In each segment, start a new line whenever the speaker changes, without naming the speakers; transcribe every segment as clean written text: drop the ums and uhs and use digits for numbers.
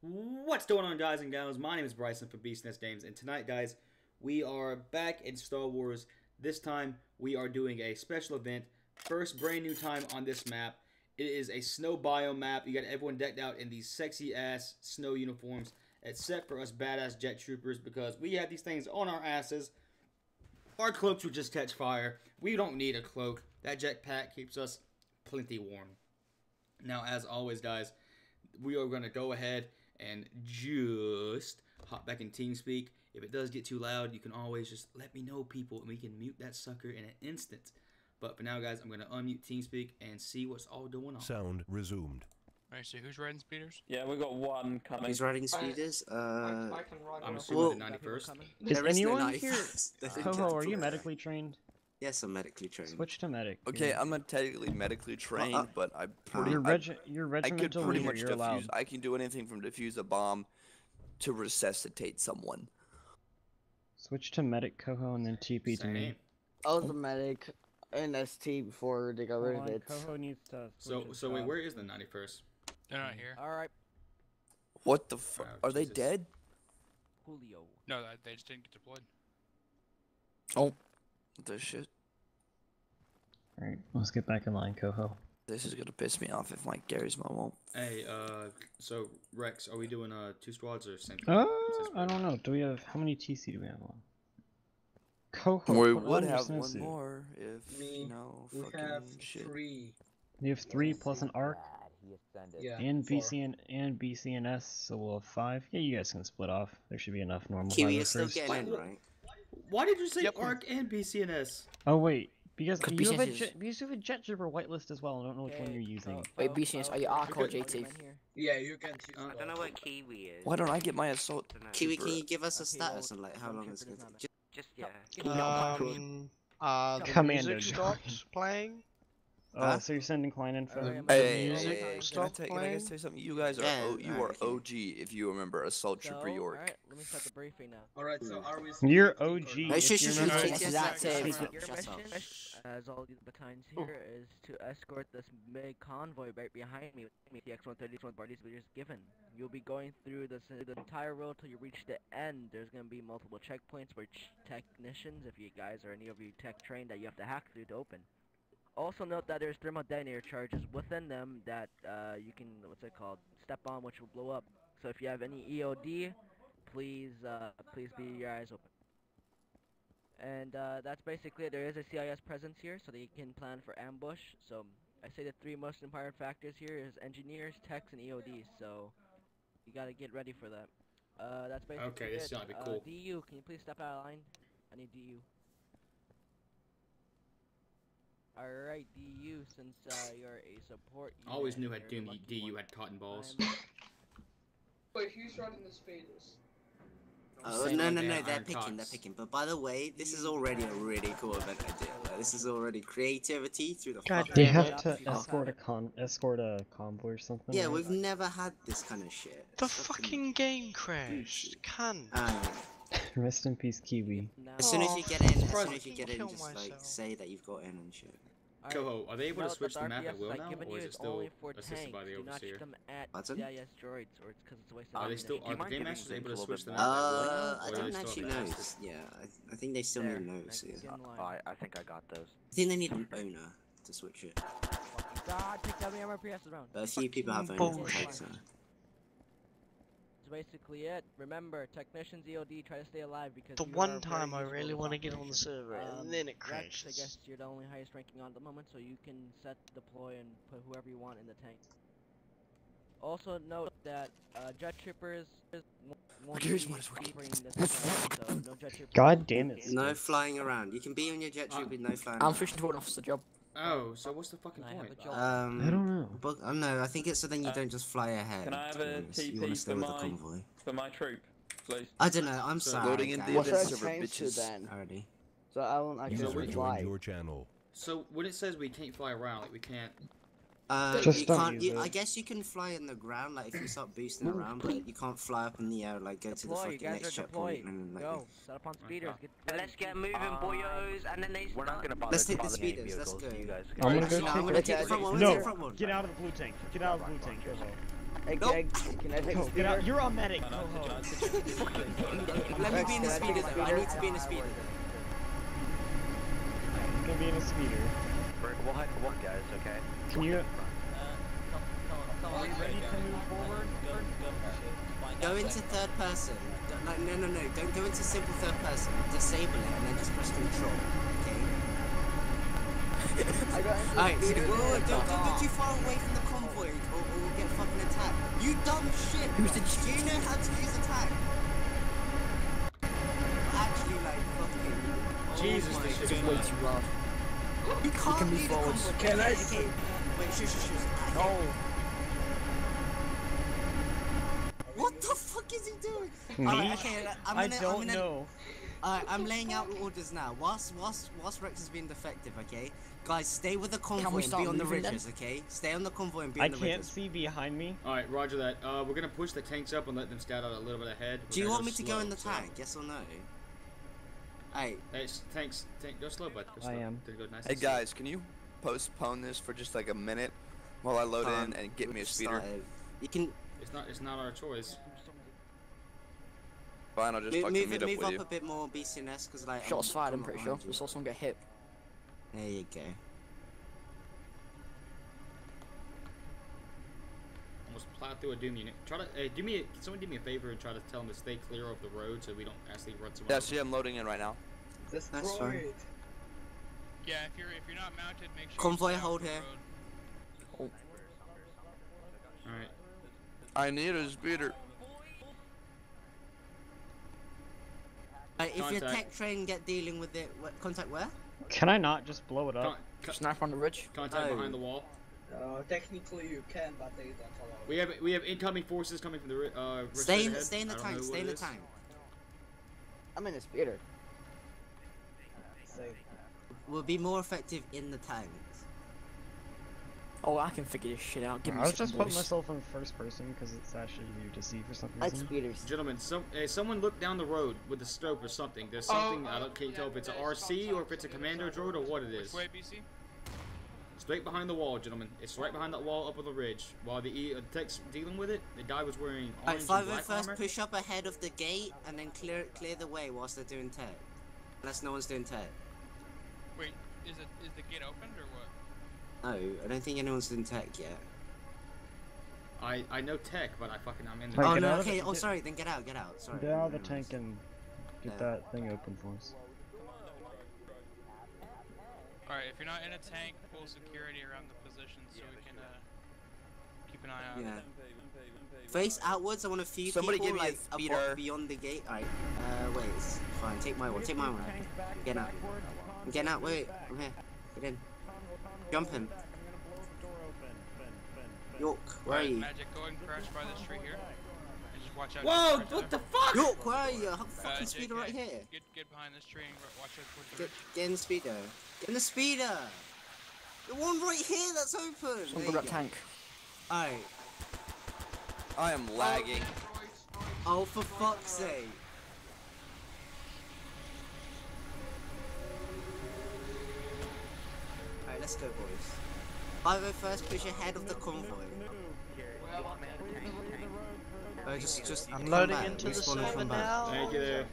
What's going on, guys and gals? My name is Bryson from BeastNest Games, and tonight, guys, we are back in Star Wars. This time, we are doing a special event. First brand new time on this map. It is a snow biome map. You got everyone decked out in these sexy-ass snow uniforms, except for us badass jet troopers, because we have these things on our asses. Our cloaks would just catch fire. We don't need a cloak. That jetpack keeps us plenty warm. Now, as always, guys, we are going to go ahead and just hop back in TeamSpeak. If it does get too loud, you can always just let me know, people, and we can mute that sucker in an instant. But for now, guys, I'm going to unmute TeamSpeak and see what's all going on.
Sound resumed.
Alright, so who's riding speeders?
Yeah, we got one coming.
Who's riding speeders?
I'm assuming the 91st.
Is
anyone here? Ho-Ho, are you medically trained?
Yes, I'm medically trained.
Switch to medic.
Okay, I'm not technically medically trained, but I'm pretty.
You're
I could
regimental
pretty
leader,
much
you're allowed.
defuse. I can do anything from defuse a bomb to resuscitate someone.
Switch to medic, Coho, and then TP to me.
I was a medic in ST before they got rid of it.
Coho needs to.
So wait, where is the 91st?
They're not here.
Alright.
What the fuck?
Oh,
Are they
Jesus.
dead?
Julio.
No, they just didn't get deployed.
Oh, this shit.
Alright, let's get back in line, Coho.
This is gonna piss me off if Mike Gary's mom won't.
Hey, so Rex, are we doing two squads or same?
I don't know. Do we have how many TC do we have on? Coho.
We
put
would
on your
have one
snowsuit.
more if you know fucking shit.
You have 3 plus an arc.
Yeah.
And BCNS, so we'll have 5. Yeah, you guys can split off. There should be enough normal
Kiwi
time
is still
first.
getting in, right?
Why did you say ARC and BCNS?
Oh wait, because you have,
BCNS
a jet trooper whitelist as well. I don't know which one you're using.
Wait, BCNS, are you Arc or JT?
Yeah, you can choose.
I don't know what Kiwi is.
Why don't I get my assault?
Kiwi, can you give us a status on like how long it's going to take?
Just yeah.
The
Commando
music stopped playing.
Oh, so you're sending client info?
Hey,
music
can I
stopped
can I
playing?
say something? You guys are
Yeah,
you
alright,
are OG if you remember Assault Trooper York.
Alright, let me start the briefing now.
Alright, so are we?
You're OG.
Hey,
if
shush,
you
shush,
remember-
shush,
That's
shush,
exactly
shush,
your
shush,
mission,
shush.
as all the batons here, is to escort this big convoy right behind me. The X-130 parties we just given. You'll be going through the entire road till you reach the end. There's gonna be multiple checkpoints for technicians, if you guys are any of you tech trained, that you have to hack through to open. Also note that there's thermal detonator charges within them that you can, step on, which will blow up. So if you have any EOD, please be your eyes open. And that's basically it. There is a CIS presence here, so that you can plan for ambush. So I say the 3 most important factors here is engineers, techs, and EODs. So you gotta get ready for that. That's basically
Okay, this is gonna be cool.
DU, can you please step out of line? I need DU. Alright, DU, since you're a support
I always knew
unit,
had
you're a lucky
DU
one.
had cotton balls.
Wait, who's riding the speeders?
Oh,
Same
no,
like
no,
they
no,
had
they're
iron
picking, they're
cots.
picking. But by the way, this is already a really cool event idea. Like, this is already creativity through the
God
fucking-
They
damn
have to escort a convoy or something.
Yeah,
right?
we've never had this kind of shit.
The
It's
fucking game crashed. Cunt.
Rest in peace, Kiwi.
As soon as
Oh,
you get in,
fucking kill
just like
myself.
say that you've got in and shit.
Coho, are they able to
Note
switch
that
the map at
RPS
will
I've
now,
given
or
you
is it still
only for
assisted by
tanks.
the
Do not
overseer?
shoot them at
Button?
CIS droids, or it's because it's a waste of
Are they
ammunition.
still?
Do you
Are the
mind
game
giving
masters
me
able to
a little
switch the
bit
map
more?
at will?
I
Or
don't
are they
actually
still
know.
tested?
Yeah, I think they still
There,
need notes.
next
Yeah.
in line.
I think I got those.
I think they need an owner to switch it.
God, take down the MRPS around.
But a few people have
Fucking
owners.
bullshit.
So.
That's basically it. Remember, technicians EOD, try to stay alive because
The
you
one
are
time
very
I
useful
really
in
want to
this
get on the
operation.
server, and then it
Rex, I
crashes.
guess you're the only highest ranking on at the moment, so you can set, deploy, and put whoever you want in the tank. Also note that jet troopers won't be
Gary's one is working.
covering this event, so no jet troopers.
God damn it.
No flying around. You can be on your jet troop with no flying
I'm
around.
switching to an officer job.
Oh, so what's the fucking
I have
point?
a job.
I don't know.
But no, I think it's so then you don't just fly ahead.
Can I have
to be
a
honest. You
TP
want to stay
for
with the
my-
convoy.
For my troop, please.
I don't know. I'm
So
sorry.
loading in
guys.
the
What's
event
that
server,
change to
bitches.
then?
Already.
So I won't
User
actually
joined
fly.
your channel.
So when it says we can't fly around, like we can't.
Just
You
don't
can't.
use
I
it.
guess you can fly on the ground, like if you start boosting around, but you can't fly up in the air, like go to the
Deploy, you
fucking
guys
next
are deployed.
checkpoint and like.
Go, set up on speeders. Get ready.
Let's get moving, boyos, and then they We're not gonna bother
Let's take the
bothering any
speeders, let's
vehicles.
go.
You guys
I'm gonna
Actually,
go
no, I'm
take
gonna
it.
take the front one.
No,
Take the front one.
get out of the blue tank. Get out of the blue tank.
Hey,
Nope.
Greg, can I take a
Go, get out.
speeder?
You're on medic. Go home.
Let me be in the speeder though. I need to be in the speeder.
You can be in a speeder.
We'll head for one, guys, okay?
Can you?
Are you ready to move forward?
Go into third person. No. Don't go into simple third person. Disable it and then just press control. Okay. Alright, so don't go too far away from the convoy or we'll get fucking attacked. You dumb shit! Do you know how to use attack? Actually, like, fucking...
Jesus,
oh my
this shit is
God.
way too rough.
You can't lead a convoy.
Can I
Okay. Wait, shush.
No.
What the fuck is he doing?
Me?
Alright, okay,
I don't know.
Alright, I'm laying out orders now. Whilst Rex is being defective, okay? Guys, stay with the convoy and be on the ridges, okay? Stay on the convoy and be
I
on the
can't
ridges.
see behind me.
Alright, roger that. We're gonna push the tanks up and let them scout out a little bit ahead.
Do you
We're
want
gonna
me to
slow,
go in the
so-
tank? Yes or no? Alright,
Hey, tank, go slow, bud. Go slow.
I am.
Go nice
Hey
and slow.
guys, can you postpone this for just like a minute while I load in and get me a speeder?
You can
It's not our choice.
Fine, I'll just fucking
move
meet up with
up
you.
a bit more BCNS because like
Shots fired, I'm
not
pretty sure.
behind you.
We saw someone get hit.
There you go.
Almost plowed through a Doom unit. Try to can someone do me a favor and try to tell them to stay clear of the road so we don't actually run someone.
Yeah,
over.
see, I'm loading in right now.
That's fine.
Yeah, if you're not mounted, make sure.
Convoy,
you stay off
hold
the
here.
road.
Alright.
I need a speeder.
If your
Contact.
tech train get dealing with it, contact where?
Can I not just blow it up?
Sniper on the ridge.
Contact
Oh.
behind the wall.
Technically you can, but they don't allow it.
We have incoming forces coming from the
Stay in
ahead.
the
I don't
tank.
know
Stay
what
in
it
the
is.
tank.
I'm in a speeder.
We'll be more effective in the tanks.
Oh, I can figure this shit out. Give me
I was
some
just putting
boys.
myself in first person because it's actually easier to see for some
Like
reason.
speeders.
Gentlemen, someone look down the road with a scope or something. There's something I can't tell if it's an RC or if it's a commando droid or what it is.
Which way, BC?
Straight behind the wall, gentlemen. It's right behind that wall up on the ridge. While the tech's dealing with it, the guy was wearing orange and black
501st,
armor.
push up ahead of the gate and then clear the way whilst they're doing tech. Unless no one's doing tech.
Wait, is the gate opened or what?
No, I don't think anyone's doing tech yet.
I know tech, but I'm in the.
Right,
Oh
get
no,
out of
okay.
it,
Oh
get-
sorry, then get out. Sorry.
Get out of the tank and get
Yeah.
that thing open for us.
Alright, if you're not in a tank, pull security around the position so we can keep an eye out.
Yeah. Face outwards. I want a few
Somebody
people
give me a
like
speeder.
beyond the gate. Alright. Wait. It's fine. Take my one. Take my one. Get out. I'm getting out. Wait. I'm here. Get in. Jump in. York, where are
Alright,
you?
Magic, go and crash by this tree here. And just watch out.
Whoa!
right
What
there.
the fuck?
York, where are you? I have fucking
JK,
speeder right here.
Get behind this tree and watch out towards the ridge.
Get in the speeder. Get in the speeder. The one right here that's open.
Someone
There
grab
you
that
go.
tank.
Alright.
I am lagging.
Oh, for fuck's sake. Alright, let's go, boys. 501st, push ahead of the convoy. Just
I'm
come
loading
back.
into the
Respawn and
server
come back.
now.
Thank you there.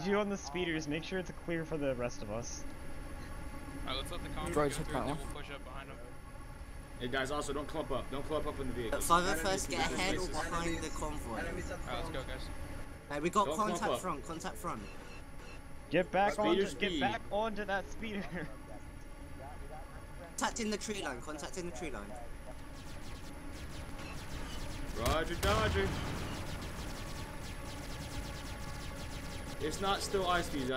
You on the speeders, make sure it's clear for the rest of us.
Alright, let's let the convoy
Droids
go
hit
through
that
and then
one.
we'll push up behind them.
Hey guys, also don't clump up. Don't clump up in the vehicle.
501st, get ahead or behind the convoy.
Alright, let's go, guys.
Right, we got
Don't clump
contact
up.
front, contact front.
Get back
Speeder
onto
speed.
get back onto that speeder.
Contact in the tree line, contact in the tree line.
Roger, Dodger. It's not still ice speed.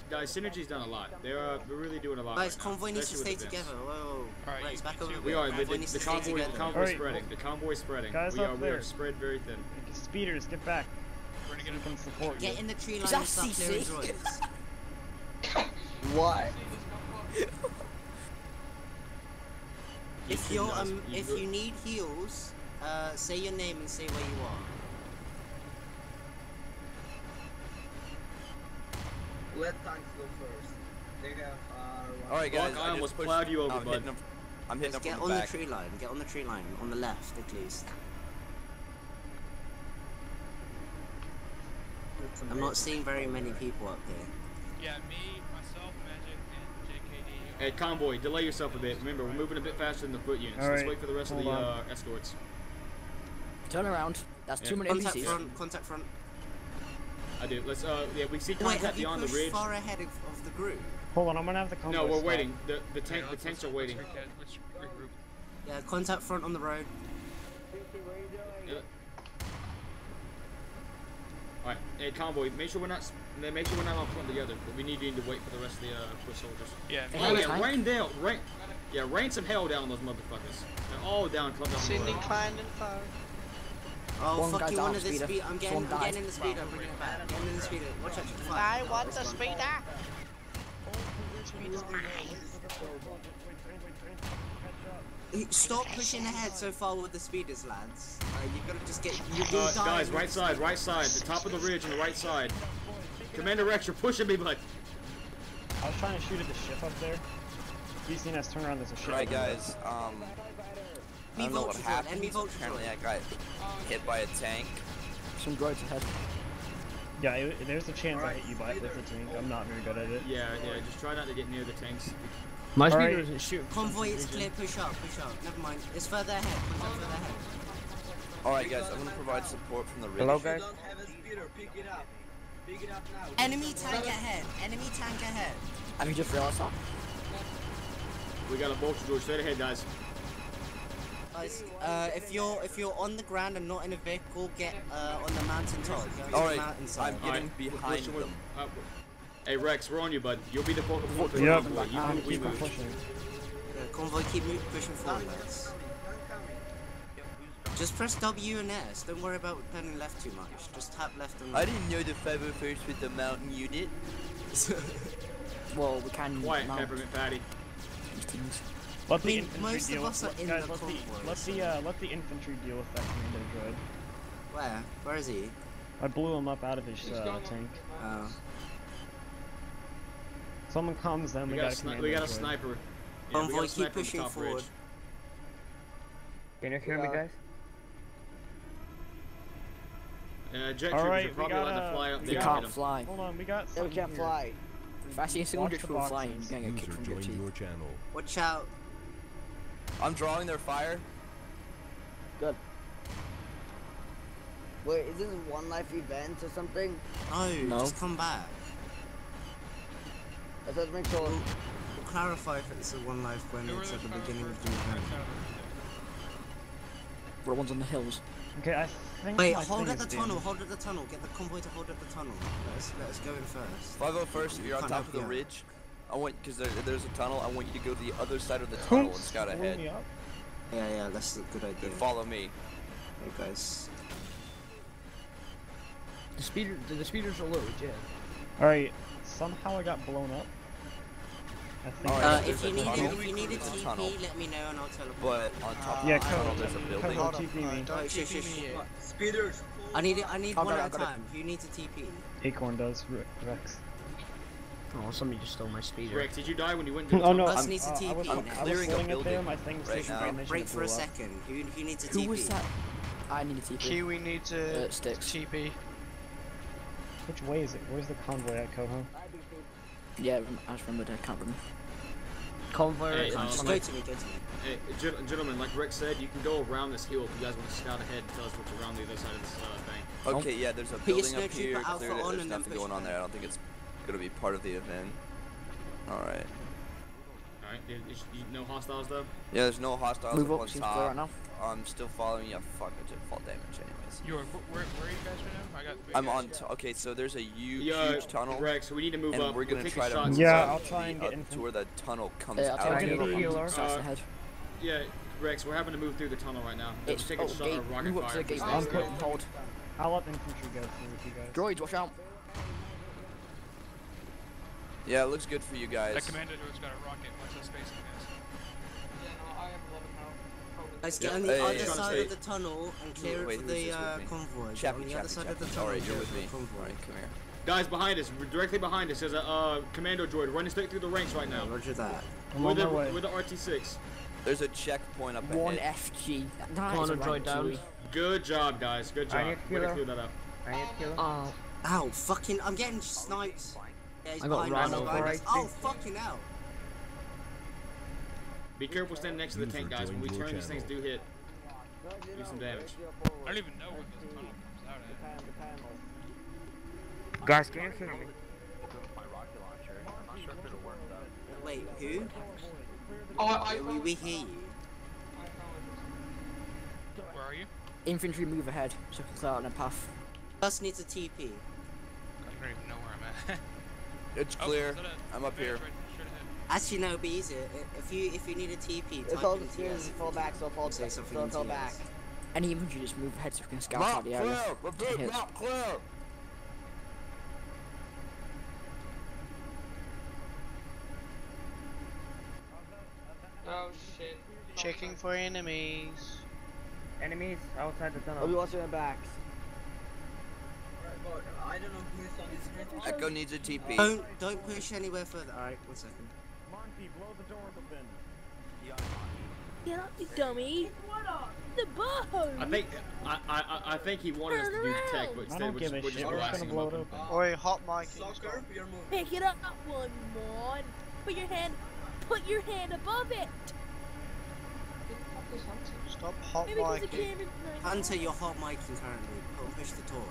Guys, Synergy's done a lot. They're really doing a lot.
Guys,
right now,
convoy needs to stay
especially with
together.
events.
Whoa.
Alright,
Right, it's
you
back
two-
over.
We are.
Convoy needs to stay
The
together.
convoy's
Alright.
spreading. The convoy's spreading.
Guys
we
up
are
there.
spread very thin.
Speeders, get back.
We're gonna
So
get
we
a
can support you.
Get in the tree line
that
and start clearing
CC?
droids.
What?
If
You
you're
guys-
if you need heals, say your name and say where you are.
Let tanks go first. They have
Alright guys,
Fuck, I
I
almost
just pushed.
plowed you over,
I'm
bud.
hitting them. I'm hitting
Just
up
get
from
on
the
the
back.
tree line. Get on the tree line on the left, at least. I'm not seeing very many people up here.
Yeah, me, myself, Magic, and JKD.
Hey, convoy, delay yourself a bit. Remember, we're moving a bit faster than the foot units. Let's
Alright,
wait for the rest of
hold
the
on.
escorts.
Turn around. That's
Yeah.
too many
Contact
NPCs.
front. Contact front.
I do. Let's yeah, we see
Wait,
contact
have you
beyond the
pushed
ridge.
far ahead of the group?
Hold on, I'm gonna have the convoy
No, we're
stop.
waiting. The tanks are waiting.
Let's regroup.
Yeah, contact front on the road.
Yeah. Alright, hey convoy, make sure we're not on front together. But we need you to wait for the rest of the foot soldiers.
Yeah, me.
Oh yeah, rain some hell down on those motherfuckers. They're all down, clumped up.
Sending client info.
Oh,
One
fuck
guy's
you,
down,
one of the
speeder.
speed. I'm getting
One
in the speeder. I'm bringing it back. Getting in the speeder. Watch out, chapter 5.
I
No,
want
it's
the
gone.
speeder. The speed is mine.
Stop pushing ahead so far with the speeders, lads. You gotta just get. You'll die
Guys,
in the
right side, the top of the ridge on the right side. Commander Rex, you're pushing me, bud.
I was trying to shoot at the ship up there. BCNS, turn around, there's a ship.
Right,
up there.
guys. I don't know what happened.
Enemy vulture
Apparently, I got hit by a tank.
Some droids ahead.
Yeah, there's a chance I hit you by with the tank. I'm not very good at it.
Yeah, just try not to get near the tanks.
My
Alright.
speeder doesn't shoot.
Convoy is clear. Push up. Never mind. It's further ahead. Contact further ahead.
Alright, guys, I'm gonna provide support from the ridge.
Hello, guys.
Enemy tank ahead. Enemy tank ahead.
Have you just realized that?
We got a vulture droid straight ahead, guys.
Guys, if you're on the ground and not in a vehicle, get on the mountain top. Go to the
Alright,
mountainside.
I'm getting behind them.
Hey Rex, we're on you, bud. You'll be the focal point for the
Yep.
convoy. You move, we
Keep on
move.
pushing.
Convoy, keep pushing forward, lads. Just press W and S. Don't worry about turning left too much. Just tap left and
I
right.
didn't know the 501st with the mountain unit.
Well, we can
Quiet,
now.
peppermint patty.
Let
I
the
mean,
infantry
most of
deal
us
with,
are in
guys,
the
let
convoy,
the infantry deal with that commander droid.
Where? Where is he?
I blew him up out of his tank.
Oh.
Someone calms them.
We
We
got
got a commander
a
droid.
sniper. Yeah, we
Convoy,
got a
keep
sniper on the
pushing
top
forward.
ridge.
Can you hear me, guys?
Jet
All
troopers
right,
are
we
probably
got
allowed to fly up
You
there and
can't
hit 'em.
fly.
Hold on, we got
Yeah, we
something
can't
here.
fly. If I see a single
Watch the
troop flying,
boxes.
you're gonna get kicked from your teeth.
channel.
Watch out.
I'm drawing their fire.
Good.
Wait, is this a one life event or something?
No, just come back.
I thought to make sure.
We'll clarify if it's a one life when it's at the beginning of the event.
We're the ones on the hills.
Okay, I think.
Wait,
my
hold
thing
at the
is
tunnel,
damaged.
hold at the tunnel. Get the convoy to hold at the tunnel. Let us go in first.
501st, if you're on
Can't
top
help
of the
you out.
ridge, I want, because there's a tunnel, I want you to go to the other side of the tunnel and scout
Pull
ahead.
me up.
Yeah, that's a good idea.
Then follow me.
Hey guys.
The speeders are low, yeah.
Alright, somehow I got blown up. I think.
Alright,
If you
there's a tunnel.
need a
There's a
TP,
tunnel.
let me know and I'll teleport.
But on top
Yeah,
of the tunnel,
cover,
there's a building.
cover, TP me.
Oh, shush.
Speeders.
I need
I'll
one
go,
at a
I'll go.
time. Who needs a TP?
Acorn does, Rex.
Oh, somebody just stole my speeder.
Rex, did you die when you went to the
Oh no,
Russ
I'm,
needs a
I was,
TP
I was
now.
clearing a
holding it there,
building
my thing was
right
taking
now.
damage and
Break
it
for a
blew up.
second. Who needs a TP?
Who was that? I need a TP.
Kiwi needs a
Sticks.
TP.
Which way is it? Where's the convoy at, Coho?
Yeah, I just remembered. I can't remember.
Convoy
Hey,
is on
Just
the
go
left.
to me.
Hey, gentlemen, like Rex said, you can go around this hill if you guys want to scout ahead and tell us what's around the other side of this thing.
Okay, yeah, there's a
Put your
building up
snowtrooper
here.
Alpha
Cleared it.
on
There's
and then
nothing
push
going on
back.
there. I don't think it's gonna be part of the event. Alright.
Alright, no hostiles though?
Yeah, there's no hostiles
Move
up
up,
on
seems clear right
top.
now.
I'm still following you. Fuck, I did fall damage anyways.
You are, where are you guys right now? I got.
I'm on. Okay, so there's a huge tunnel,
Rex, we need to move
and
up.
we're gonna
taking
try to
shots.
move
Yeah,
up
I'll try and get in
to where the tunnel comes
Yeah,
out.
I'll try
Get
and
a
get
healer.
up. Sauce ahead.
Yeah, Rex, we're having to move through the tunnel right now.
It's
Take a shot
gate.
of rocket
Move up to
fire.
the gate.
please.
I'm
Put
putting-
and hold.
I'll let infantry go through with you guys.
Droids, watch out.
Yeah, it looks good for you
That
guys.
commander dude's got a rocket. Watch that spacing, guys.
Guys, get
Yeah,
on the
hey,
other
hey,
side
hey.
of the tunnel and clear
Wait,
it for
who's
the
this with me?
convoy.
Chappy,
On the other
Chappy,
side of the
Chappy.
tunnel.
Alright, you're
clear
with
for
me.
the convoy.
Alright, come here.
Guys, behind us, we're directly behind us. There's a commando droid running straight through the ranks right now.
Roger that.
I'm on my way.
With the RT6.
There's a checkpoint up
One
ahead.
FG. That
Come
is
on,
a
droid
rank
down.
Kiwi.
Good job, guys. Good
I
job.
need
Way to
kilo.
clear that up.
I hit kilo.
Oh,
Ow, fucking, I'm getting snipes. Yeah, he's
I got
behind us,
run
he's behind
over,
us.
I
Oh,
think.
fucking hell.
Be careful standing next to the tank, guys. When we turn, these things do hit. Do some damage.
I don't even know where this tunnel comes out at.
Guys, can you hear me?
My rocket launcher. I'm not sure if it'll work though.
Wait, who?
Oh,
We hear you.
Where are you?
infantry move ahead so I can clear out the path.
Us needs a TP.
I don't even know where I'm at.
It's clear. I'm up here.
Actually, no, it'd be easier. If you need a TP,
It's
type
all
in
the spears
TS.
fall back, so fall
Say
back,
something
so
in
fall
TS.
back.
Any infantry just move ahead so we can scout
Not
out the area.
clear. Repeat,
Hit.
not clear.
Oh shit.
Checking for enemies.
Enemies outside the tunnel.
I'll be watching their backs.
Echo needs a TP.
Don't push anywhere further. Alright, 1 second.
Monty, blow the door open.
Get up, you dummy! The bow!
I think he wanted us to do tech, but
I
instead
don't
we're
give a
just
shit. We're just
blasting
gonna
him
blow it
up.
open.
Oi, hot mic.
Pick it up, one more. Put your hand above it.
Stop hot
Maybe because the
micing.
camera's not-
Hunter, you're hot micing currently. Push the door.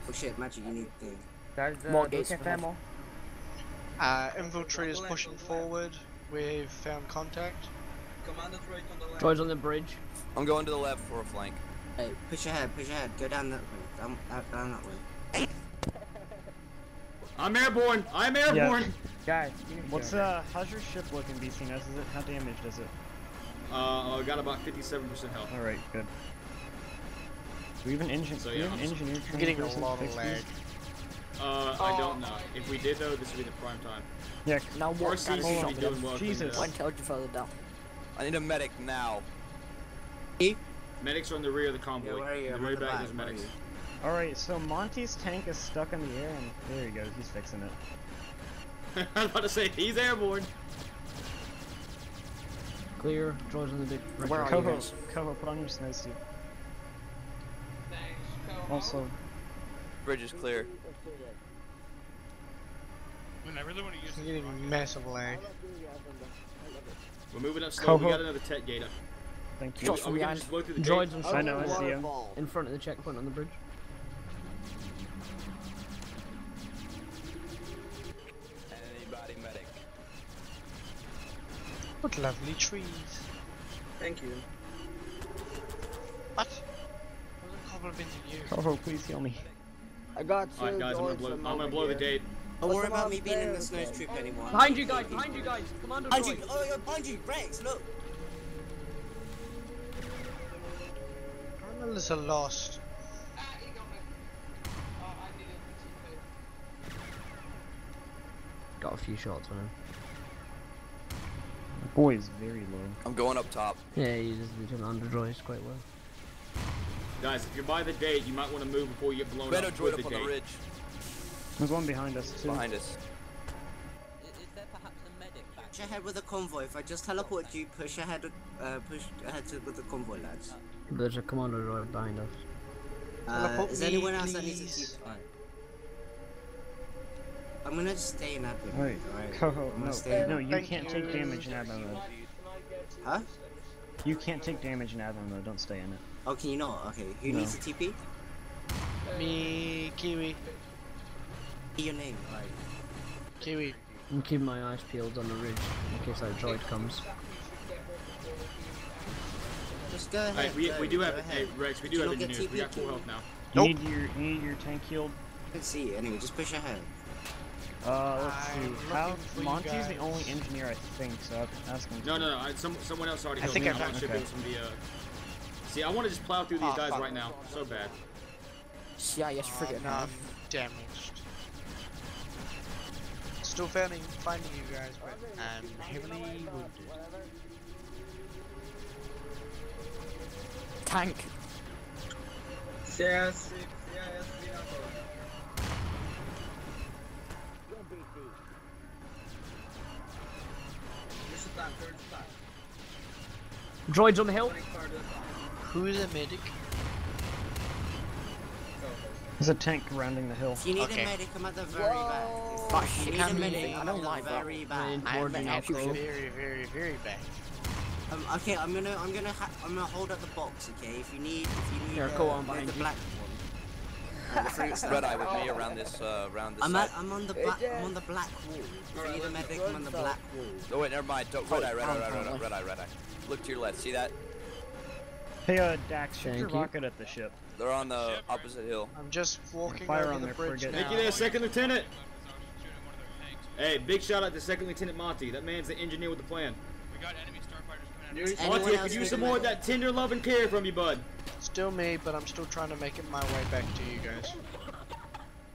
Oh shit, Magic, you need the thing.
Guys,
More
do
gates
check
for help.
ammo.
Infantry is pushing forward. We've found contact.
Droids on the bridge.
I'm going to the left for a flank.
Hey, push ahead. Go down that way. Down that way.
I'm airborne. I'm airborne.
Guys,
What's how's your ship looking, BCNS? Is it how damaged is it?
I got about 57% health.
All right, good. Do we have an engine?
So,
do we
yeah,
have an engineer?
I'm getting a
person to
lot
fix
of
these?
lag.
I don't know. If we did though, this would be the prime time.
Yeah.
Now what
RC
kind of
seems to
shot
be
with
doing
them?
well.
Jesus.
One intelligent further down.
I need a medic now.
Medics are on the rear of the convoy.
Yeah, where are you?
The
I'm
very
at the
back
back,
there's
where are
medics.
you?
All right, so Monty's tank is stuck in the air, and there he goes. He's fixing it.
I was about to say he's airborne.
Clear. Droids on the big.
Where are you
Coho,
guys?
Coho, put on your snowsuit.
Thanks.
Also,
Bridge is clear.
I mean, I really want to use
I'm
this
getting
rocket.
massive lag.
We're moving up slow. We
Coho.
got another tech gate up.
thank you.
Shots
Are
from
we gonna
behind.
just blow through the
Droids
gate?
on
I know, I see him.
in front of the checkpoint on the bridge.
Anybody medic?
What lovely trees.
Thank you.
What? I wasn't complimenting you.
Coho, please heal me.
I got
Alright, guys, I'm gonna blow the gate.
Don't worry about me being in the snow troop anymore.
Behind you guys! Commando
Behind you!
droid.
Oh, yeah, behind you! Rex, look!
Criminals are lost.
He got me. Oh, I needed the TP.
Got a few shots on him.
The boy is very low.
I'm going up top.
Yeah, he uses the commando droids quite well.
Guys, if you're by the gate, you might want to move before you get blown
Better
up
droid
with
up
the
on
gate.
the ridge.
There's one behind us too.
Behind us.
Is there perhaps a medic back?
Push ahead with the convoy. If I just teleport you, push ahead with the convoy, lads.
There's a commando droid behind us.
Teleport
Is
me,
there anyone else that needs a
please.
TP? Alright. I'm gonna just stay in admin.
Wait,
Alright.
Coho,
I'm gonna
no,
stay.
no, you
Thank
can't
you.
take damage in admin mode.
Huh?
You can't take damage in admin mode. Don't stay in it.
Oh, can you not? Okay. Who
No.
needs a TP?
Me, Kiwi.
Your name. Alright.
Kiwi.
I'm keeping my eyes peeled on the ridge in case that droid comes.
Just go ahead.
Alright, we
go,
do
go
have,
ahead.
hey, Rex, we
Do
do
you
have
not get
engineers. We got
TP?
full health now.
You
Nope.
need your tank healed.
Let's see. Anyway, just push ahead.
Let's
I'm
see.
looking
How
for you
Monty's
guys.
the only engineer I think, so I can ask him.
No. Someone else already
I
healed
think
me.
I
I'm
found-
not shipping
okay.
some of the, See, I want to just plow through these
Oh,
guys
fuck.
right now. So bad.
CIS frigate
No,
now.
I'm damaged. Still finding you guys, but I'm heavily wounded.
Tank.
Yes.
Droids on the hill.
Who is a medic?
There's a tank rounding the hill.
If you need a medic, I'm at the very back. If you need a medic, I'm at the very back.
Very bad.
Okay, I'm gonna hold up the box. Okay, if you need
Here, go on
the
behind
black one.
Red eye with me around this side.
I'm on the black wall. If you need a medic, I'm on the black wall.
Oh wait, never mind. Don't, red eye. Look to your left. See that?
Hey, Dax, shoot your rocket at the ship.
They're on the opposite hill.
I'm just walking
Fire
over
on
the
their
bridge
frigate.
now.
Thank you there, Second Lieutenant. Hey, big shout out to Second Lieutenant Monty. That man's the engineer with the plan.
We got enemy starfighters coming out.
Monty, I could use some more of that tender love and care from you, bud.
Still me, but I'm still trying to make it my way back to you guys.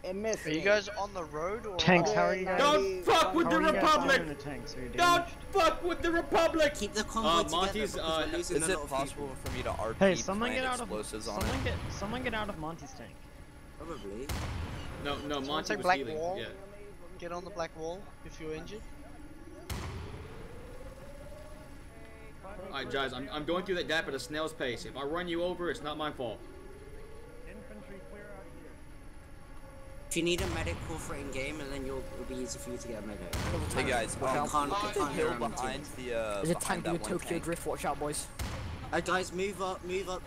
It missed
Are you guys on the road or
Tanks, how are you guys?
Don't fuck with the Republic!
The tanks? Are you
Don't fuck with the Republic!
Keep the convoy
Monty's,
together because we're losing
Is
a
it
lot of
possible
people.
for me to RP
Hey, someone get
plant
out of
explosives on it?
someone get out of Monty's tank.
Probably.
No,
Someone
Monty
say
was
black
healing.
wall.
Yeah.
Get on the black wall if you're injured.
Alright, guys, I'm going through that gap at a snail's pace. If I run you over, it's not my fault.
If you need a medic, call for it in game, and then it'll be easy for you to get a medic.
Hey guys,
can't
the hill behind the
There's a tank doing
that one
Tokyo
tank.
Drift, watch out, boys.
Guys, move up.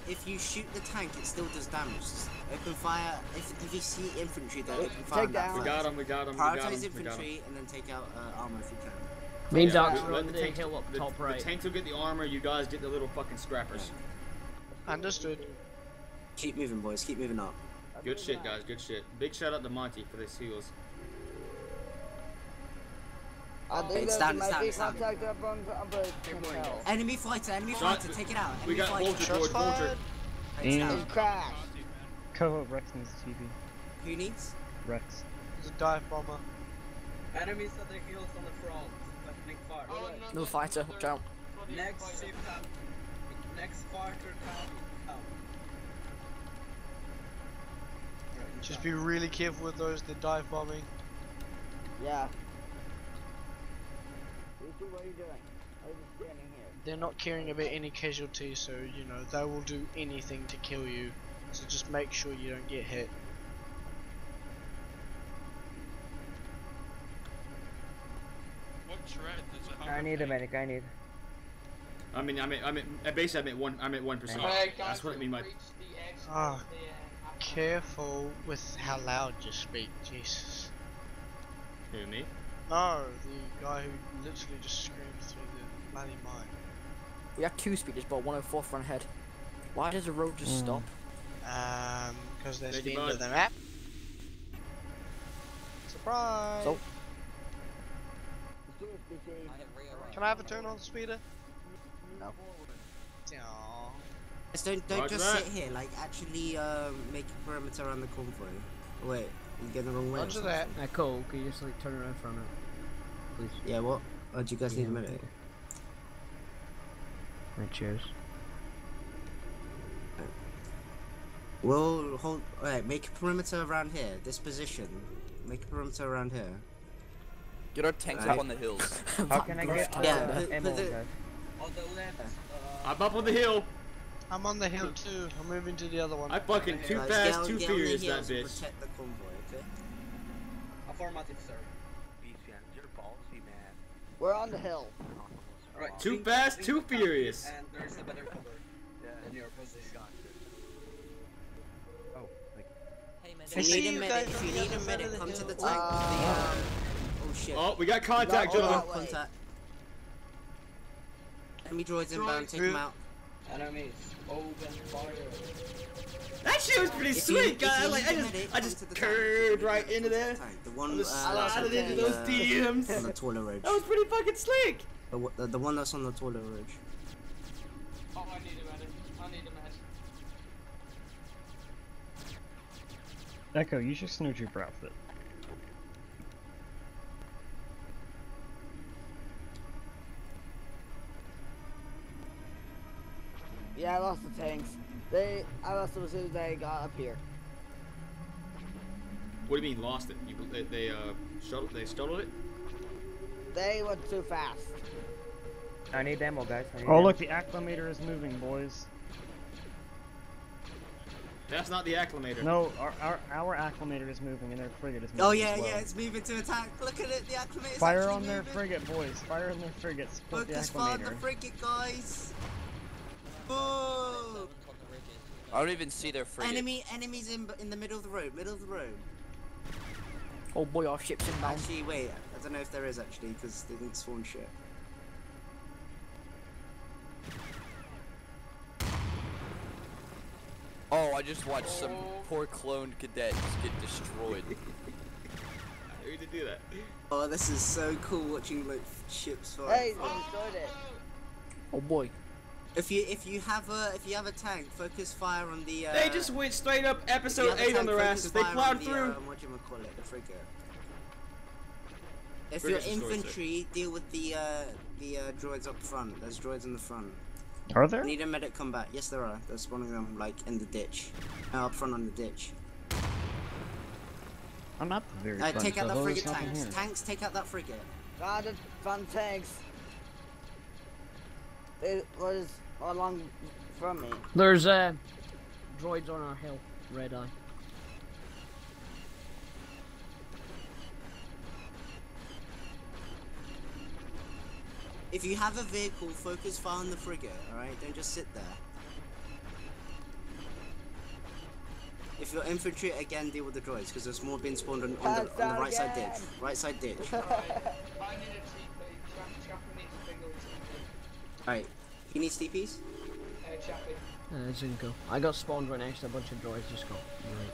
If you shoot the tank, it still does damage. Just open fire. If you see infantry, then open fire.
Take down.
We got him.
Prioritize infantry, and then take out armor if you can.
Main
Yeah,
docks
let
on the
tanks-
hill up top right.
The tanks will get the armor, you guys get the little fucking scrappers.
Understood.
Keep moving, boys. Keep moving up.
Good shit, guys, good shit. Big shout out to Monty for his heals.
I think
It's
there's
down,
might
it's down,
be
it's down.
contact up on the hill.
Enemy fighter, take it out.
We
Enemy
got
fighter.
Vulture, George, Vulture.
It's down.
It's crashed.
Coho, Rex needs a TV.
Who needs?
Rex.
There's a dive bomber.
Enemies at the hills on the front. Left far.
No fighter, watch out.
Next ship coming. Next fighter coming.
Just be really careful with those that dive bombing.
Yeah. What are you doing? I'm just standing here.
They're not caring about any casualties, so you know they will do anything to kill you. So just make sure you don't get hit.
What tread? There's a
I need a medic. I need.
Basically, I'm at 1%. That's what I mean by.
Ah, careful with how loud you speak, Jesus.
Who, me?
No, the guy who literally just screamed through the bloody mic.
We have 2 speeders, but 104 front head. Why does the road just stop?
Because there's
Thank
the
you,
end of
bud.
the map. Surprise!
So-
Can I have a turn on speeder?
No.
Aww.
Just don't
Roger
just
that.
sit here. Like actually, make a perimeter around the convoy. Wait, you getting the wrong way. or
Roger
something?
that.
Cole, can you just like turn around from it? Please.
Yeah. What? Oh, do you guys need a medic?
Right, cheers.
Well, hold. Alright, make a perimeter around here. This position. Make a perimeter around here.
Get our tanks
Right.
up on the hills.
How can I get
Yeah,
ammo,
put the-
guys?
On the left.
I'm up on the hill.
I'm on the hill too. I'm moving to the other one.
I fucking too
Guys,
fast,
get
too
on the
furious, that
hills and
bitch.
Protect the convoy, okay?
Affirmative, sir.
You're ballsy, man.
We're on the hill.
Right.
Too
think-
fast,
think
too
up,
furious.
And there's a better cover in your position.
Hey, man.
If you need a medic, come to the tank. Oh shit.
Oh, we got contact, gentlemen.
Contact. Enemy droids inbound, take them out.
Enemies, open fire.
That shit was pretty
If you-
sweet,
if
guys.
you
Like,
need a
I
medic, come
just
to the
curved
tank.
right into there.
The one
Just
that's
slided
at
into
the,
those DMs.
on the taller ridge.
That was pretty fucking slick.
The one that's on the taller ridge.
Oh, I need a medic. I need a medic.
Echo, you should snowtrooper outfit.
Yeah, I lost the tanks. I lost them as soon as they got up here.
What do you mean lost it? They scuttled it?
They went too fast.
I need ammo, guys. I need
Oh
ammo.
look, the acclimator is moving, boys.
That's not the acclimator.
No, our acclimator is moving and their frigate is moving.
Oh yeah,
as well.
yeah, it's moving to attack. Look at it, the acclimator's
Fire
actually
on their
moving.
frigate, boys. Fire on their frigate. Split
Focus
the
fire on the
acclimator.
frigate, guys. Boom!
I don't even see their frigate.
Enemies in the middle of the road,
Oh boy, our ship's inbound.
Actually, wait, I don't know if there is actually, because they didn't spawn shit.
Oh, I just watched some poor cloned cadet just get destroyed.
I need to do that.
Oh, this is so cool watching like ships fight.
Hey, they destroyed it.
Oh boy.
If you have a tank, focus fire on the.
They just went straight up
if
episode
you have a
8 on
tank,
their
focus
asses. They
fire on
plowed
the,
through.
what do you call it? The frigate. If
Frigate's
you're
destroyed,
infantry, deal with the droids up front. There's droids in the front.
Are there?
Need a medic combat. Yes, there are. There's one of them like in the ditch. Up front on the ditch.
I'm not the very front.
Take out
so
the
there's
frigate
nothing
tanks.
here.
Tanks, take out that frigate.
God, the front tanks. It was along from me.
There's droids on our hill. Red eye.
If you have a vehicle, focus fire on the frigate. All right, don't just sit there. If you're infantry, again, deal with the droids because there's more being spawned on the right side ditch. Right side ditch. Alright, he needs TPs?
Zinko. I got spawned right next to a bunch of droids. Just go. Right.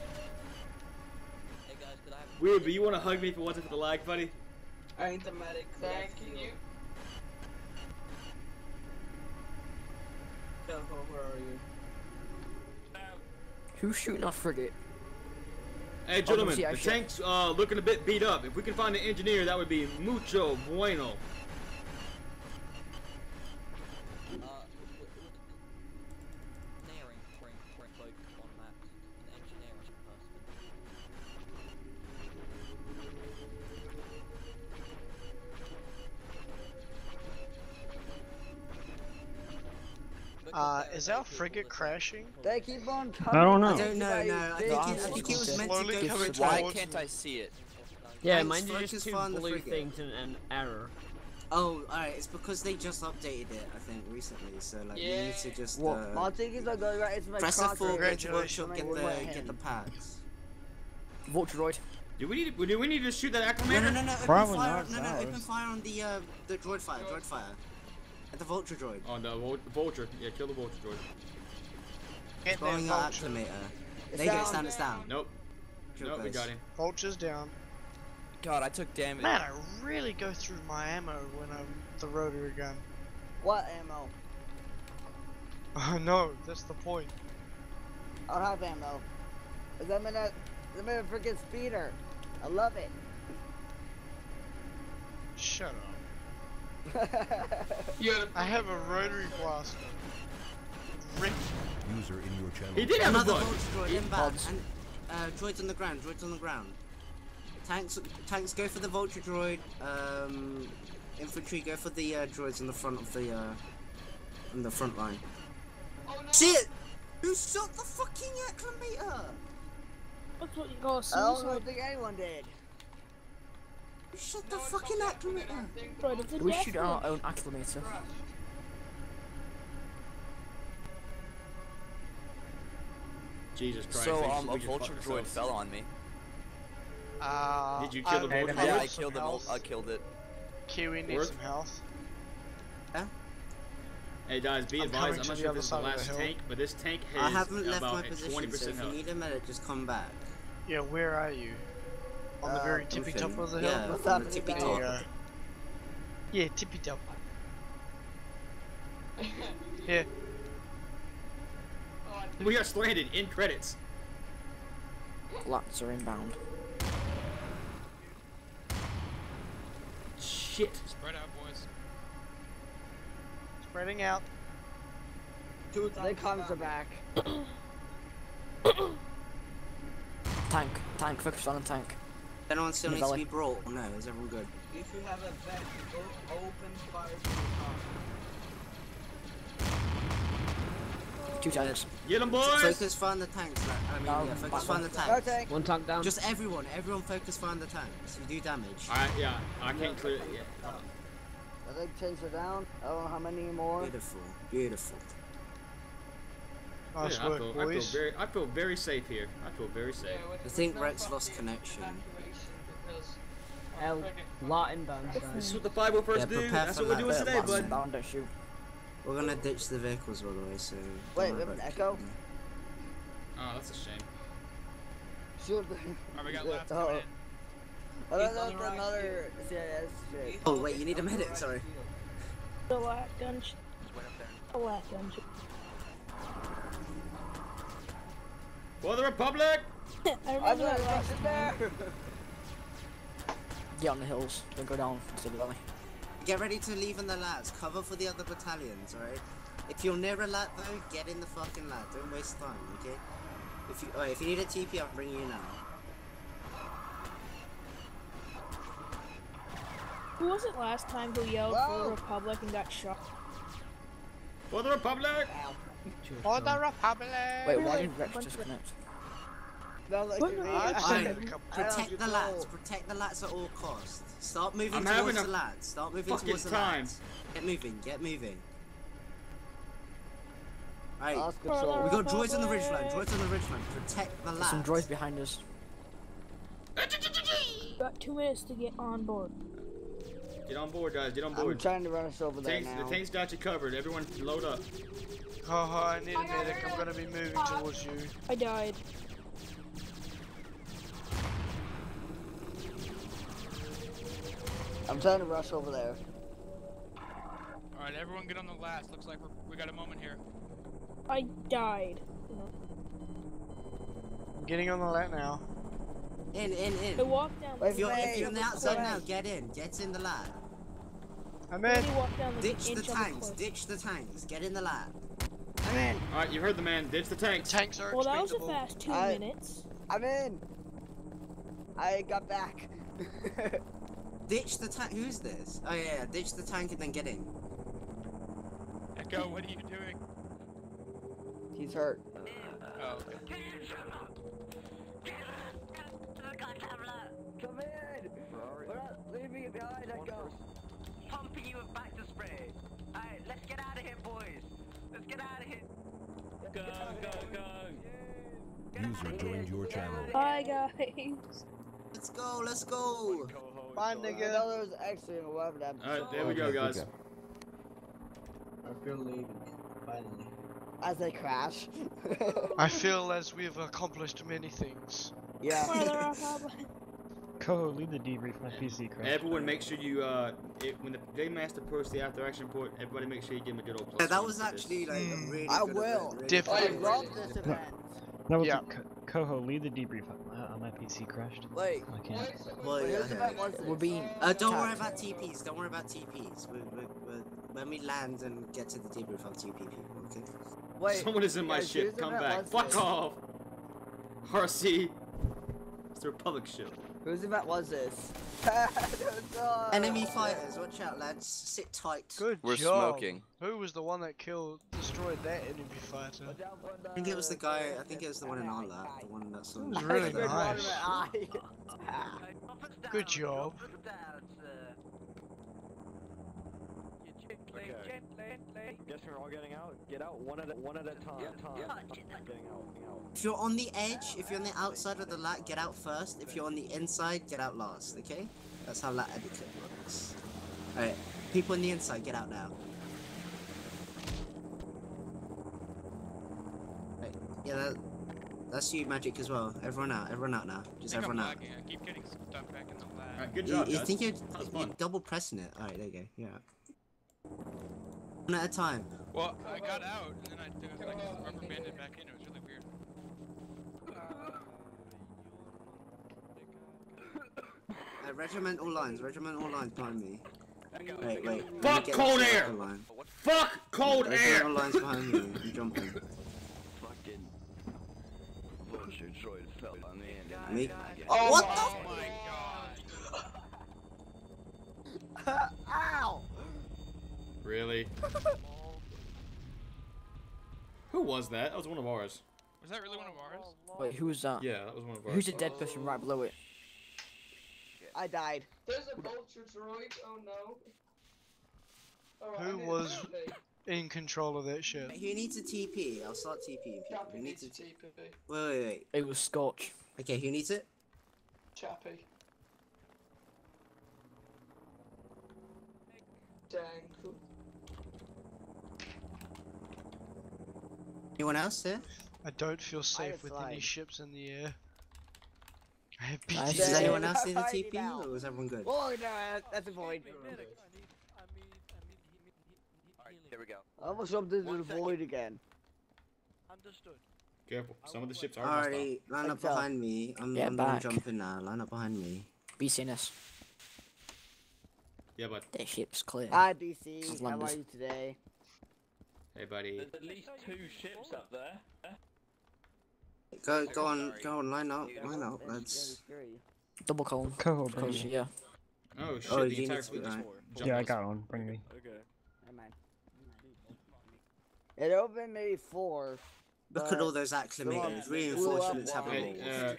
Weird, but you want to hug me for once for the lag, buddy?
I ain't the medic. Thank you. Where are you?
Who's shooting our frigate?
Hey gentlemen,
see, I
the
shot.
tank's looking a bit beat up. If we can find an engineer, that would be mucho bueno.
Is our frigate crashing?
They keep on
I don't know.
I don't know, no. I think it was meant to go for a
Why
track.
can't I see it?
Yeah,
Tanks,
mine are
focus
just two
fire on the
blue
frigate.
things and an error.
Oh, alright, it's because they just updated it, I think, recently, so like, you need to just,
My tickets are going right into my
press
car.
F4, go to
Congratulations.
workshop, get the packs.
Vulture droid.
Do we need to shoot that
No,
acclimator?
open
Probably
fire,
not,
open fire on the droid fire. At the vulture droid.
On the vulture. Yeah, kill the vulture droid.
Get that
Blowing our
vulture.
acclimator. There you go, it's down.
Nope.
Sure
Nope, we
goes.
got him.
Vulture's down.
God, I took damage.
Man, I really go through my ammo when I'm the rotary gun.
What ammo?
Oh no, that's the point.
I don't have ammo. Cause I'm in a freaking speeder. I love it.
Shut up. I have a rotary blaster. Rick.
User in your channel.
He did have a
Another
bug.
vulture droid inbound. And droids on the ground. Tanks go for the vulture droid. Infantry go for the droids on the front of the on the front line. Shit! Who shot the fucking acclimator?
That's what you got.
I don't think anyone did.
Who shot the fucking acclimator?
Bro, it's a
We
death
shoot our own acclimator.
Jesus Christ.
So,
we
a
just
vulture
fucked
droid
ourselves.
fell on me.
Did you kill the vulture
Yeah,
droid?
I killed him. I killed it.
Kiwi needs
Worth?
some health.
Hey guys, be
I'm
advised,
coming
I'm
to
not
the
sure if
other
this is the
side of the
last
hill.
tank, but this tank
I
has
haven't left my
about a
position, so
20%
if you
health.
need a medic, just come back.
Yeah, where are you? On the very tippy top of the hill?
Yeah,
What's
on the
up,
tippy
guys?
There you
top.
go. Yeah, tippy top. Yeah.
We are stranded in credits.
Lats are inbound.
Shit.
Spread out, boys.
Spreading out.
The comms are back.
Tank, focus on the tank.
Anyone still
In the
needs to
valley.
be brought? Or no, is everyone good?
If you have a back, don't open fire from the top.
2 tanks.
Get them, boys!
Focus fire on the tanks. Focus fire on the tanks.
Okay.
One tank down.
Just everyone focus fire on the tanks. You do damage.
Alright, yeah. I can't clear it yet.
I think tanks are down. I don't know how many more.
Beautiful, beautiful.
Nice
Yeah,
work, boys.
I feel very safe here. I feel very safe.
I think Rex lost connection.
L. Lot inbound,
This
guys.
is what the 501st do.
prepare
That's
for
what we're
that.
doing today, bud.
Bound, don't shoot.
We're gonna ditch the vehicles, by the way. So.
Wait, we have an echo?
Oh, that's a shame.
Shoot.
Alright, we got laps coming in.
Oh, that's another CIS shit.
Oh wait, you need a medic. Sorry.
The lat gun. The lat gun.
For the Republic!
I remember that
right there.
Get on the hills. Don't go down to the valley.
Get ready to leave in the lats. Cover for the other battalions, alright? If you're near a lat though, get in the fucking lat. Don't waste time, okay? If you need a TP, I'll bring you now.
Who was it last time who yelled for the Republic and got shot?
For the Republic!
For the Republic!
Wait, why did Rex disconnect?
Protect the lats. Protect the lats at all costs. Start moving towards the lats. Start moving towards the lats. Get moving. Get moving. Alright, we got droids on the ridgeline. Droids on the ridgeline. Protect the lats.
There's some droids behind us.
Got 2 minutes to get on board.
Get on board, guys. Get on board.
I'm trying to run us over there now.
The tank's got you covered. Everyone load up.
Oh, I need a medic. I'm gonna be moving towards you.
I died.
I'm trying to rush over there.
Alright, everyone get on the last. Looks like we got a moment here.
I died.
I'm getting on the lat now.
In.
I walked down.
If you're on the outside now, get in. Get in the lat.
I'm in.
Ditch the tanks. Ditch the tanks. Get in the lat.
I'm in.
Alright, you heard the man. Ditch the tanks.
Tanks are
Well, that was a
expendable.
fast 2 minutes.
I'm in. I got back.
Ditch the tank. Who's this? Oh yeah. Ditch the tank and then get in.
Echo, what are you doing?
He's hurt.
Oh, okay.
Come in! We're not leaving it behind, Echo.
Pumping you with back to spray. Alright, let's get out of here, boys. Let's get out of here. Go, go, go.
User joined your channel.
Bye, guys.
Let's go, let's go.
Bye,
I
nigga.
know there was actually a weapon.
Alright, there we go, guys.
I feel leaving. Finally.
As they crash.
I feel as we've accomplished many things.
Yeah.
For the Republic.
Coho, lead the debrief. My PC crashed.
Everyone, make sure you, when the Game Master posts the after action report, everybody make sure you give him a good old plus.
Yeah, that was actually like a really
I
good
will.
event,
Different.
I love this event.
No, yeah. Coho, lead the debrief. My PC crashed.
Wait.
I can't.
Well, yeah,
Whose event was
We're
this?
being.
don't worry about TPs. Don't worry about TPs. When we land and get to the debrief, I'll TP people. Okay.
Wait.
Someone is in my
guys,
ship.
whose
Come
event
back.
was
Fuck
this?
off. RC. It's the Republic ship.
Whose event was this?
Enemy fighters, watch out, lads. Sit tight.
Good
We're
job.
smoking.
Who was the one that destroyed that enemy fighter?
I think it was the guy. I think it was the one in our lab. The one that's on.
It was really nice. Good
Good
job.
Guess we're all getting out. Get out one at a time. Getting out.
If you're on the edge, if you're on the outside of the lat, get out first. If you're on the inside, get out last. Okay? That's how lat etiquette works. Alright, people on the inside, get out now. Right, yeah, that's you, Magic, as well. Everyone out now. Just
I think
everyone
I'm
out.
lagging. I keep getting stuck back in the lab.
Alright, good job,
You
guys.
think you're
That was fun.
double pressing it? Alright, there you go. Yeah. One at a time.
Well, I got out, and then I like rubber banded back in. It was really weird.
Regimental lines behind me. Wait. let me
Fuck
get
cold
this
air!
other line.
Fuck cold air!
Regimental lines behind me. I'm jumping.
Fucking bullshit droid fell on me.
Me?
Oh,
What
my god!
Ow!
Really? Who was that? That was one of ours.
Was that really one of ours?
Wait, who's that?
Yeah, that was one of ours.
Who's the dead person right below it?
I died.
There's a vulture droid. Oh no. Alright,
Who was in control of that shit?
Who needs a TP? I'll start TPing people.
Chappie
Who needs
needs
a
a TP.
Wait.
It was Scorch.
Okay, who needs it?
Chappie. Dang. Cool.
Anyone else here?
I don't feel safe with any
lied.
ships in the air. I have
Does
PTSD.
anyone else need a
Alrighty
TP,
now.
or is everyone good?
Oh no, that's a void.
Alright, here we go.
I almost jumped into the void again.
Understood.
Careful. Some of the ships are hostile.
Alrighty, line up
Thanks,
behind me. I'm
Get
gonna
back.
jump in now. Line up behind me.
BCNS.
Yeah, bud.
Their ship's clear.
Hi BC, how are
Landers.
you today?
Hey, buddy.
There's at least 2 ships up there.
Go on, line up, let's...
Double column.
Coho, bring
Because,
me.
yeah.
Oh shit!
Oh,
the
you
entire
need to
fleet just
right.
jumped
Yeah, I
us.
got one. Bring me.
Okay.
Never mind. It opened maybe 4.
Look at all those acclimators. Reinforcements have a
Hey,
rule.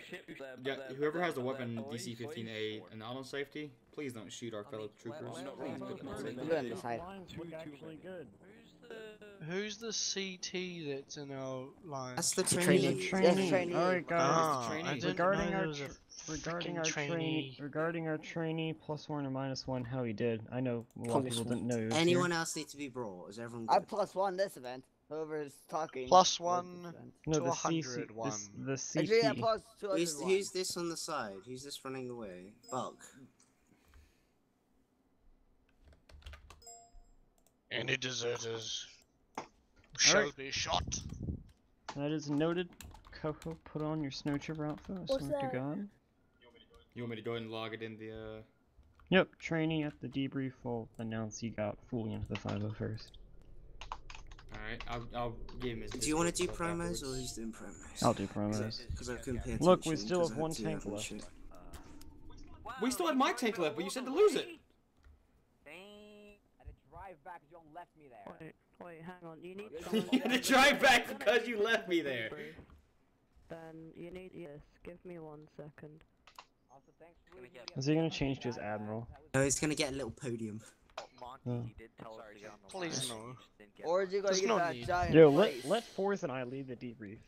yeah, whoever has the weapon DC-15A and not on safety, please don't shoot our fellow troopers. Please put them on safety.
We're on the side.
Actually good.
Who's the CT that's in our line?
That's the
Trainee.
trainee.
Yes, trainee.
Alright guys,
Ah, I didn't
regarding
know
our
there was a
regarding our trainee +1 or -1, how he did. I know a lot of people didn't know he was
Anyone
here.
else need to be brought? Is everyone
I'm
good?
+1 this event. Whoever's talking.
+1
No,
to
the
100 one.
the
Actually, yeah,
CT.
Who's this on the side? Who's this running away? Buck.
Any deserters shall be shot.
That is noted. Coho, put on your snowtrooper outfit. I
What's
swear to
that?
God.
You want me to go ahead and log it in the
Yep, trainee at the debrief will announce you got fully into the 501st.
Alright, I'll give him his.
Do you want to do
Discord stuff
promos
afterwards.
or who's doing promos?
I'll do promos.
Because I couldn't pay attention.
Look, we still
'cause
have
I had
one
to
tank
have
left.
shit.
We still had my tank left, but you said to lose it.
I had to drive back because you all left me there.
Wait, hang on. You need
You had to drive back because you left me there.
Then you need. Yes, give me 1 second.
Also, thanks
Is he gonna change to his admiral?
No, he's gonna get a little podium.
Oh.
Please no.
Or is he gonna
There's
get
no
that
need.
giant
Yo,
place?
let Forth and I lead the debrief.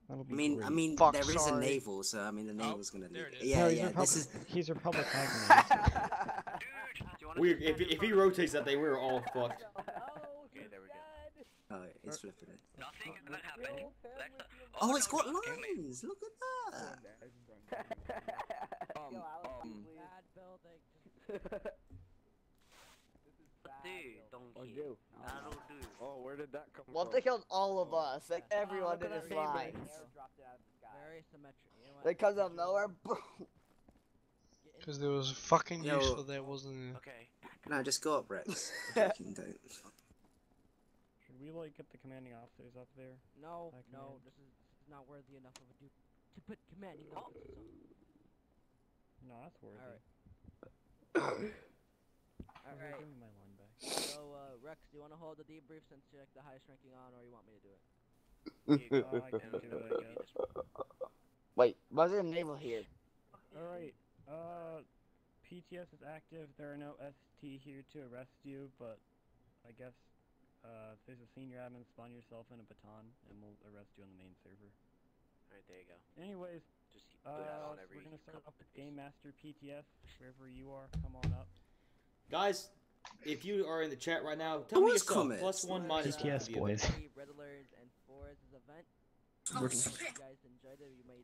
That'll be great.
I mean,
Fuck,
there is a
sorry.
naval, so I mean, the naval's gonna lead
there
it.
it is.
Yeah,
No, he's
yeah. This is.
He's Republic Hagman.
If he rotates that thing, we're all fucked.
Okay, there we go.
Oh, it's flipping it.
Nothing that happened.
Oh, it's got lines. Look at that.
Oh, where did that come
Well,
from?
they killed all of us, like everyone in this line.
Very symmetric. You know what?
They come out of nowhere.
Because there was fucking
Yo.
use for that, wasn't there?
Okay.
No, just go up, Rex. Fucking don't.
Should we like get the commanding officers up there?
No,
Back
no,
command.
this is not worthy enough of a dude to put commanding officers on.
No, that's worthy.
Alright. Alright.
Give me my line back.
So, Rex, do you want to hold the debrief since you're like the highest ranking on, or you want me to do it?
I can do it, I guess.
Wait, why is there a naval here?
Alright, PTS is active. There are no ST here to arrest you, but I guess, if there's a senior admin, spawn yourself in a baton, and we'll arrest you on the main server.
Alright, there you go.
Anyways,
Just put that on every
we're gonna start
couple
off with
days.
Game Master PTS, wherever you are, come on up.
Guys, if you are in the chat right now, tell me
Who's
yourself.
comments?
+1, -1
PTS
for the
boys.
event.
Red Alerts and Forest's event.
Oh,
If you guys enjoyed it, we made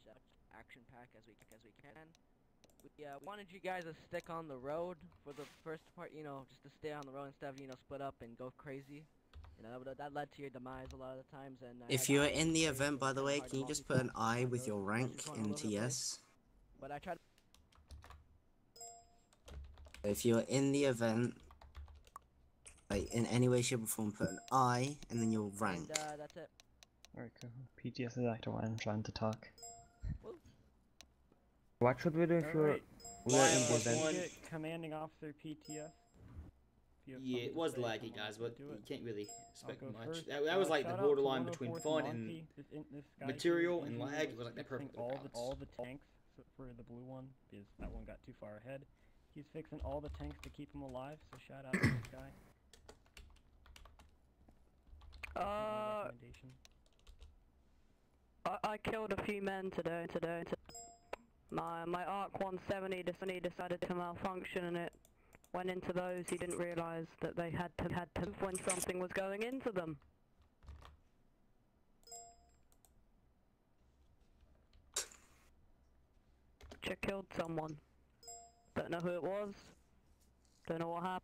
much action pack as we can. We wanted you guys to stick on the road for the first part, you know, just to stay on the road instead of, you know, split up and go crazy. You know, that led to your demise a lot of the times. And
If you're in the event, by the way, can you just put an I with your rank in TS?
But I tried.
If you're in the event, like in any way, shape, or form, put an I and then your rank.
And that's it.
Alright, cool. PTS is active. I'm trying to talk.
What should we do if we're in the
+1.
event?
Get commanding officer PTS. you have
Yeah,
something
it
to
was
say,
laggy,
come on
guys,
up
but
and do
you
it.
can't really
I'll
expect
go
much.
first.
That was like the
Shout out to
borderline between
104th
fun and
Monty. This guy
material
here,
and
Andrew,
lag.
was
It was like the
fixing
perfect balance.
all the tanks for the blue one because that one got too far ahead. He's fixing all the tanks to keep him alive. So shout out to this guy. Recommendation.
I killed a few men today. My Arc 170 decided to malfunction and it went into those who didn't realize that they had to when something was going into them. Which killed someone. Don't know who it was. Don't know what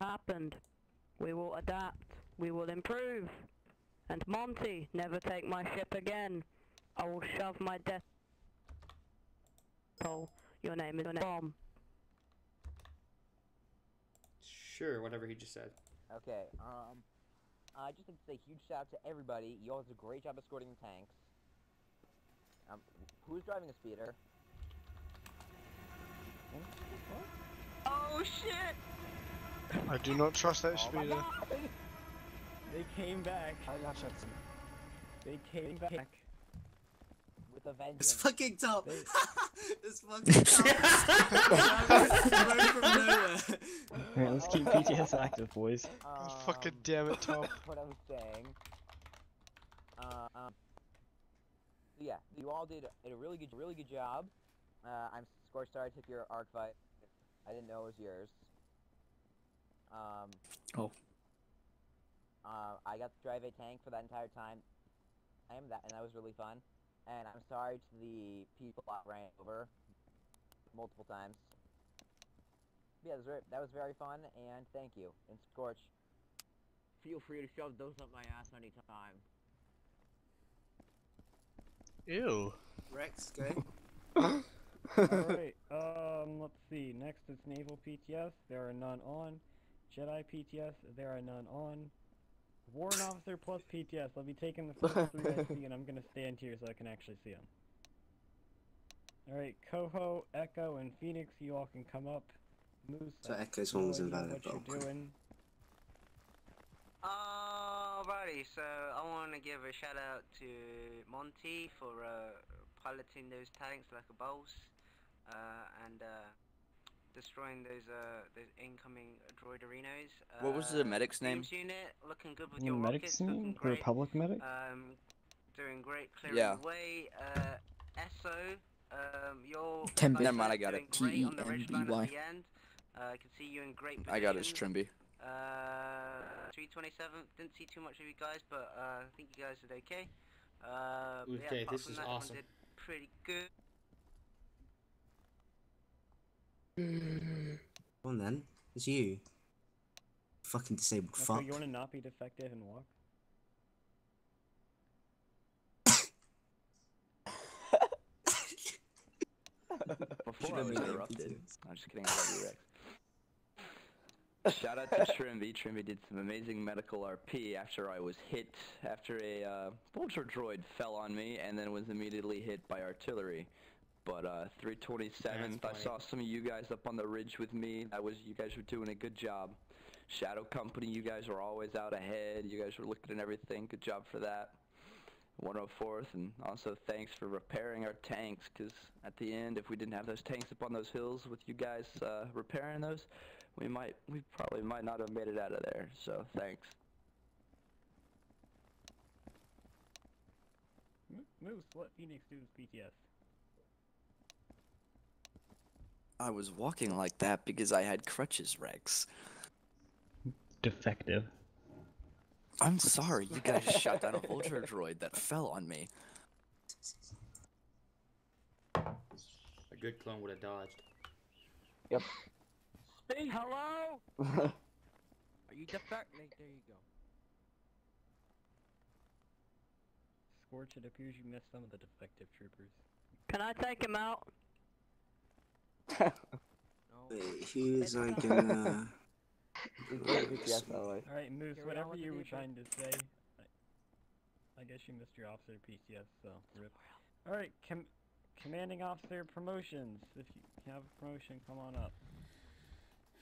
happened. We will adapt. We will improve. And Monty, never take my ship again. I will shove my death hole. Your name is Bomb.
Sure, whatever he just said.
Okay, I just want to say a huge shout out to everybody. You all did a great job escorting the tanks. Who's driving a speeder? Oh shit!
I do not trust that
Oh my
speeder.
God.
They came back. They came back.
With a vengeance.
It's fucking top. It's fucking top. Right from nowhere.
Alright, let's keep PTS active, boys.
Fucking damn it, Tom.
What I was saying. Yeah, you all did a really good job. I'm Scorched. Sorry I took your arc fight. I didn't know it was yours.
Oh.
I got to drive a tank for that entire time. And that was really fun. And I'm sorry to the people I ran over multiple times. Yeah, that was very fun, and thank you. And Scorch, feel free to shove those up my ass anytime.
Ew.
Rex, go.
Alright, let's see. Next is Naval PTS. There are none on. Jedi PTS. There are none on. Warrant Officer plus PTS. I'll be taking the first three I see, and I'm gonna stand here so I can actually see them. Alright, Coho, Echo, and Phoenix, you all can come up. Moose,
So
I have
Echo's
no
one was
idea
invalid,
what
but
you're
okay.
doing.
Alrighty, so I want to give a shout out to Monty for piloting those tanks like a boss, and destroying those incoming droiderinos.
What was the medic's name?
Teams unit, looking good with
The
your
medic's
rockets,
name?
looking
The
great.
Republic medic?
Doing great, clearing
Yeah.
the way. Esso, your
Tempe.
guys
Never mind, I
are
got
doing
it.
great on the ridge line
Temby.
at the end. I can see you in great position.
I got his Trimby.
327. Didn't see too much of you guys, but I think you guys did okay.
Okay,
yeah, apart
this
from
is
that,
awesome.
everyone did pretty good.
Come on then. It's you. Fucking disabled
Echo,
fuck.
you wanna not be defective and walk?
Before I was interrupted.
I'm just kidding, I love you, Rex. Shout out to Trimby. Trimby did some amazing medical RP after I was hit, after a vulture droid fell on me and then was immediately hit by artillery. But 327th, I saw some of you guys up on the ridge with me. You guys were doing a good job. Shadow Company, you guys were always out ahead. You guys were looking at everything. Good job for that. 104th, and also thanks for repairing our tanks, because at the end, if we didn't have those tanks up on those hills with you guys repairing those, we probably might not have made it out of there, so thanks.
Moose, what Phoenix do with PTS?
I was walking like that because I had crutches, Rex.
Defective.
I'm sorry, you guys shot down a vulture droid that fell on me.
A good clone would have dodged.
Yep.
Speak. Hello? Are you defecting? There you go.
Scorch, it appears you missed some of the defective troopers.
Can I take him out?
Wait, who's I gonna...
Alright, Moose, whatever you were trying to say, I guess you missed your officer PTS, so rip. Alright, commanding officer promotions. If you have a promotion, come on up.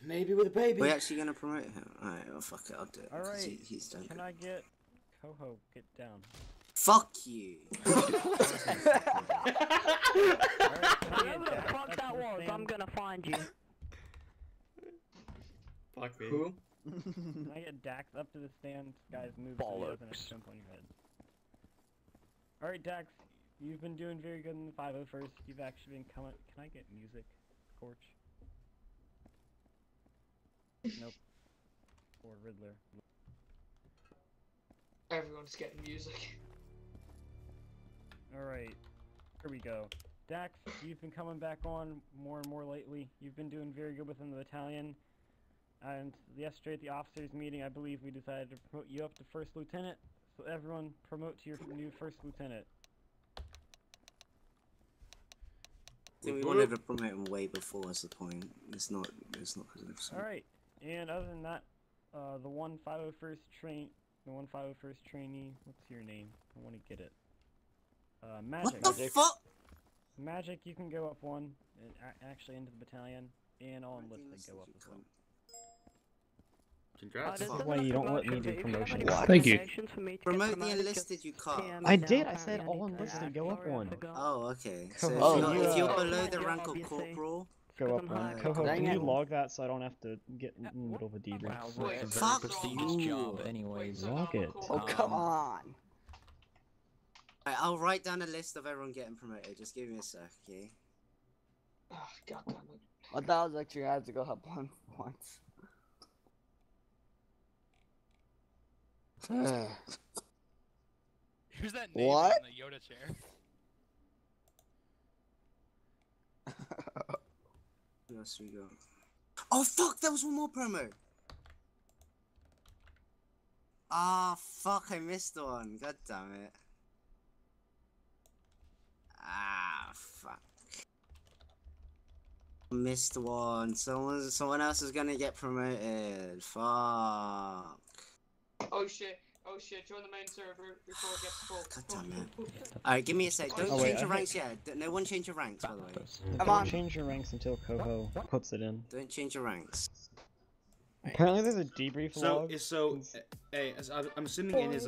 Maybe with a baby.
We're actually gonna promote him. Alright, well fuck it, I'll do it. 'cause
Alright,
he's done.
can I get Coho, get down.
Fuck you!
Whoever the fuck that was, I'm gonna find you.
Fuck me.
Who? Can I get Dax up to the stand? Guys, move so he doesn't have to jump on your head. Alright, Dax, you've been doing very good in the 501st. You've actually been coming. Can I get music, Scorch? Nope. Or Riddler.
Everyone's getting music.
Alright, here we go. Dax, you've been coming back on more and more lately. You've been doing very good within the battalion. And yesterday at the officers meeting, I believe we decided to promote you up to First Lieutenant. So everyone, promote to your new First Lieutenant.
I think we wanted to promote him way before. That's the point. It's not because of something.
All right, and other than that, the 1501st trainee. What's your name? I want to get it. Magic.
What the fuck?
Magic, you can go up one and actually into the battalion, and all enlisted go up as well.
Congrats.
That's why you don't let me do promotions.
Thank you.
Promote the enlisted, you can't.
I did. I said all enlisted. Go up one.
Oh, okay. So
Coho,
if you're below the rank of corporal,
go up one. Coho, can you log that so I don't have to get in the middle of a debrief?
Fuck
prestigious job, anyways. Log it.
Oh, come on.
Right, I'll write down a list of everyone getting promoted. Just give me a sec, okay?
Oh, God damn it.
I thought I was actually gonna have to go up one once.
Who's that name
What?
in the Yoda chair?
Who else we got? Oh fuck! There was one more promo. Ah fuck! I missed one. God damn it. Ah fuck. Missed one. Someone else is gonna get promoted. Fuck.
Oh shit. Oh shit, join the main server before it gets full.
God damn it. Alright, give me a sec. Don't change your ranks yet. No one change your ranks, by the way.
Don't change your ranks until Coho puts it in.
Don't change your ranks.
Apparently there's a debrief log.
Hey, I'm assuming in his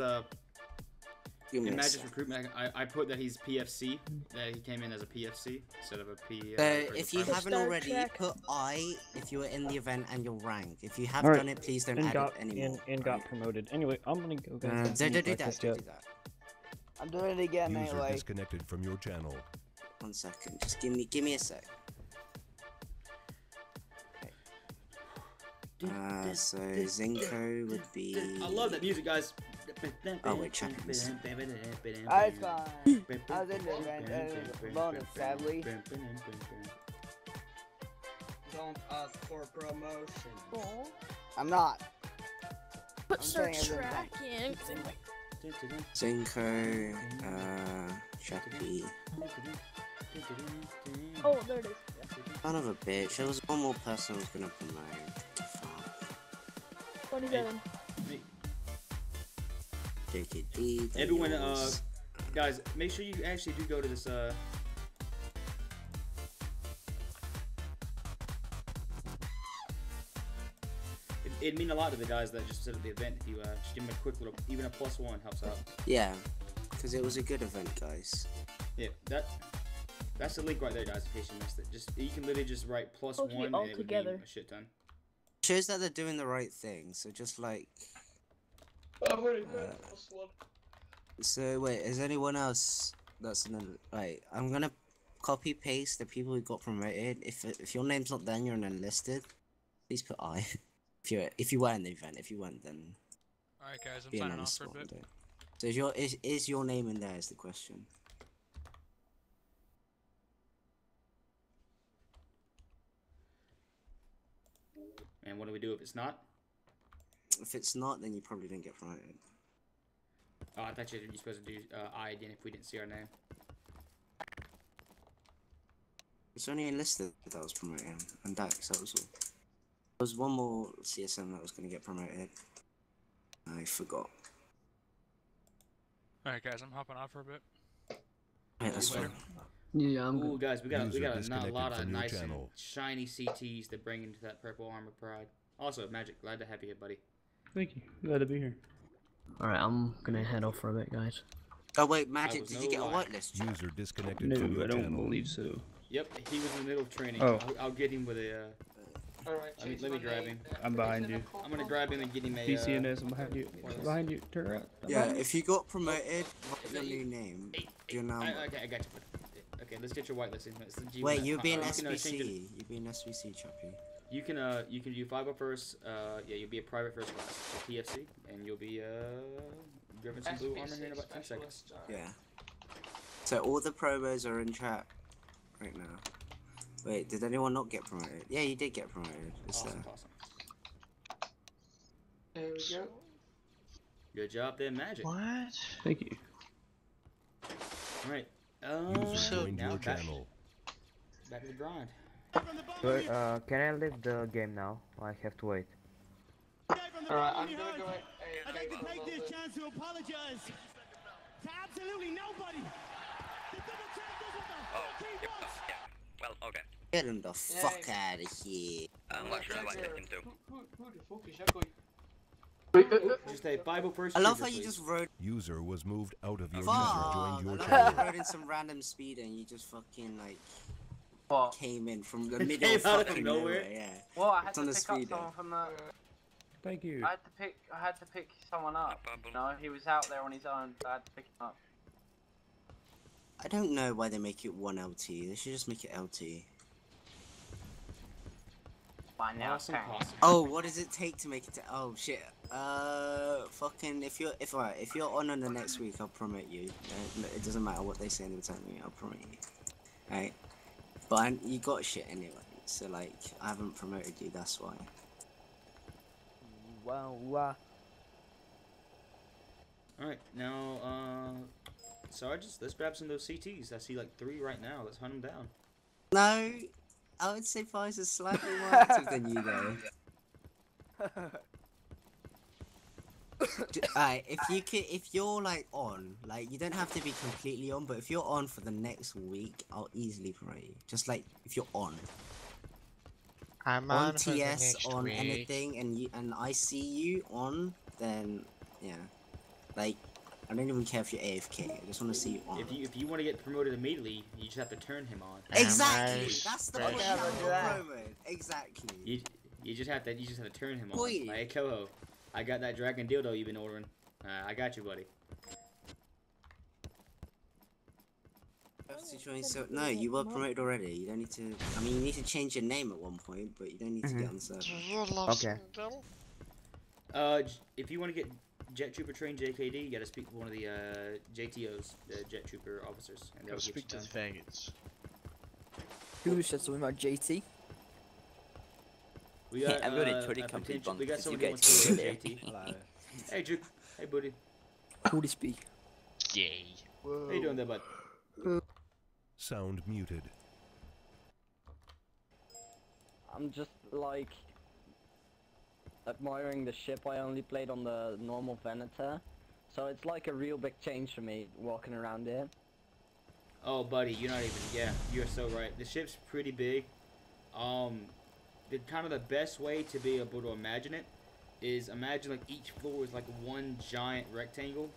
in Magic's recruitment, I put that he's PFC, that he came in as a PFC instead of a P.
If you haven't already, put I if you were in the event and your rank. If you have done it, please don't add it anymore.
And got promoted. Anyway, I'm gonna go.
Don't do that.
I'm doing it again
User
anyway.
disconnected from your channel.
1 second. Just give me a sec. So Zinko would be.
I love that music, guys.
Oh wait, check this.
It's fine. I was in the event and it was a bonus, sadly.
Don't ask for promotion.
I'm not.
Put
I'm
search
saying it
track in.
Zinko, Chappie.
Oh, there it is.
Son of a bitch. There was one more person I was gonna promote. Fuck.
27.
JKG.
Everyone, guys, make sure you actually do go to this, It'd mean a lot to the guys that just sit at the event if you, just give them a quick little, even a +1 helps out.
Yeah, because it was a good event, guys.
Yeah, that's the link right there, guys, in case you missed it. You can literally just write +1 and it would be a shit ton.
Shows that they're doing the right thing, so just like...
I've already got +1.
So wait, is anyone else that's another? Right, I'm gonna copy paste the people who got promoted. If your name's not there and you're an enlisted, please put I. if you were in the event, if you weren't, then.
Alright guys, I'm signing off for a bit.
So is your name in there? Is the question.
And what do we do if it's not?
If it's not, then you probably didn't get promoted.
Oh, I thought you were supposed to do I again if we didn't see our name.
It's only enlisted that was promoted, and Dax, that was all. There was one more CSM that was going to get promoted. I forgot.
Alright guys, I'm hopping off for a bit.
Yeah, that's fine.
Yeah, I'm
Ooh,
good.
guys, we got a
disconnected
lot of
from your
nice and
channel.
shiny CTs to bring into that purple armor pride. Also, Magic, glad to have you here, buddy.
Thank you. Glad to be here.
Alright, I'm gonna head off for a bit, guys.
Oh wait, Magic, did you get a whitelist?
User disconnected
No,
from your
I don't
channel.
believe so.
Yep, he was in the middle of training.
Oh.
I'll get him with a.
Alright,
Let me grab him.
I'm behind you.
I'm gonna grab him and get him a.
PCNS, I'm behind you. Behind you. Turn around.
Yeah, if you got promoted, write your new name. Your number.
Okay, I got you. Okay, let's get your whitelist. It's the Gmod.
Wait, you'll be an
you can,
SBC. You'll be an SBC, Choppy.
You can do 501st. Yeah, you'll be a private first class, so PFC, and you'll be grabbing some blue armor here in about 10 seconds.
Yeah. So all the promos are in chat right now. Wait, did anyone not get promoted? Yeah, you did get promoted. It's
Awesome,
there.
awesome.
There we go.
Good job there, Magic.
What?
Thank you.
Alright.
User joined
Now
your
back
channel.
to the grind.
Wait, can I leave the game now? I have to wait.
Alright, I'm gonna go ahead.
I'd like to take this chance to apologize to absolutely nobody. The double champ does what the fuck he wants.
Well, okay.
Get him the fuck out of here.
I'm not sure what I can do.
Who the fuck is that guy?
Just a 501st.
I love
trooper,
how you
please.
just rode.
User was moved out of your
Fuck!
channel. Joined
I
your
love how you
channel.
rode in some random speed and you just fucking like
What?
came in from the
Came
middle of
out of
fucking
nowhere.
nowhere. Yeah.
Well, I had
It's
to
on the
pick up
speed
someone from the.
Thank you.
I had to pick someone up. No, he was out there on his own, so I had to pick him up.
I don't know why they make it 1 LT. They should just make it LT.
By now,
Awesome, awesome.
Oh, what does it take to make it to? Oh shit. Fucking if you're on the next week, I'll promote you. It doesn't matter what they say in the time. I'll promote you. Right. But you got shit anyway. So like, I haven't promoted you. That's why.
Wow.
Alright, now, Sarge, let's grab some of those CTs. I see like 3 right now. Let's hunt them down.
No, I would say Fives is slightly more active than you though. Alright, if you're like on, like you don't have to be completely on, but if you're on for the next week, I'll easily promote you. Just like if you're on.
I'm
on
on for the
TS
next
on
week.
anything and I see you on, then yeah. Like I don't even care if you're AFK, I just want to see you on.
If you want to get promoted immediately, you just have to turn him on.
Exactly! That's the
Right.
point of promo. Exactly.
You just have to turn him on.
Boy.
Like, hey Koho, I got that dragon dildo you've been ordering. I got you, buddy.
So no, you were promoted already. You don't need to. I mean, you need to change your name at one point, but you don't need to get on the server.
Okay.
If you want to get Jet Trooper trained JKD, you gotta speak to one of the JTOs, the Jet Trooper officers, and they'll
Go
get you
speak to the
done.
faggots.
Who said something about JT?
We got,
I'm gonna totally come to
potential-
bunk
we got
because you
someone who
guys
wants to
go
go
there.
JT. Hello. Hey Juke. Hey buddy.
Who to speak?
Yay.
How you doing there, bud?
Sound muted.
I'm just like admiring the ship. I only played on the normal Venator, so it's like a real big change for me walking around here.
Oh, buddy, you're not even. Yeah, you're so right. The ship's pretty big. The kind of the best way to be able to imagine it is imagine like each floor is like one giant rectangle,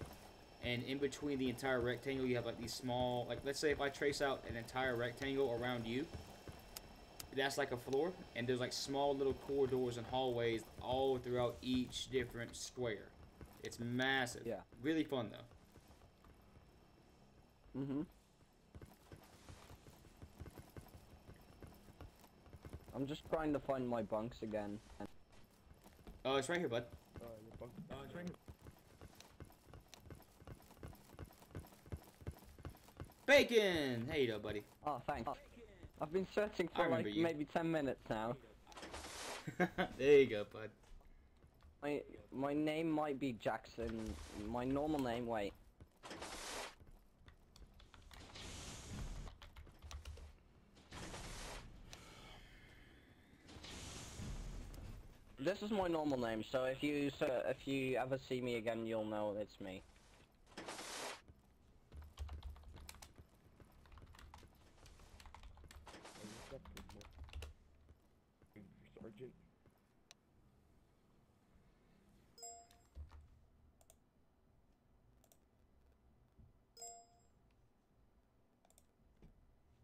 and in between the entire rectangle you have like these small, like let's say if I trace out an entire rectangle around you, that's like a floor, and there's like small little corridors and hallways all throughout each different square. It's massive.
Yeah.
Really fun though.
Mm-hmm. I'm just trying to find my bunks again.
Oh, it's right here, bud. Bacon! Hey, you doing, buddy?
Oh, thanks. I've been searching
I
for
remember
like
you.
maybe 10 minutes now.
There you go, bud.
My name might be Jackson. My normal name, wait. This is my normal name, so if you ever see me again, you'll know it's me.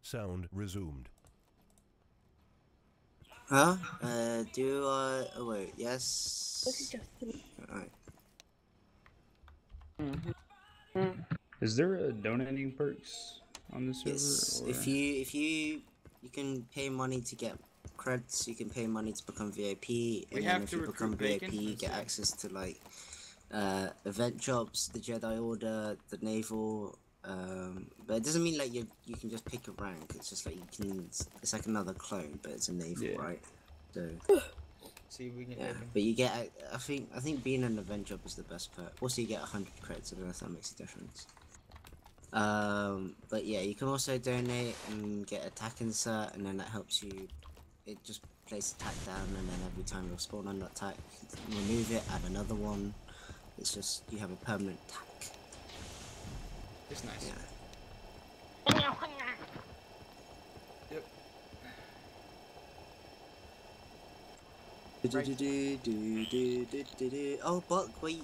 Sound resumed.
Huh? Oh wait, yes. Alright.
Is there donating perks on this server?
Yes.
Or?
If you can pay money to get creds, you can pay money to become VIP, and then if you become VIP, you get access to like event jobs, the Jedi Order, the Naval. But it doesn't mean like you can just pick a rank. It's just like you can. It's like another clone, but it's a Naval, right? So.
See if we can.
Yeah, but you get. I think being an event job is the best perk. Also, you get 100 credits. I don't know if that makes a difference. But yeah, you can also donate and get attack insert, and then that helps you. It just places attack down, and then every time you'll spawn on that attack, remove it, add another one. It's just you have a permanent attack.
It's nice.
Yeah.
Yep.
Oh, Buck, wait.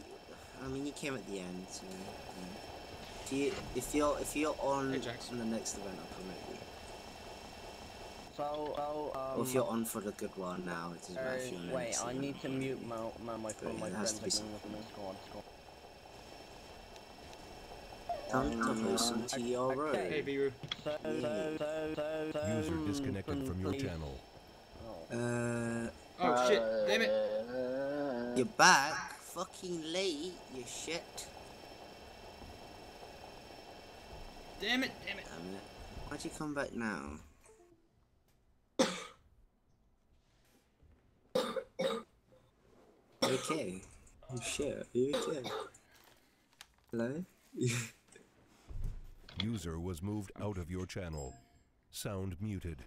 I mean, you came at the end, so. Yeah. If you're on the next event, I'll promote you. Or if you're on for the good one now, it doesn't matter if you're on the
wait,
next
I
event,
need to mute my phone, my friends
to be
again with the squad.
Time to listen to your road.
Hey, Beaver.
User disconnected from your channel.
Oh shit! Damn it!
You're back. Fucking late. You shit.
Damn it! Damn it!
Damn it. Why'd you come back now? Okay. Oh shit. Are you okay? Hello?
User was moved out of your channel. Sound muted.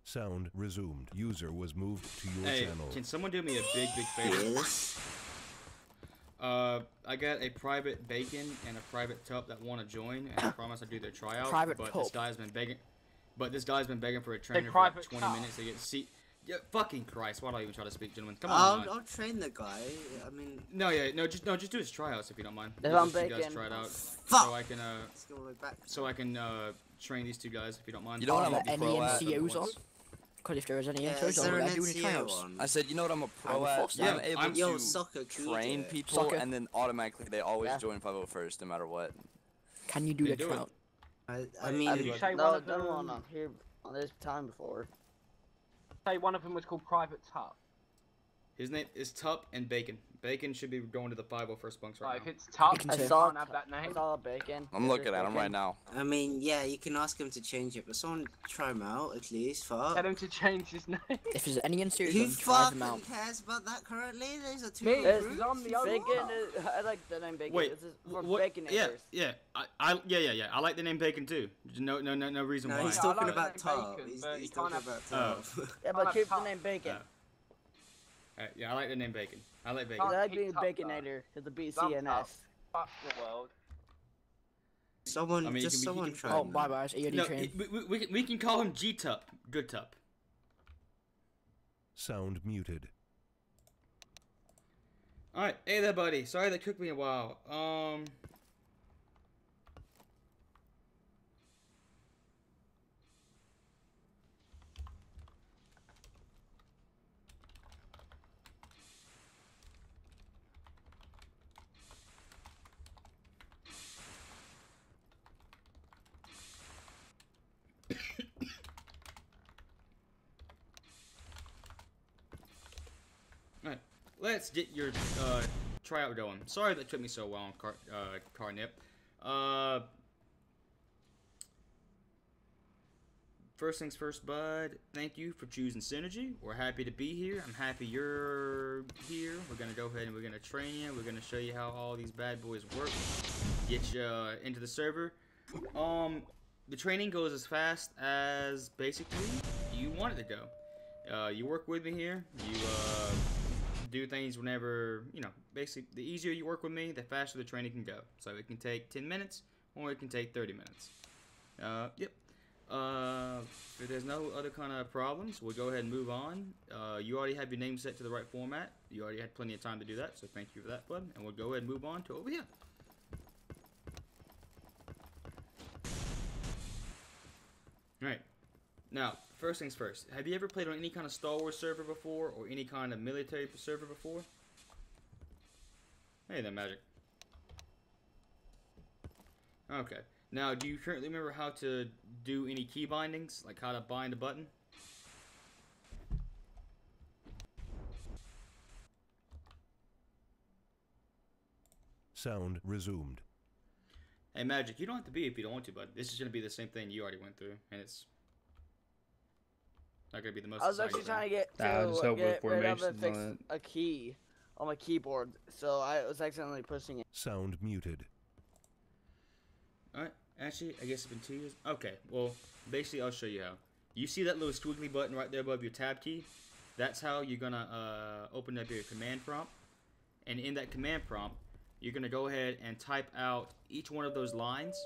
Sound resumed. User was moved to your channel.
Can someone do me a big favor? I got a private Bacon and a private Tup that want to join, and I promise I'll do their tryout. This guy's been begging. But this guy's been begging for a trainer for like 20 minutes to get see. Yeah, fucking Christ! Why do I even try to speak, gentlemen? Come on.
I'll train the guy. I mean.
Just do his tryouts if you don't mind.
If I'm
you guys
Bacon.
try it out,
Fuck.
so I can train these two guys if you don't mind.
You know what I'm a
any
pro at?
NCOs on? Because if there is any NCOs on, I'm doing tryouts.
I said, you know what I'm a pro at? I'm able to train people, and then automatically they always join 501st, no matter what.
Can you do the tryout?
I mean,
Did you say
no,
one of
done
them?
one on here on this time before.
Say one of them was called Private Tup.
His name is Tup and Bacon. Bacon should be going to the 501st bunks right now.
If it's Tup,
I
you
saw
can't have that name.
I saw Bacon.
I'm looking at him right now.
I mean, yeah, you can ask him to change it, but someone try him out at least. Fuck.
Tell him to change his name.
If there's any NCOs
Who
on, try them
fucking
out.
cares about that currently? These are two
Me,
groups.
I'm the only
Bacon
one.
I like the name Bacon.
Wait,
This is for
what?
Baconators.
Yeah. I like the name Bacon too. No reason
No,
why.
he's talking about Top. He's talking about Top.
Yeah, but keep the name Bacon.
Yeah, I like the name Bacon. I like Bacon.
I like being Baconator because the BCNS.
Fuck the world.
Someone,
I mean,
just someone try.
Oh, bye-bye, it's EOD train.
We can call him G-Tup. Good Tup.
Sound muted.
Alright, hey there, buddy. Sorry that took me a while. Alright, let's get your tryout going. Sorry that took me so long, Carnip. First things first, bud. Thank you for choosing Synergy. We're happy to be here. I'm happy you're here. We're gonna go ahead and we're gonna train you. We're gonna show you how all these bad boys work. Get you into the server. The training goes as fast as basically you want it to go. You work with me here. You do things whenever, you know, basically the easier you work with me, the faster the training can go. So it can take 10 minutes or it can take 30 minutes. Yep. If there's no other kind of problems, we'll go ahead and move on. You already have your name set to the right format. You already had plenty of time to do that, so thank you for that, bud. And we'll go ahead and move on to over here. Alright. Now, first things first. Have you ever played on any kind of Star Wars server before, or any kind of military server before? Hey there, Magic. Okay. Now, do you currently remember how to do any key bindings? Like how to bind a button?
Sound resumed.
Hey, Magic, you don't have to be if you don't want to, bud. This is going to be the same thing you already went through, and it's not going to be the most
I was actually trying to get rid of and fix a key on my keyboard, so I was accidentally pushing it.
Sound muted.
Alright, actually, I guess it's been 2 years. Okay, well, basically, I'll show you how. You see that little squiggly button right there above your tab key? That's how you're going to open up your command prompt. And in that command prompt, you're going to go ahead and type out each one of those lines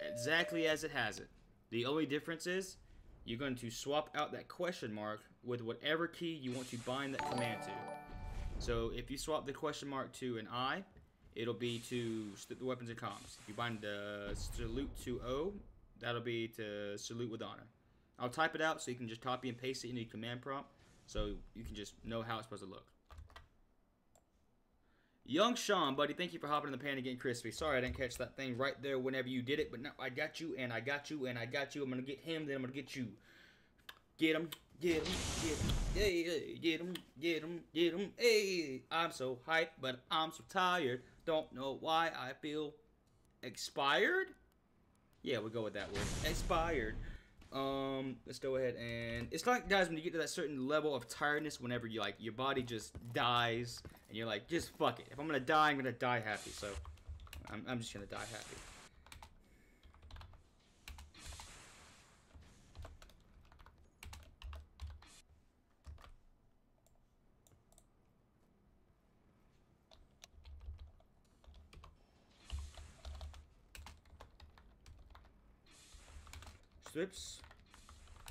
exactly as it has it. The only difference is you're going to swap out that question mark with whatever key you want to bind that command to. So if you swap the question mark to an I, it'll be to the weapons and comms. If you bind the salute to O, that'll be to salute with honor. I'll type it out so you can just copy and paste it into your command prompt so you can just know how it's supposed to look. Young Sean, buddy, thank you for hopping in the pan and getting crispy. Sorry I didn't catch that thing right there whenever you did it, but now I got you, and I got you, and I got you. I'm going to get him, then I'm going to get you. Get him, get him, get him, hey, get him, get him, get him, hey. I'm so hyped, but I'm so tired. Don't know why I feel expired? Yeah, we'll go with that word. Expired. Let's go ahead and... It's like, guys, when you get to that certain level of tiredness, whenever you, like, your body just dies, and you're like, just fuck it. If I'm gonna die, I'm gonna die happy, so... I'm just gonna die happy. Strips,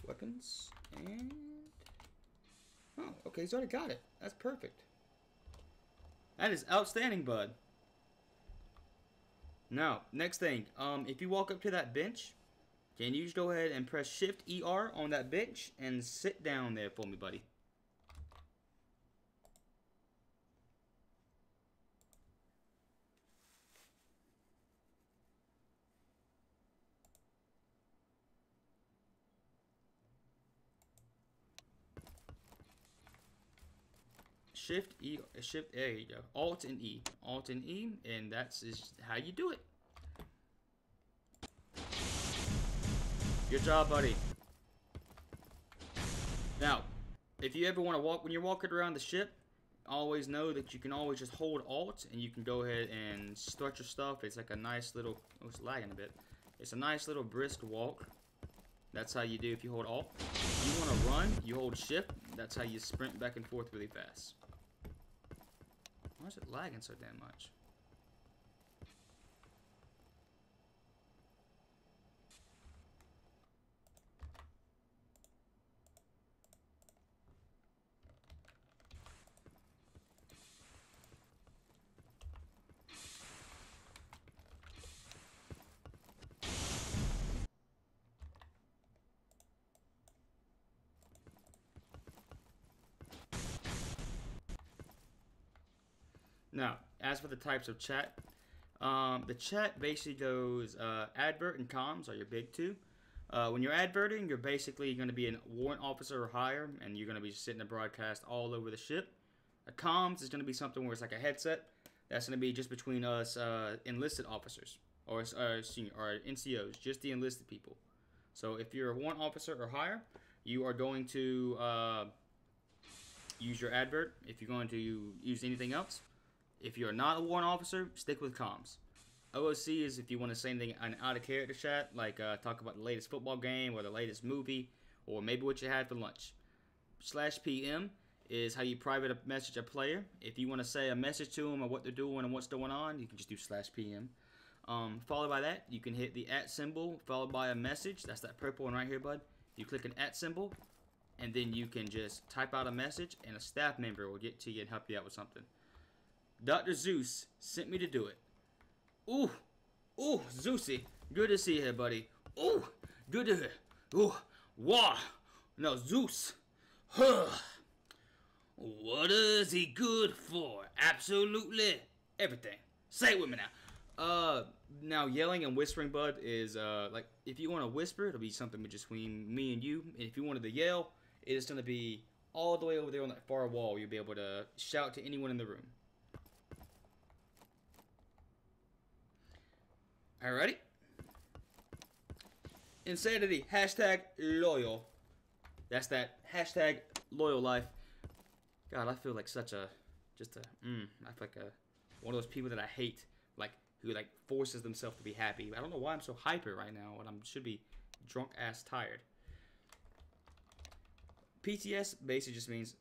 weapons, and... Oh, okay, he's already got it. That's perfect. That is outstanding, bud. Now, next thing. If you walk up to that bench, can you just go ahead and press Shift ER on that bench and sit down there for me, buddy? Shift E, Shift, there you go. Alt and E, and that's just how you do it. Good job, buddy. Now, if you ever want to walk, when you're walking around the ship, always know that you can always just hold Alt, and you can go ahead and start your stuff. It's like a nice little, oh, it's lagging a bit. It's a nice little brisk walk. That's how you do if you hold Alt. If you want to run, you hold Shift. That's how you sprint back and forth really fast. Why is it lagging so damn much? Now, as for the types of chat, the chat basically goes advert and comms are your big two. When you're adverting, you're basically going to be a warrant officer or higher, and you're going to be sitting a broadcast all over the ship. A comms is going to be something where it's like a headset. That's going to be just between us enlisted officers or senior or NCOs, just the enlisted people. So if you're a warrant officer or higher, you are going to use your advert. If you're going to use anything else, if you're not a warrant officer, stick with comms. OOC is if you want to say anything an out of character chat, like talk about the latest football game or the latest movie, or maybe what you had for lunch. /PM is how you private message a player. If you want to say a message to them or what they're doing and what's going on, you can just do /PM. Followed by that, you can hit the @ symbol followed by a message. That's that purple one right here, bud. You click an @ symbol, and then you can just type out a message, and a staff member will get to you and help you out with something. Dr. Zeus sent me to do it. Ooh, Zeusy, good to see you here, buddy. Ooh, good to hear. Ooh, wow. No, Zeus. Huh. What is he good for? Absolutely everything. Say it with me now. Now yelling and whispering, bud, is like if you want to whisper, it'll be something between me and you. And if you wanted to yell, it is gonna be all the way over there on that far wall. You'll be able to shout to anyone in the room. Alrighty. Insanity. #loyal. That's that #loyal life. God, I feel like such a, I feel like one of those people that I hate, like, who, like, forces themselves to be happy. I don't know why I'm so hyper right now, and I should be drunk ass tired. PTS basically just means,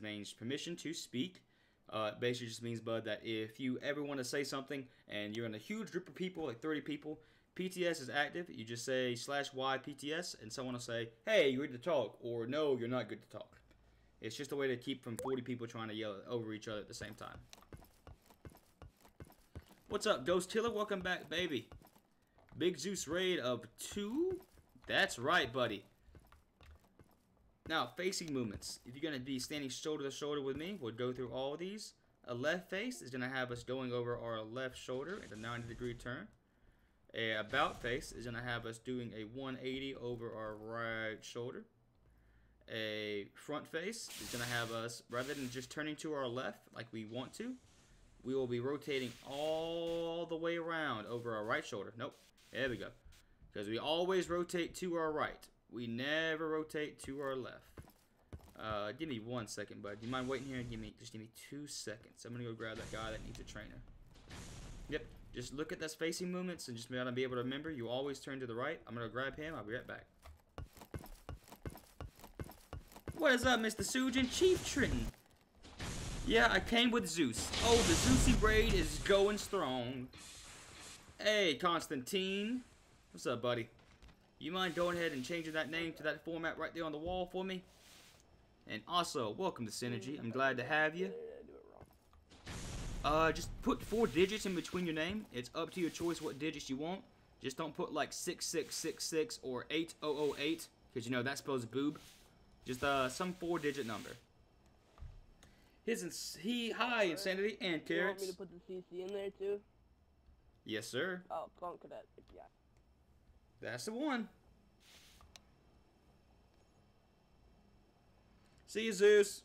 means permission to speak. Basically just means, bud, that if you ever want to say something and you're in a huge group of people, like 30 people, PTS is active. You just say /Y PTS, and someone will say, hey, you're good to talk, or no, you're not good to talk. It's just a way to keep from 40 people trying to yell over each other at the same time. What's up, Ghost Killer? Welcome back, baby. Big Zeus raid of 2? That's right, buddy. Now, facing movements. If you're going to be standing shoulder to shoulder with me, we'll go through all of these. A left face is going to have us going over our left shoulder at a 90-degree turn. A about face is going to have us doing a 180 over our right shoulder. A front face is going to have us, rather than just turning to our left like we want to, we will be rotating all the way around over our right shoulder. Nope. There we go. Because we always rotate to our right. We never rotate to our left. Give me 1 second, bud. Do you mind waiting here? Just give me 2 seconds. I'm going to go grab that guy that needs a trainer. Yep. Just look at those facing movements and just be able to remember. You always turn to the right. I'm going to grab him. I'll be right back. What is up, Mr. Sujin? Chief Trenton. Yeah, I came with Zeus. Oh, the Zeusy raid is going strong. Hey, Constantine. What's up, buddy? You mind going ahead and changing that name to that format right there on the wall for me? And also, welcome to Synergy. I'm glad to have you. Just put 4 digits in between your name. It's up to your choice what digits you want. Just don't put like 6666 or 8008, because you know that spells boob. Just some 4-digit number. Hi, Insanity and Carrots.
You want me to put the CC in there too?
Yes, sir.
Oh, Clone Cadet. Yeah.
That's the one. See you, Zeus.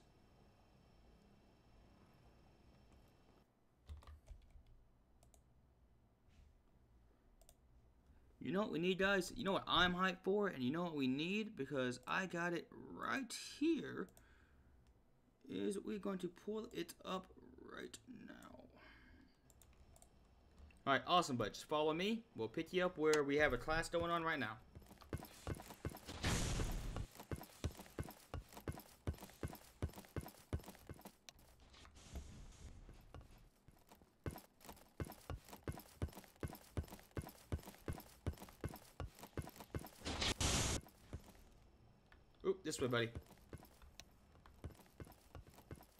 You know what we need, guys? You know what I'm hyped for? And you know what we need? Because I got it right here. Is we're going to pull it up right now. Alright, awesome, but just follow me. We'll pick you up where we have a class going on right now. Oop, this way, buddy.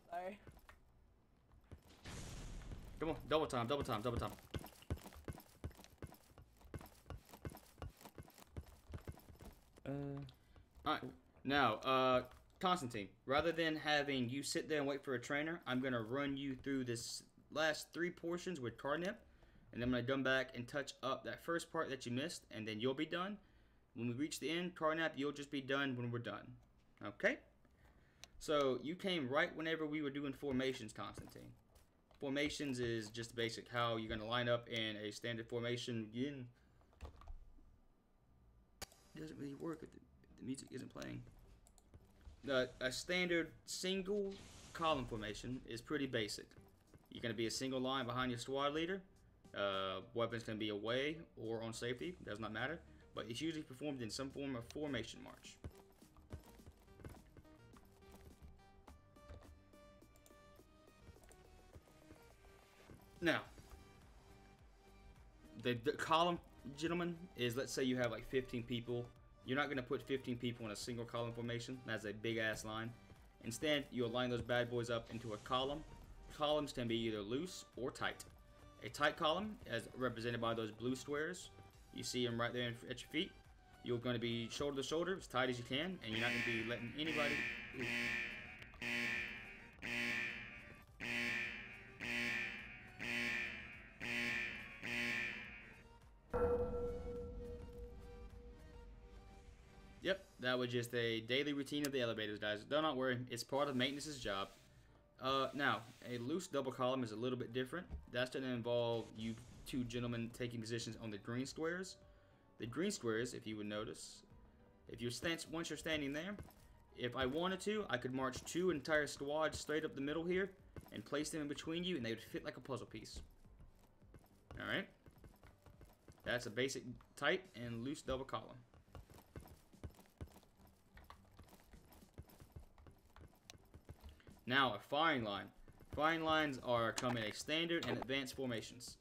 Sorry.
Come on, double time, double time, double time. Alright, now, Constantine, rather than having you sit there and wait for a trainer, I'm going to run you through this last 3 portions with Carnip, and then I'm going to come back and touch up that first part that you missed, and then you'll be done. When we reach the end, Carnap, you'll just be done when we're done. Okay? So, you came right whenever we were doing formations, Constantine. Formations is just basic, how you're going to line up in a standard formation. Again, it doesn't really work if the music isn't playing. A standard single column formation is pretty basic. You're going to be a single line behind your squad leader. Weapons can be away or on safety, does not matter, but it's usually performed in some form of formation march. Now, the column, gentlemen, is, let's say you have like 15 people. You're not going to put 15 people in a single column formation. That's a big ass line. Instead, you align those bad boys up into a column. Columns can be either loose or tight. A tight column, as represented by those blue squares, you see them right there at your feet. You're going to be shoulder to shoulder, as tight as you can, and you're not going to be letting anybody... Ooh. Yep, that was just a daily routine of the elevators, guys. Do not worry, it's part of maintenance's job. Now, a loose double column is a little bit different. That's going to involve you two gentlemen taking positions on the green squares. The green squares, if you would notice, once you're standing there, if I wanted to, I could march two entire squads straight up the middle here and place them in between you, and they would fit like a puzzle piece. Alright? That's a basic tight and loose double column. Now, a firing line. Firing lines come in a standard and advanced formations.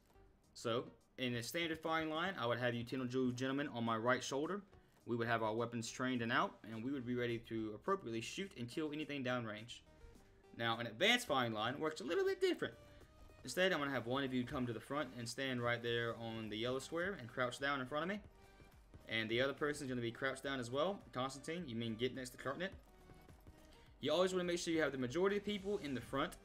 So, in a standard firing line, I would have you two gentlemen on my right shoulder. We would have our weapons trained and out, and we would be ready to appropriately shoot and kill anything downrange. Now, an advanced firing line works a little bit different. Instead, I'm going to have one of you come to the front and stand right there on the yellow square and crouch down in front of me. And the other person is going to be crouched down as well. Constantine, you mean get next to Cartnet. You always want to make sure you have the majority of people in the front.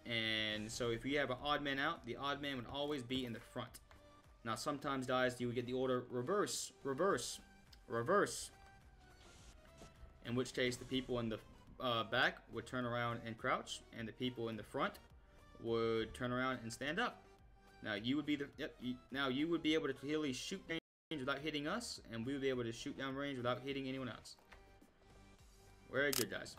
And so if you have an odd man out, the odd man would always be in the front. Now sometimes, guys, you would get the order reverse, reverse, reverse. In which case the people in the back would turn around and crouch, and the people in the front would turn around and stand up. Now you would be now you would be able to clearly shoot range without hitting us, and we would be able to shoot down range without hitting anyone else. Very good, guys.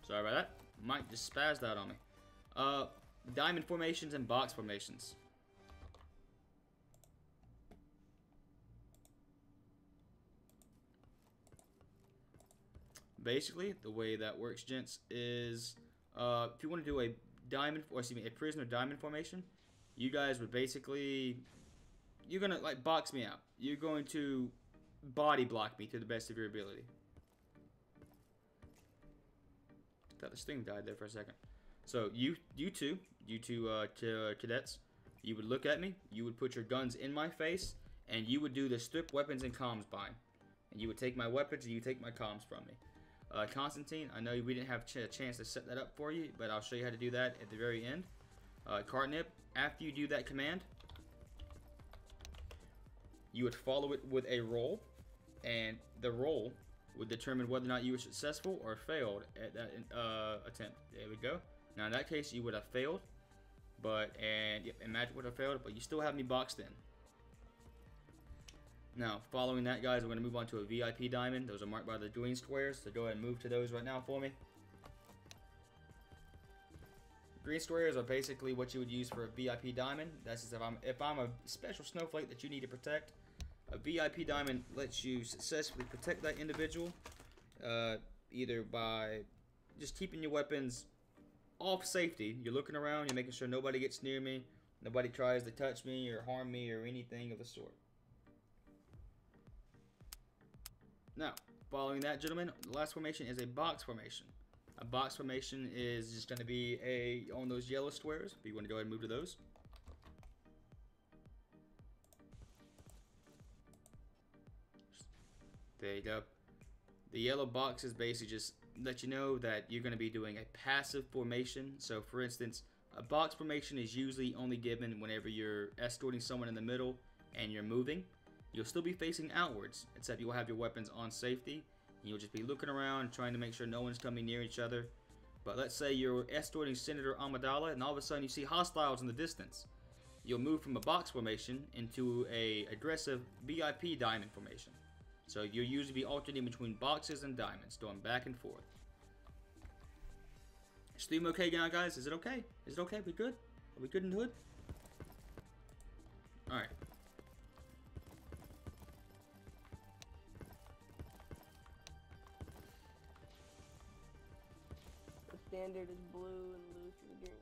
Sorry about that. Mike just spazzed out on me. Diamond formations and box formations. Basically, the way that works, gents, is if you want to do a a prisoner diamond formation, you guys would basically, you're gonna like box me out. You're going to body block me to the best of your ability. Thought the stream died there for a second. So you two cadets, you would look at me, you would put your guns in my face, and you would do the strip weapons and comms bind. And you would take my weapons and you take my comms from me. Constantine, I know we didn't have a chance to set that up for you, but I'll show you how to do that at the very end. Cartnip, after you do that command, you would follow it with a roll, and the roll would determine whether or not you were successful or failed at that attempt. There we go. Now in that case, you would have failed, and Magic would have failed, but you still have me boxed in. Now, following that, guys, we're going to move on to a VIP diamond. Those are marked by the green squares, so go ahead and move to those right now for me. Green squares are basically what you would use for a VIP diamond. That's just if I'm a special snowflake that you need to protect. A VIP diamond lets you successfully protect that individual, either by just keeping your weapons off safety. You're looking around, you're making sure nobody gets near me, nobody tries to touch me or harm me or anything of the sort. Now, following that, gentlemen, the last formation is a box formation. A box formation is just going to be on those yellow squares. If you want to go ahead and move to those. There you go. The yellow box is basically just let you know that you're going to be doing a passive formation. So, for instance, a box formation is usually only given whenever you're escorting someone in the middle and you're moving. You'll still be facing outwards, except you'll have your weapons on safety. And you'll just be looking around, trying to make sure no one's coming near each other. But let's say you're escorting Senator Amidala, and all of a sudden you see hostiles in the distance. You'll move from a box formation into a aggressive VIP diamond formation. So you'll usually be alternating between boxes and diamonds, going back and forth. Stream okay now, guys? Is it okay? Is it okay? We good? Are we good in the hood? Alright.
The standard is blue and loose is green.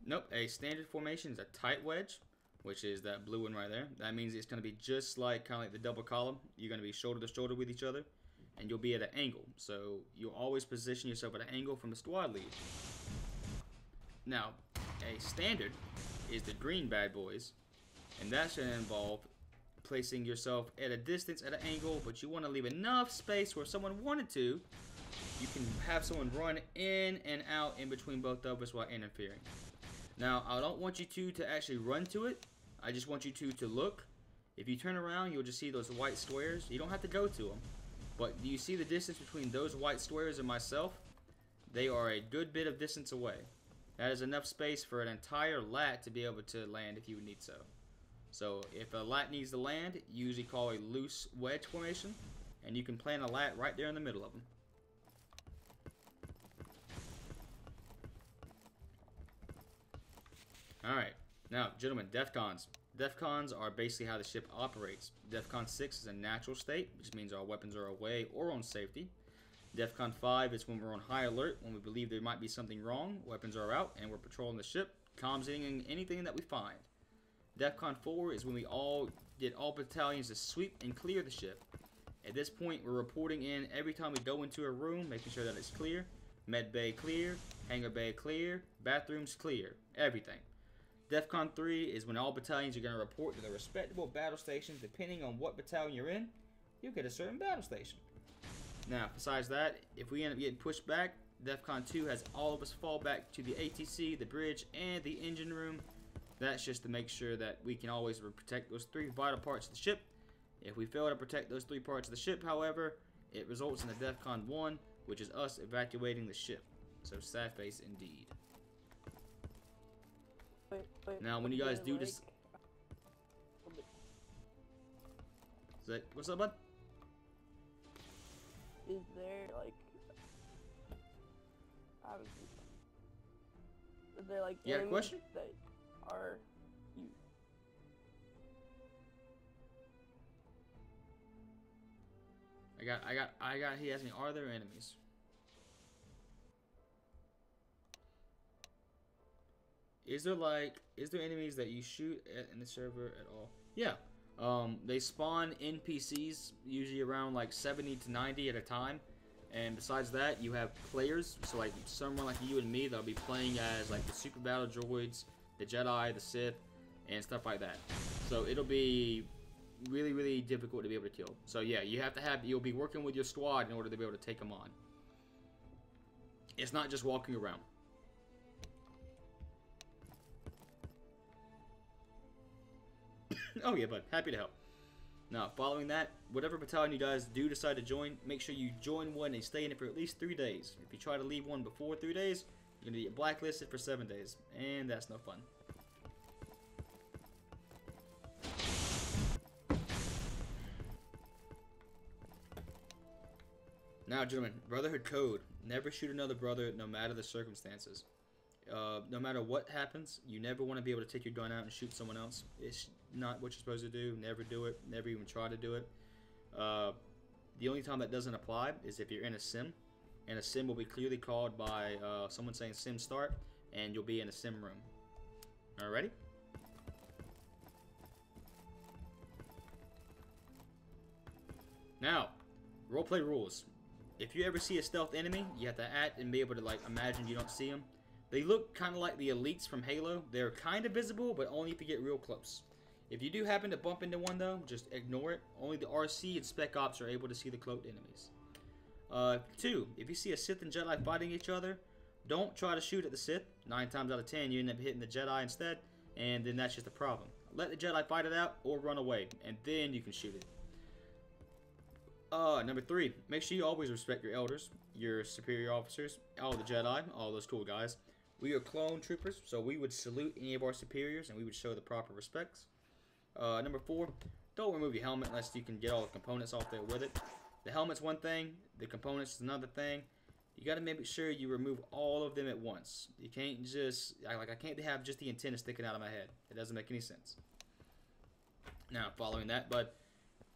Nope, a standard formation is a tight wedge, which is that blue one right there. That means it's going to be just like, kind of like the double column. You're going to be shoulder to shoulder with each other, and you'll be at an angle. So you'll always position yourself at an angle from the squad lead. Now, a standard is the green bad boys, and that's going to involve placing yourself at a distance at an angle, but you want to leave enough space where if someone wanted to, you can have someone run in and out in between both of us while interfering. Now, I don't want you to actually run to it. I just want you to look. If you turn around, you'll just see those white squares. You don't have to go to them. But do you see the distance between those white squares and myself? They are a good bit of distance away. That is enough space for an entire lat to be able to land if you would need so. So if a lat needs to land, you usually call a loose wedge formation, and you can plant a lat right there in the middle of them. Alright, now gentlemen, DEFCONs. DEFCONs are basically how the ship operates. DEFCON 6 is a natural state, which means our weapons are away or on safety. DEFCON 5 is when we're on high alert, when we believe there might be something wrong, weapons are out, and we're patrolling the ship, comms in anything that we find. DEFCON 4 is when we get all battalions to sweep and clear the ship. At this point, we're reporting in every time we go into a room, making sure that it's clear. Med bay clear, hangar bay clear, bathrooms clear, everything. DEFCON 3 is when all battalions are going to report to their respectable battle stations. Depending on what battalion you're in, you'll get a certain battle station. Now, besides that, if we end up getting pushed back, DEFCON 2 has all of us fall back to the ATC, the bridge, and the engine room. That's just to make sure that we can always protect those 3 vital parts of the ship. If we fail to protect those 3 parts of the ship, however, it results in a DEFCON 1, which is us evacuating the ship. So sad face indeed. Now, when you guys do this, what's up, bud?
Is there like, is there like
you got a question?
That are you?
He asked me, are there enemies? Is there enemies that you shoot at in the server at all? Yeah. They spawn NPCs usually around like 70 to 90 at a time. And besides that, you have players. So like someone like you and me that'll be playing as like the super battle droids, the Jedi, the Sith, and stuff like that. So it'll be really, really difficult to be able to kill. So yeah, you'll be working with your squad in order to be able to take them on. It's not just walking around. Oh yeah, bud. Happy to help. Now, following that, whatever battalion you guys do decide to join, make sure you join one and stay in it for at least 3 days. If you try to leave one before 3 days, you're going to get blacklisted for 7 days. And that's no fun. Now, gentlemen, Brotherhood Code. Never shoot another brother, no matter the circumstances. No matter what happens, you never want to be able to take your gun out and shoot someone else. It's not what you're supposed to do. Never do it. Never even try to do it. The only time that doesn't apply is if you're in a sim. And a sim will be clearly called by someone saying sim start, and you'll be in a sim room. Alrighty? Now, roleplay rules. If you ever see a stealth enemy, you have to act and be able to like imagine you don't see them. They look kind of like the elites from Halo. They're kind of visible, but only if you get real close. If you do happen to bump into one, though, just ignore it. Only the RC and Spec Ops are able to see the cloaked enemies. 2. If you see a Sith and Jedi fighting each other, don't try to shoot at the Sith. 9 times out of 10, you end up hitting the Jedi instead, and then that's just a problem. Let the Jedi fight it out or run away, and then you can shoot it. Number 3. Make sure you always respect your elders, your superior officers, all the Jedi, all those cool guys. We are clone troopers, so we would salute any of our superiors and we would show the proper respects. Number 4, don't remove your helmet unless you can get all the components off there with it. The helmet's one thing, the components is another thing. You gotta make sure you remove all of them at once. You can't just, I can't have just the antenna sticking out of my head. It doesn't make any sense. Now, following that, but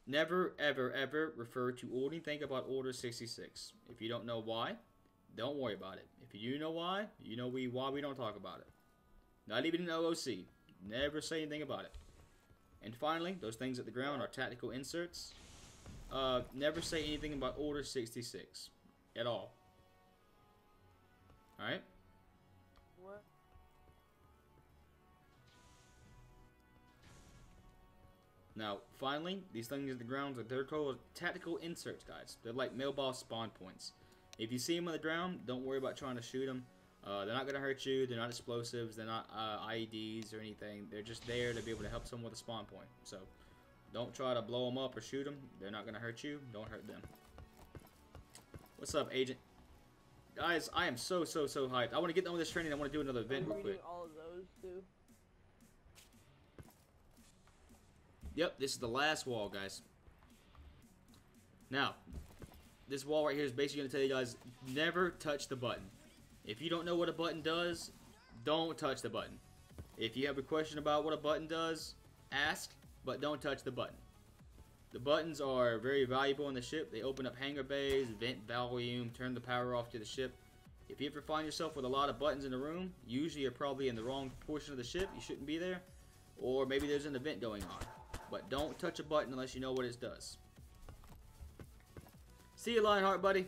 never, ever, ever refer to or anything about Order 66. If you don't know why, don't worry about it. If you know why, you know why we don't talk about it. Not even in OOC. Never say anything about it. And finally, those things at the ground are tactical inserts. Never say anything about Order 66 at all. Alright?
What?
Now, finally, these things at the ground, they're called tactical inserts, guys. They're like mailbox spawn points. If you see them on the ground, don't worry about trying to shoot them. They're not going to hurt you. They're not explosives. They're not IEDs or anything. They're just there to be able to help someone with a spawn point. So, don't try to blow them up or shoot them. They're not going to hurt you. Don't hurt them. What's up, Agent? Guys, I am so hyped. I want to get done with this training. I want to do another event real quick.
All of those too.
Yep, this is the last wall, guys. Now, this wall right here is basically going to tell you guys, never touch the button. If you don't know what a button does, don't touch the button. If you have a question about what a button does, ask, but don't touch the button. The buttons are very valuable in the ship. They open up hangar bays, vent volume, turn the power off to the ship. If you ever find yourself with a lot of buttons in the room, usually you're probably in the wrong portion of the ship. You shouldn't be there. Or maybe there's an event going on. But don't touch a button unless you know what it does. See you, Lionheart, buddy.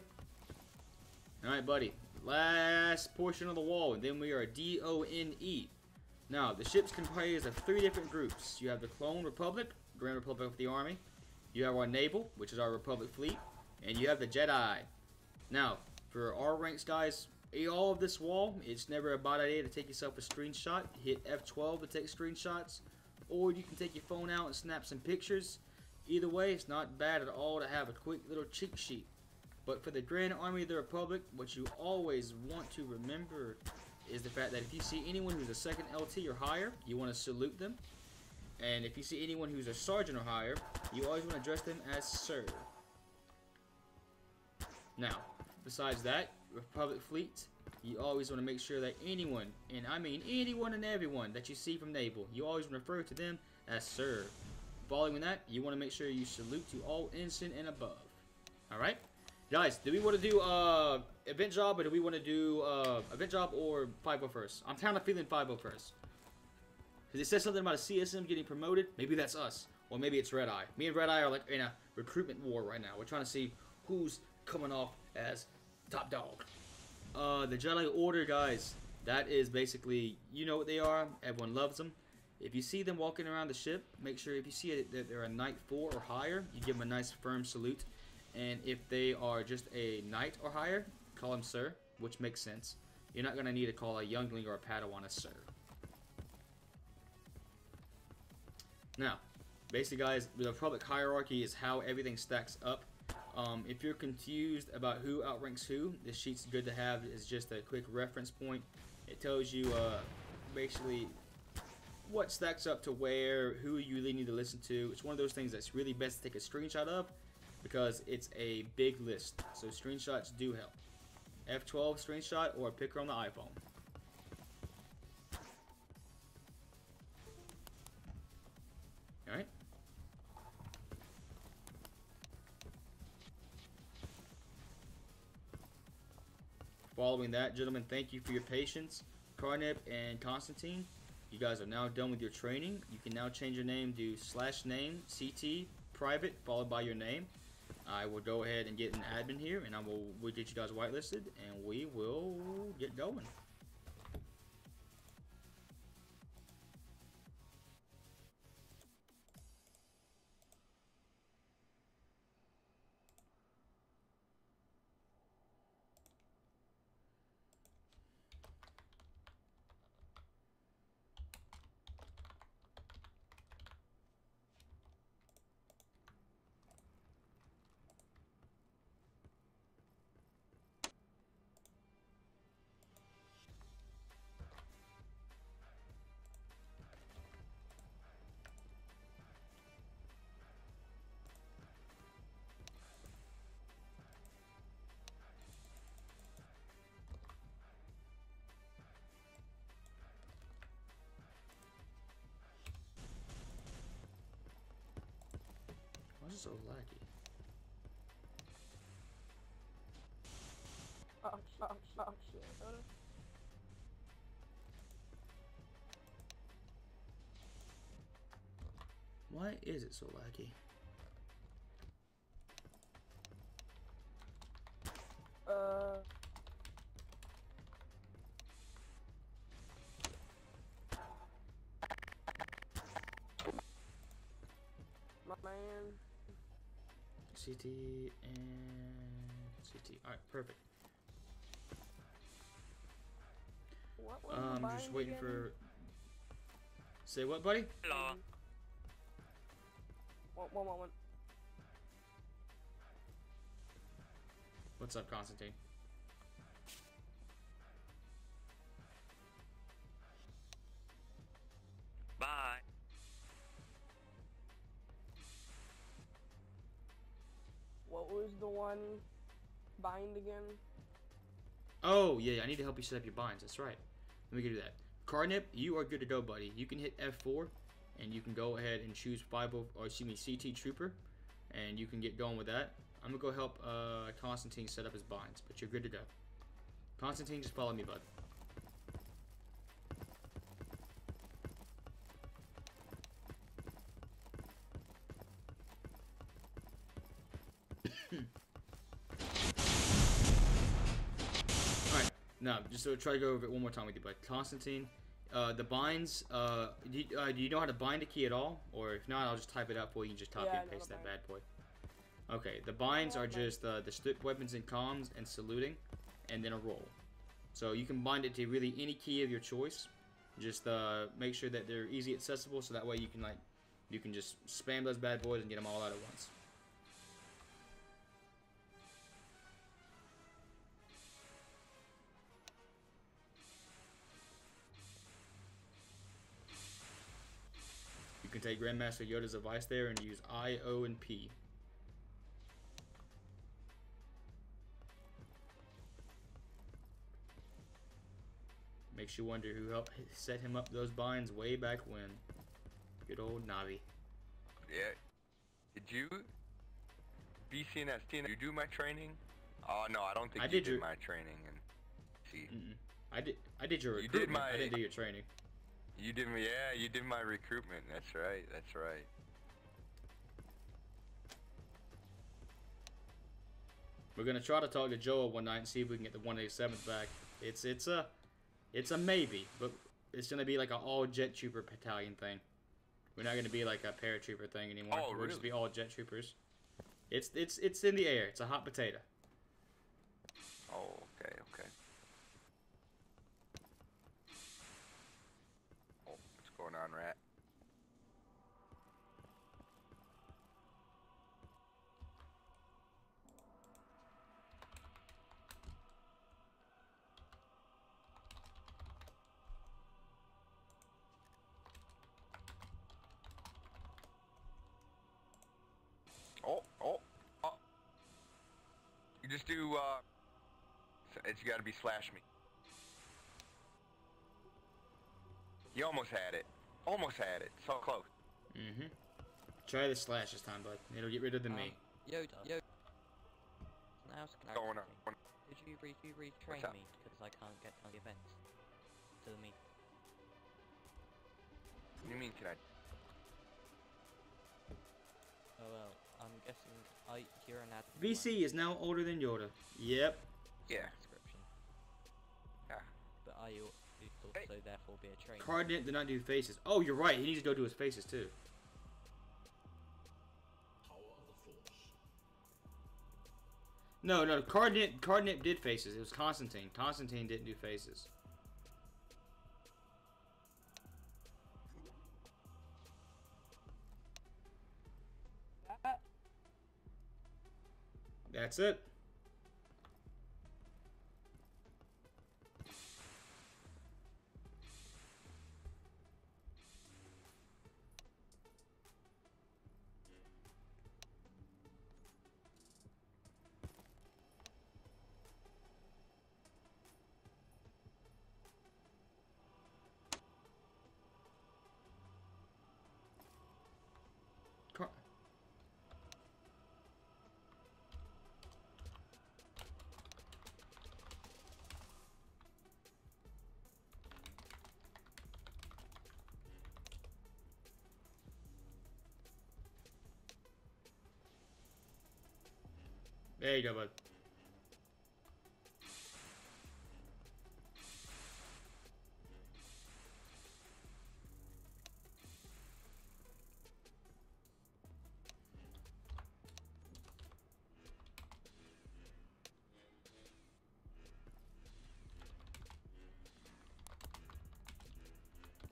Alright, buddy. Last portion of the wall, and then we are DONE. Now, the ship's comprised of 3 different groups. You have the Clone Republic, Grand Republic of the Army. You have our Naval, which is our Republic fleet. And you have the Jedi. Now, for our ranks, guys, all of this wall, it's never a bad idea to take yourself a screenshot. Hit F12 to take screenshots. Or you can take your phone out and snap some pictures. Either way, it's not bad at all to have a quick little cheat sheet. But for the Grand Army of the Republic, what you always want to remember is the fact that if you see anyone who's a second LT or higher, you want to salute them. And if you see anyone who's a sergeant or higher, you always want to address them as sir. Now, besides that, Republic fleet, you always want to make sure that anyone, and I mean anyone and everyone that you see from Naval, you always refer to them as sir. Following that, you want to make sure you salute to all ensign and above. Alright? Guys, do we want to do event job, or do we want to do event job or 501st? I'm kind of feeling 501st. Because it says something about a CSM getting promoted. Maybe that's us. Or maybe it's Red Eye. Me and Red Eye are like in a recruitment war right now. We're trying to see who's coming off as top dog. The Jedi Order, guys, that is basically, you know what they are. Everyone loves them. If you see them walking around the ship, make sure if you see that they're a Knight 4 or higher, you give them a nice firm salute. And if they are just a Knight or higher, call them sir, which makes sense. You're not going to need to call a youngling or a Padawan a sir. Now, basically, guys, the Republic hierarchy is how everything stacks up. If you're confused about who outranks who, this sheet's good to have as just a quick reference point. It tells you basically what stacks up to where, who you really need to listen to. It's one of those things that's really best to take a screenshot of because it's a big list. So screenshots do help. F12 screenshot or a picture on the iPhone. Alright. Following that, gentlemen, thank you for your patience. Carnip and Constantine, you guys are now done with your training. You can now change your name to /name CT private followed by your name. I will go ahead and get an admin here, and we'll get you guys whitelisted, and we will get going. so laggy?
Oh shit.
Why is it so laggy?
My man.
CT and CT. Alright, perfect.
What was the
just
bind
waiting
again?
for. Say what, buddy?
Hello.
One moment.
What's up, Constantine?
Bye.
What was the one bind again?
Oh, yeah, I need to help you set up your binds. That's right. Let me do that. Carnip, you are good to go, buddy. You can hit F4, and you can go ahead and choose CT Trooper, and you can get going with that. I'm going to go help Constantine set up his binds, but you're good to go. Constantine, just follow me, bud. Alright, now, just to try to go over it one more time with you, bud. Constantine, the binds, do you know how to bind a key at all? Or if not, I'll just type it out for you and just copy and paste that bad boy. Okay, the binds are just the strip weapons and comms and saluting, and then a roll. So you can bind it to really any key of your choice. Just make sure that they're easy accessible, so that way you can just spam those bad boys and get them all out at once. You can take Grandmaster Yoda's advice there and use I, O, and P. Makes you wonder who helped set him up those binds way back when. Good old Navi.
Yeah. Did you? BCNS, did you do my training? Oh no, I don't think you did my training. And see,
I did your recruitment. I didn't do your training.
You did me, yeah. You did my recruitment. That's right. That's right.
We're gonna try to talk to Joel one night and see if we can get the 187th back. It's a maybe, but it's gonna be like an all jet trooper battalion thing. We're not gonna be like a paratrooper thing anymore.
Oh,
We'll just be all jet troopers. It's in the air. It's a hot potato.
Oh, okay, okay. Oh, what's going on, Rat? Oh. You just do, it's gotta be slash me. You almost had it. Almost had it. So close.
Mm-hmm. Try the slash this time, bud. It'll get rid of the me.
Yoda. Now,
Going on.
Did you retrain me because I can't get to the events? To the meet.
What do you mean, can I?
Oh well, I'm guessing you're an admin.
VC is now older than Yoda. Yep.
Yeah.
Description.
Yeah.
But I also therefore be a trainer.
Cardinal did not do faces. Oh, you're right. He needs to go do his faces too. No, Cardinal did faces. It was Constantine. Constantine didn't do faces. That's it. There you go, bud.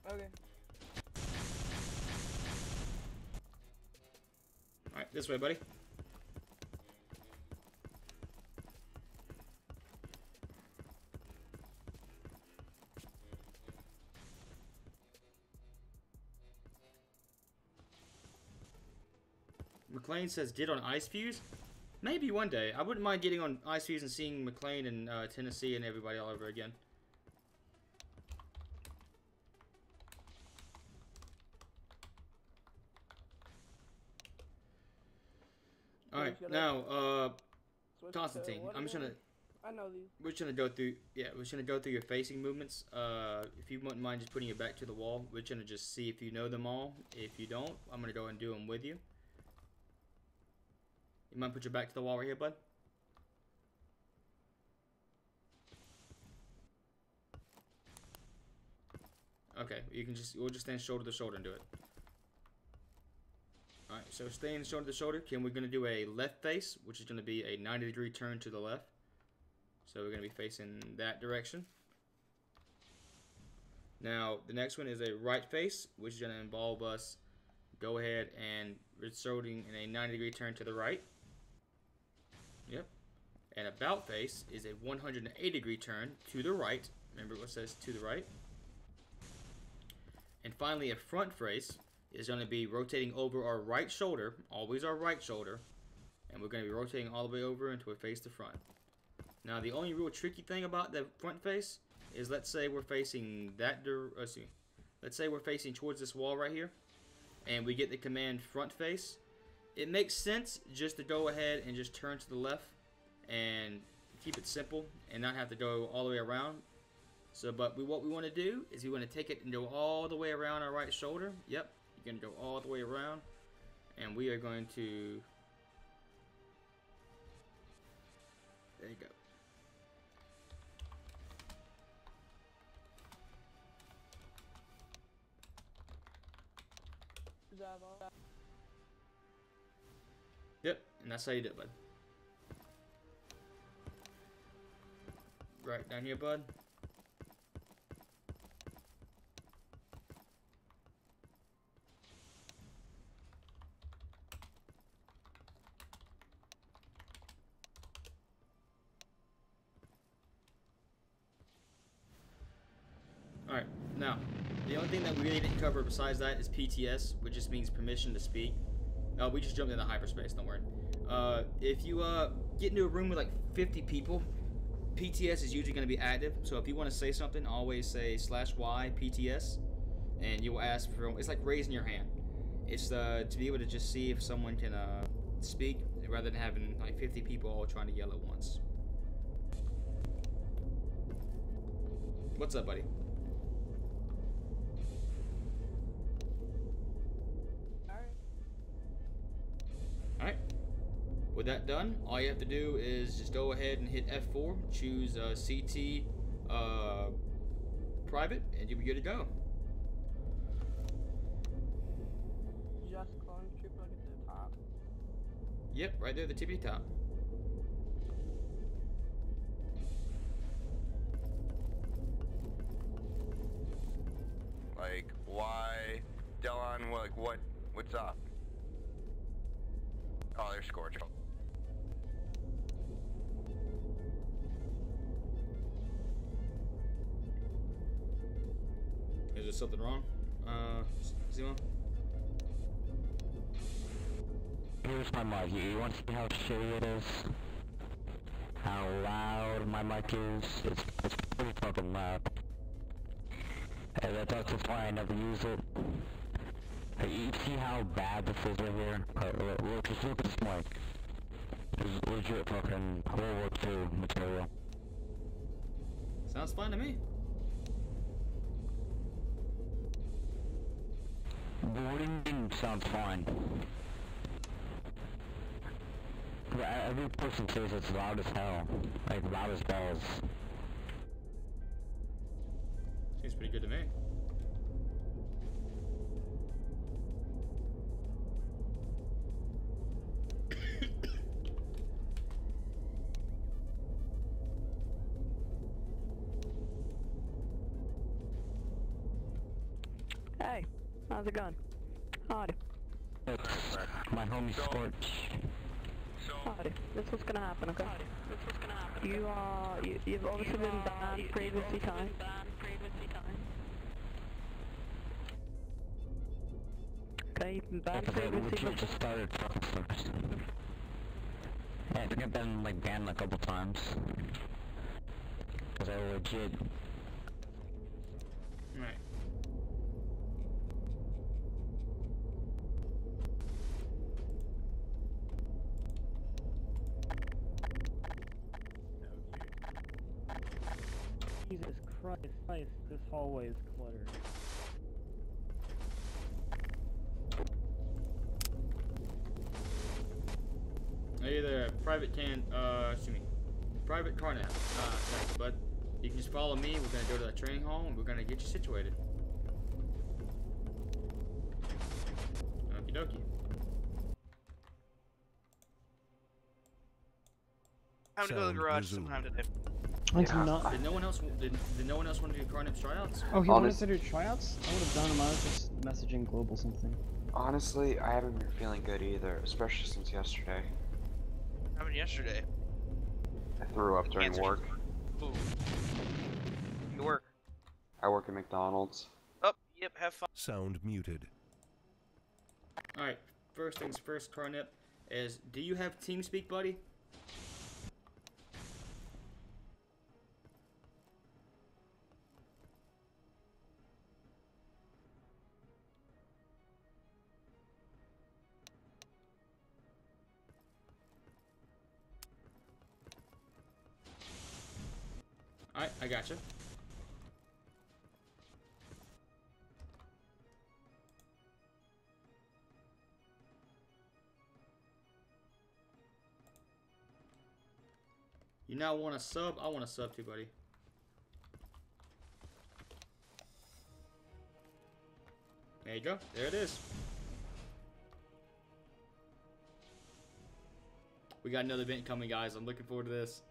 Okay.
Alright, this way, buddy. McLean says, did on Ice Fuse? Maybe one day. I wouldn't mind getting on Ice Fuse and seeing McLean and Tennessee and everybody all over again. Alright, now, Constantine, I'm just gonna...
I know these.
We're just gonna go through, we're just gonna go through your facing movements. If you wouldn't mind just putting your back to the wall, we're gonna just see if you know them all. If you don't, I'm gonna go and do them with you. You mind put your back to the wall right here, bud? Okay, we'll just stand shoulder to shoulder and do it. Alright, so staying shoulder to shoulder, we're going to do a left face, which is going to be a 90-degree turn to the left. So we're going to be facing that direction. Now, the next one is a right face, which is going to involve us go ahead and resorting in a 90-degree turn to the right. Yep. An about face is a 180-degree turn to the right. Remember what it says to the right. And finally, a front face is going to be rotating over our right shoulder, always our right shoulder, and we're going to be rotating all the way over until we face the front. Now, the only real tricky thing about the front face is, let's say we're facing let's say we're facing towards this wall right here, and we get the command front face. It makes sense just to go ahead and just turn to the left and keep it simple and not have to go all the way around. So, but what we want to do is we want to take it and go all the way around our right shoulder. Yep, you're going to go all the way around, and we are going to, there you go. Yep, and that's how you do it, bud. Right down here, bud. Alright, now, the only thing that we really didn't cover besides that is PTS, which just means permission to speak. We just jumped into hyperspace, don't worry. If you get into a room with like 50 people, PTS is usually going to be active. So if you want to say something, always say /Y PTS, and you will ask for, it's like raising your hand. It's to be able to just see if someone can speak, rather than having like 50 people all trying to yell at once. What's up, buddy? Alright, with that done, all you have to do is just go ahead and hit F4, choose CT private, and you'll be good to go.
Just climb triple to the top.
Yep, right there at the tippy top.
Like, why? Delon, like, what's up? Oh, there's Scorch.
Is there something wrong? Zima?
Here's my mic. You want to see how shitty it is? How loud my mic is? It's pretty fucking loud. And that's just why I never use it. You see how bad this is right here? Just look at this mic. This is legit fucking World War II material.
Sounds fine to me.
What do you mean sounds fine? Every person says it's loud as hell. Like, loud as balls.
Seems pretty good to me.
Hey, how's it going? Howdy.
It's my homie Scorch.
Howdy. This is what's gonna happen, okay? You've obviously been banned previously times. Okay, you've been banned previously.
We just started talking first. Yeah, I think I've been like banned a couple times. Cause I legit.
Right.
Jesus Christ, this hallway is cluttered.
Hey there, Private Carnap. Thanks, bud. You can just follow me. We're gonna go to that training hall and we're gonna get you situated. Okie dokie.
Time to go to the garage sometime today.
Did no one else want to do Carnap tryouts?
Oh, he wanted to do tryouts? I would have done them. I was just messaging Global something.
Honestly, I haven't been feeling good either, especially since yesterday.
What happened yesterday?
I threw up during work.
Ooh. You work?
I work at McDonald's.
Oh, yep, have fun.
Sound muted.
Alright, first things first, Carnip, is do you have TeamSpeak, buddy? Alright, I gotcha. You now want a sub? I want a sub too, buddy. There you go. There it is. We got another event coming, guys. I'm looking forward to this.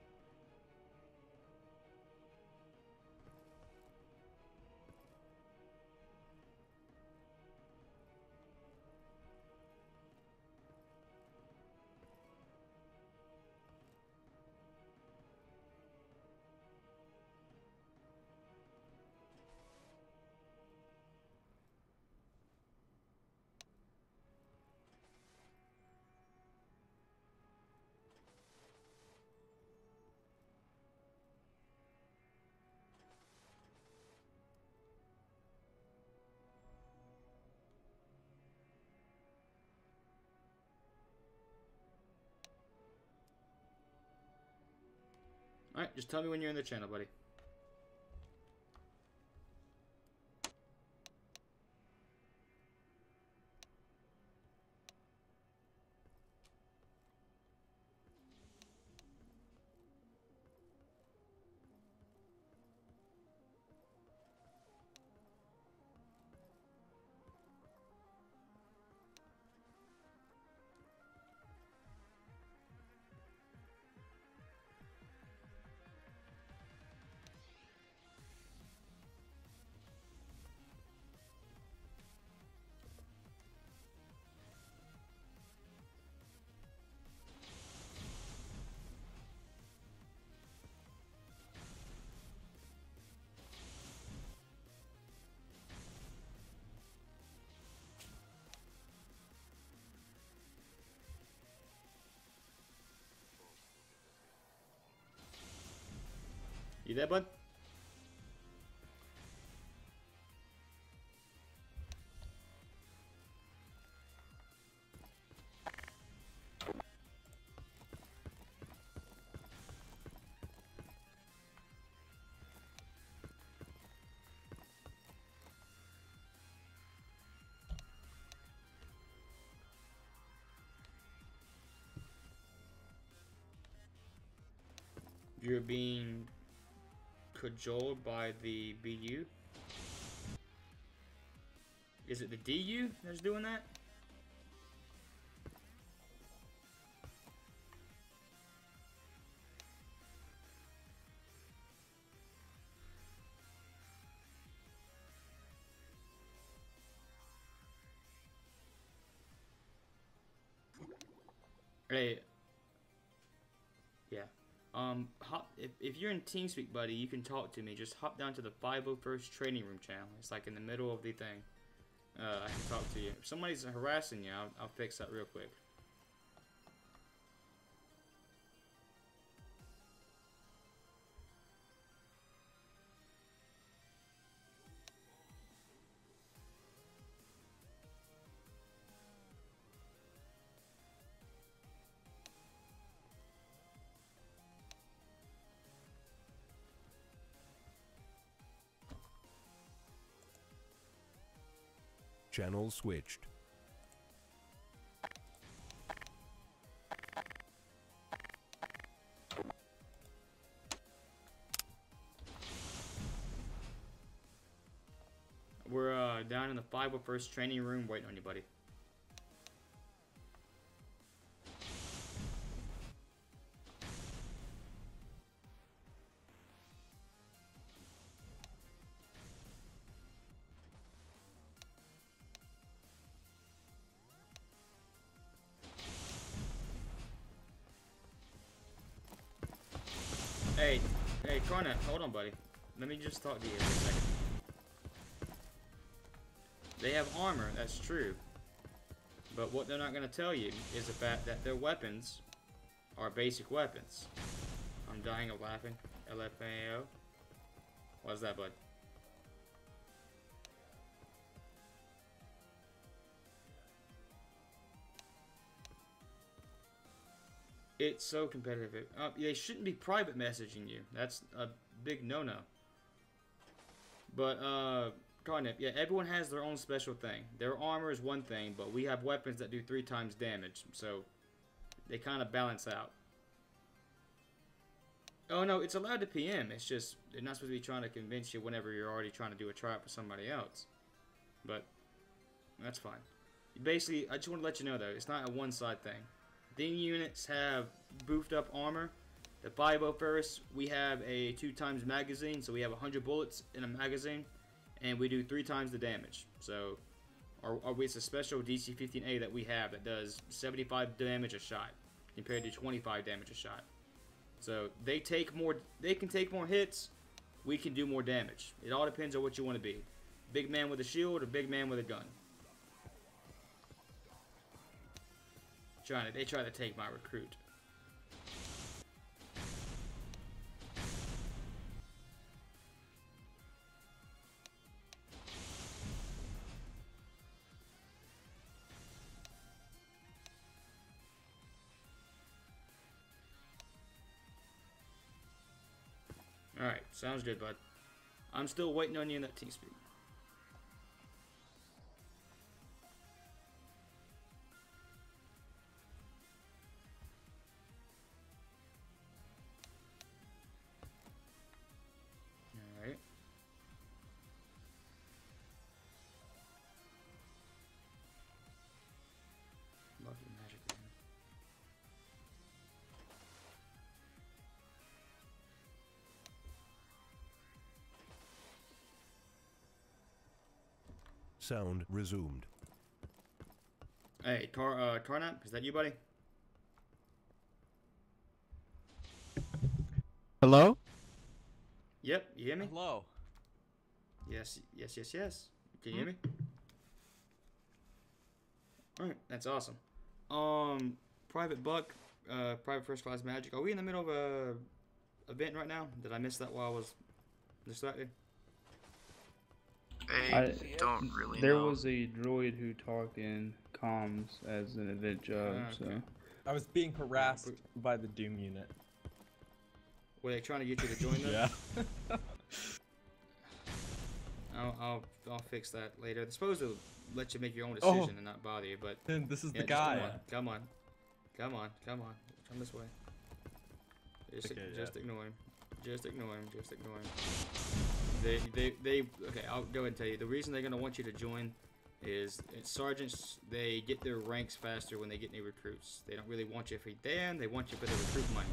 Alright, just tell me when you're in the channel, buddy. You there, bud? You're being cajoled by the BU? Is it the DU that's doing that? Hey. Yeah. Hop if you're in TeamSpeak, buddy, you can talk to me. Just hop down to the 501st training room channel. It's like in the middle of the thing. I can talk to you. If somebody's harassing you, I'll fix that real quick.
Channel switched.
We're down in the 501st training room waiting on you, buddy. Hey, Cornet, hold on, buddy. Let me just talk to you for a second. They have armor, that's true. But what they're not going to tell you is the fact that their weapons are basic weapons. I'm dying of laughing. LFAO. What's that, bud? It's so competitive. They shouldn't be private messaging you. That's a big no-no. But, Carnip, yeah, everyone has their own special thing. Their armor is one thing, but we have weapons that do 3 times damage, so they kind of balance out. Oh, no, it's allowed to PM. It's just, they're not supposed to be trying to convince you whenever you're already trying to do a tryout for somebody else. But, that's fine. Basically, I just want to let you know, though, it's not a one-side thing. Thing units have boofed up armor. The 501st, we have a 2 times magazine, so we have 100 bullets in a magazine, and we do 3 times the damage. So, it's a special DC-15A that we have that does 75 damage a shot, compared to 25 damage a shot. So they take more. They can take more hits. We can do more damage. It all depends on what you want to be. Big man with a shield or big man with a gun. They try to take my recruit. Alright, sounds good, bud. I'm still waiting on you in that TeamSpeak. Alright. Lucky magic.
Sound resumed.
Hey, Tarnap, is that you, buddy?
Hello?
Yep, you hear me?
Hello.
Yes. Can you hear me? Alright, that's awesome. Private Buck, Private First Class Magic. Are we in the middle of a event right now? Did I miss that while I was distracted?
I don't really know. There was a droid who talked in comms as an event job, so...
I was being harassed by the Doom unit.
Were they trying to get you to join them?
Yeah.
I'll fix that later. They're supposed to let you make your own decision and not bother you, but...
Then this is the guy.
Come on. Come this way. Just ignore him. Just ignore him. Just ignore him. Okay, I'll go ahead and tell you. The reason they're gonna want you to join is sergeants. They get their ranks faster when they get new recruits. They don't really want you for them. They want you for the recruit money.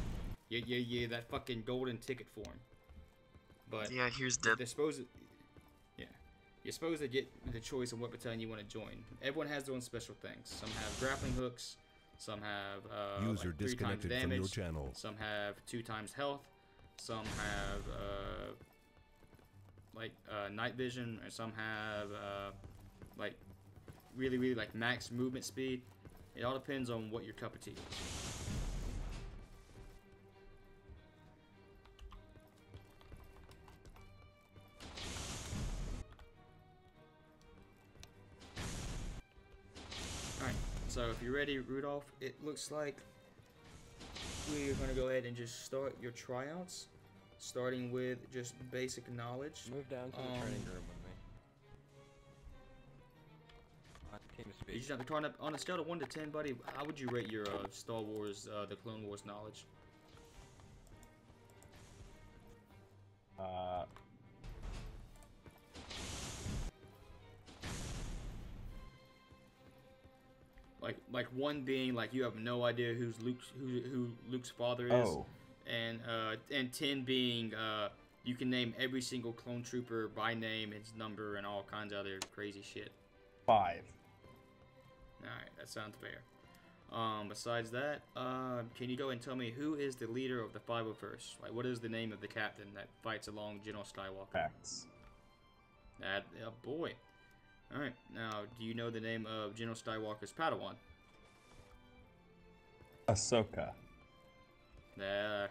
Yeah, that fucking golden ticket for them. But
yeah, here's the.
You're supposed to get the choice of what battalion you want to join. Everyone has their own special things. Some have grappling hooks. Some have
User
like 3 times
disconnected
damage.
from your channel.
Some have 2 times health. Some have night vision, or some have like really like max movement speed. It all depends on what your cup of tea is. So if you're ready, Rudolph, it looks like we're going to go ahead and just start your tryouts, starting with just basic knowledge.
Move down to the training room with me.
You just have to turn up on a scale of 1 to 10, buddy. How would you rate your Star Wars, the Clone Wars knowledge? Like 1 being like you have no idea who Luke's father is, and 10 being you can name every single clone trooper by name, his number, and all kinds of other crazy shit.
5.
All right, that sounds fair. Besides that, can you go and tell me who is the leader of the 501st? Like, what is the name of the captain that fights along General Skywalker?
X.
That boy. All right, now do you know the name of General Skywalker's Padawan?
Ahsoka.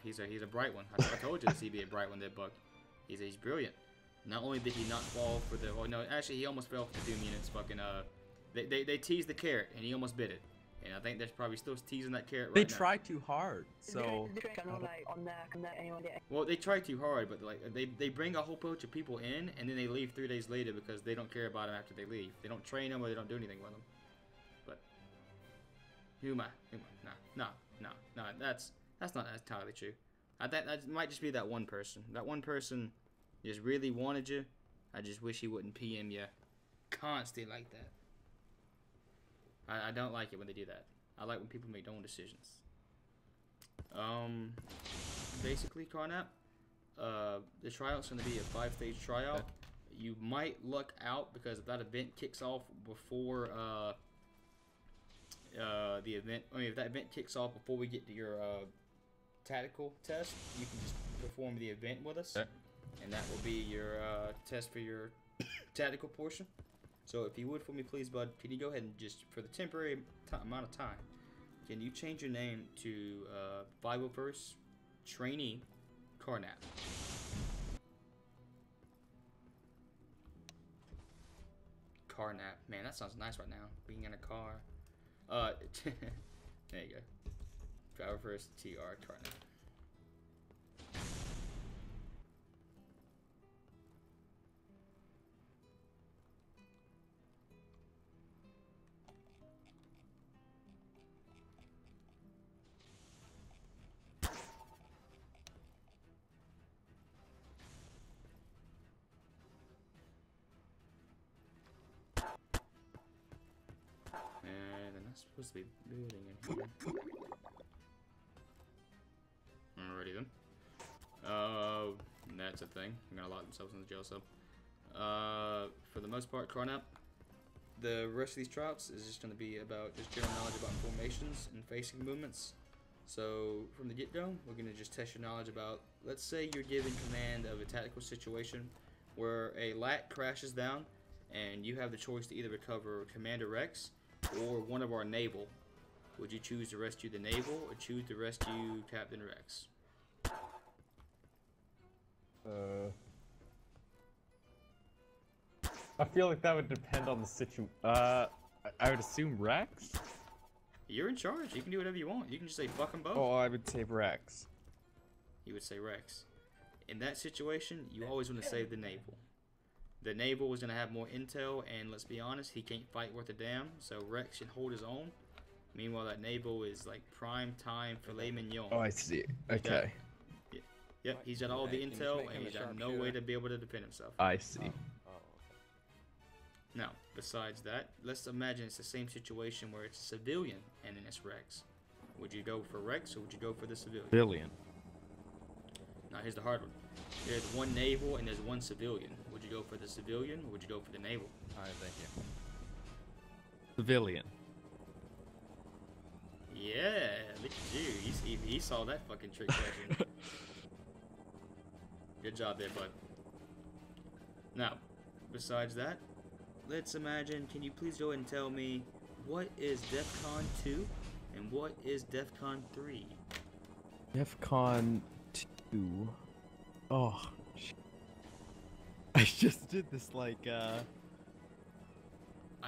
He's a bright one. I told you he'd be a bright one, that buck. He's brilliant. Not only did he not fall for the, well, no, actually he almost fell for the Doom units. Fucking they teased the carrot and he almost bit it. And I think they're probably still teasing that carrot right now.
They try too hard, so.
Well, they try too hard, but like they bring a whole bunch of people in and then they leave 3 days later because they don't care about them after they leave. They don't train them or they don't do anything with them. But Huma, no, that's not entirely true. I think that might just be that one person. That one person just really wanted you. I just wish he wouldn't PM you constantly like that. I don't like it when they do that. I like when people make their own decisions. Basically, Carnap, the tryout's going to be a 5-stage tryout. You might luck out because if that event kicks off before the event, if that event kicks off before we get to your tactical test, you can just perform the event with us, and that will be your test for your tactical portion. So if you would for me, please, bud, can you go ahead and just, for the temporary amount of time, can you change your name to 501st Trainee Carnap? Carnap. Man, that sounds nice right now. Being in a car. There you go. 501st TR Carnap. Supposed to be building in here. Alrighty then. That's a thing. They're gonna lock themselves in the jail cell. For the most part, Carnap, the rest of these tryouts is just gonna be about just general knowledge about formations and facing movements. So from the get-go, we're gonna just test your knowledge about, let's say you're given command of a tactical situation where a LAT crashes down and you have the choice to either recover Commander Rex or one of our naval. Would you choose to rescue the naval or choose to rescue Captain Rex?
I feel like that would depend on the situation. I would assume Rex?
You're in charge. You can do whatever you want. You can just say fuck them both.
Oh, I would say Rex.
You would say Rex. In that situation, you always want to save the naval. The naval was going to have more intel, and let's be honest, he can't fight worth a damn, so Rex should hold his own. Meanwhile, that naval is like prime time filet mignon.
Oh, I see. Okay.
Yep, he's got all the intel, and he's got no way to be able to defend himself.
I see.
Now, besides that, let's imagine it's the same situation where it's a civilian and then it's Rex. Would you go for Rex or would you go for the civilian?
Civilian.
Now, here's the hard one. There's one naval and there's one civilian. Would you go for the civilian or would you go for the naval?
Alright, thank you. Civilian.
Yeah, look at you. He saw that fucking trick question. Good job there, bud. Now, besides that, let's imagine, can you please go ahead and tell me what is DEFCON 2 and what is DEFCON 3?
DEFCON 2. Oh, shit. I just did this like,
I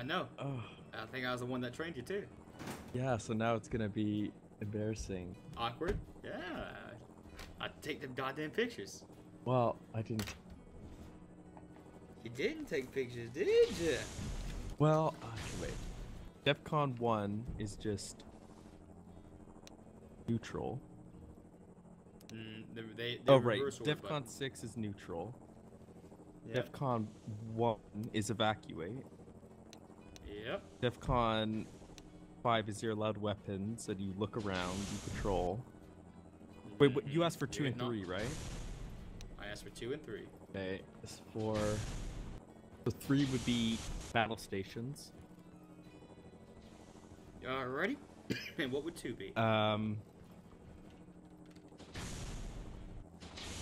know.
Oh.
I think I was the one that trained you too.
Yeah, so now it's gonna be embarrassing.
Awkward? Yeah. I take them goddamn pictures.
Well, I didn't.
You didn't take pictures, did you?
Well, wait. DEFCON 1 is just neutral.
Oh,
right. DEFCON 6 is neutral.
Yep.
DEFCON 1 is evacuate.
Yep.
DEFCON 5 is you're allowed weapons and you look around, you patrol. Wait, what, you asked for 2 and 3, right?
I asked for 2 and 3.
Okay, as for... So 3 would be battle stations.
Alrighty. And what would 2 be?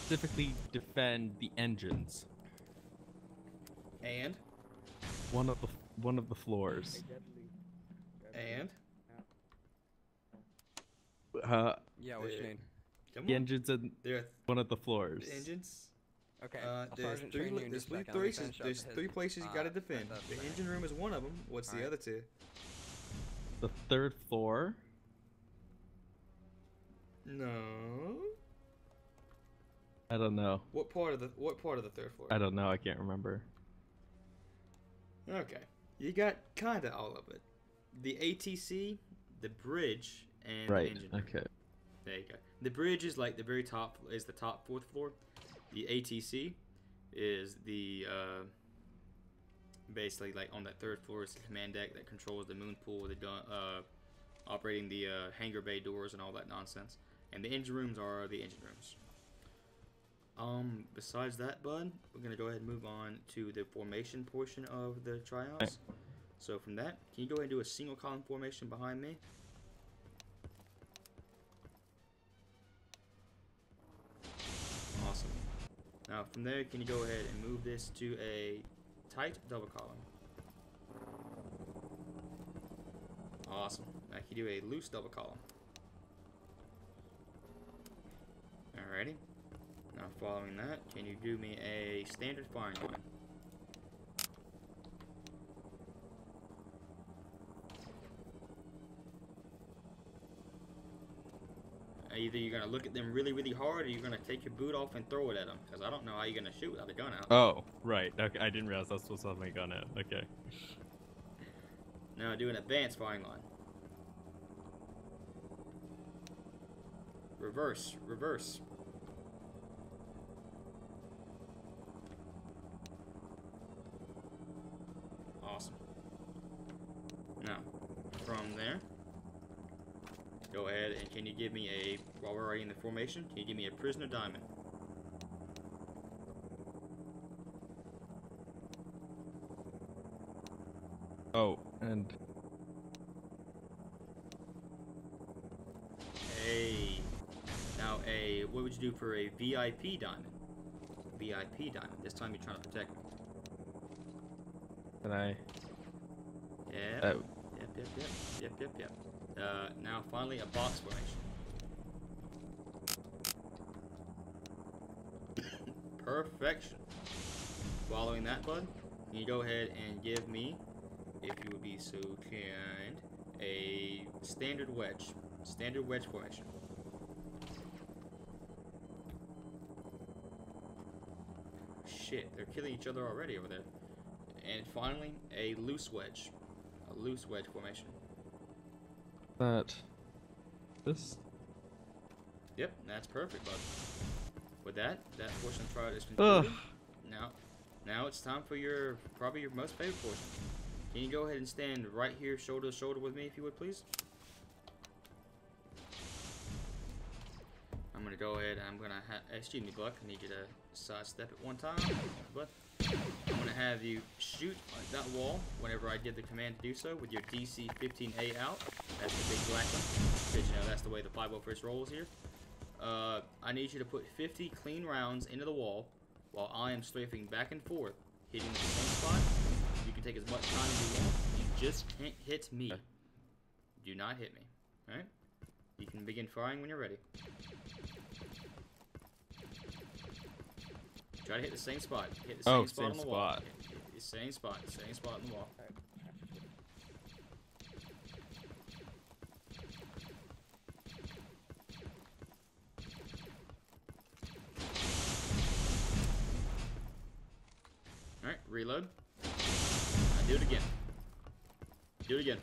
Specifically defend the engines.
And?
One of the floors.
And?
Yeah, what you mean?
The engines and one of the floors.
The engines?
Okay.
There's three places you gotta defend. The engine room is one of them. What's the other 2?
The 3rd floor.
No.
I don't know.
What part of the 3rd floor?
I don't know. I can't remember.
Okay. You got kinda all of it. The ATC, the bridge, and the engine room.
Okay.
There you go. The bridge is like the very top, is the top 4th floor. The ATC is the basically like on that 3rd floor is the command deck that controls the moon pool, the operating the hangar bay doors and all that nonsense. And the engine rooms are the engine rooms. Besides that, bud, we're gonna go ahead and move on to the formation portion of the tryouts. So from that, can you go ahead and do a single column formation behind me? Awesome. Now from there, can you go ahead and move this to a tight double column? Awesome. Now can you do a loose double column? Alrighty. Now following that, can you do me a standard firing line? Either you're going to look at them really, really hard, or you're going to take your boot off and throw it at them. Because I don't know how you're going to shoot without a gun out.
Oh, right. Okay, I didn't realize I was supposed to have my gun out. Okay.
Now do an advanced firing line. Reverse, reverse. Awesome. Now, from there, go ahead and can you give me a, while we're already in the formation, can you give me a prisoner diamond?
Oh, and...
Now what would you do for a VIP diamond? VIP diamond. This time you're trying to protect me.
Can I...
Yeah. Yep. Now finally a box formation. Perfection. Following that, bud, can you go ahead and give me, if you would be so kind, a standard wedge. Standard wedge formation. Shit, they're killing each other already over there. And finally, a loose wedge. A loose wedge formation.
This?
Yep, that's perfect, bud. With that portion of trial is concluded. Now it's time for probably your most favorite portion. Can you go ahead and stand right here, shoulder to shoulder with me, if you would, please? I'm gonna go ahead. I'm gonna excuse me, Buck. I need you to sidestep it one time, but I'm gonna have you shoot at that wall whenever I give the command to do so with your DC 15A out. That's the big black one. Because you know that's the way the 501st rolls here. I need you to put 50 clean rounds into the wall while I am strafing back and forth, hitting the same spot. You can take as much time as you want. You just can't hit me. Do not hit me. Alright? You can begin firing when you're ready. Try to hit the same spot. Hit the same spot on the wall. Hit the same spot on the wall. Alright, reload. Now do it again. Do it again.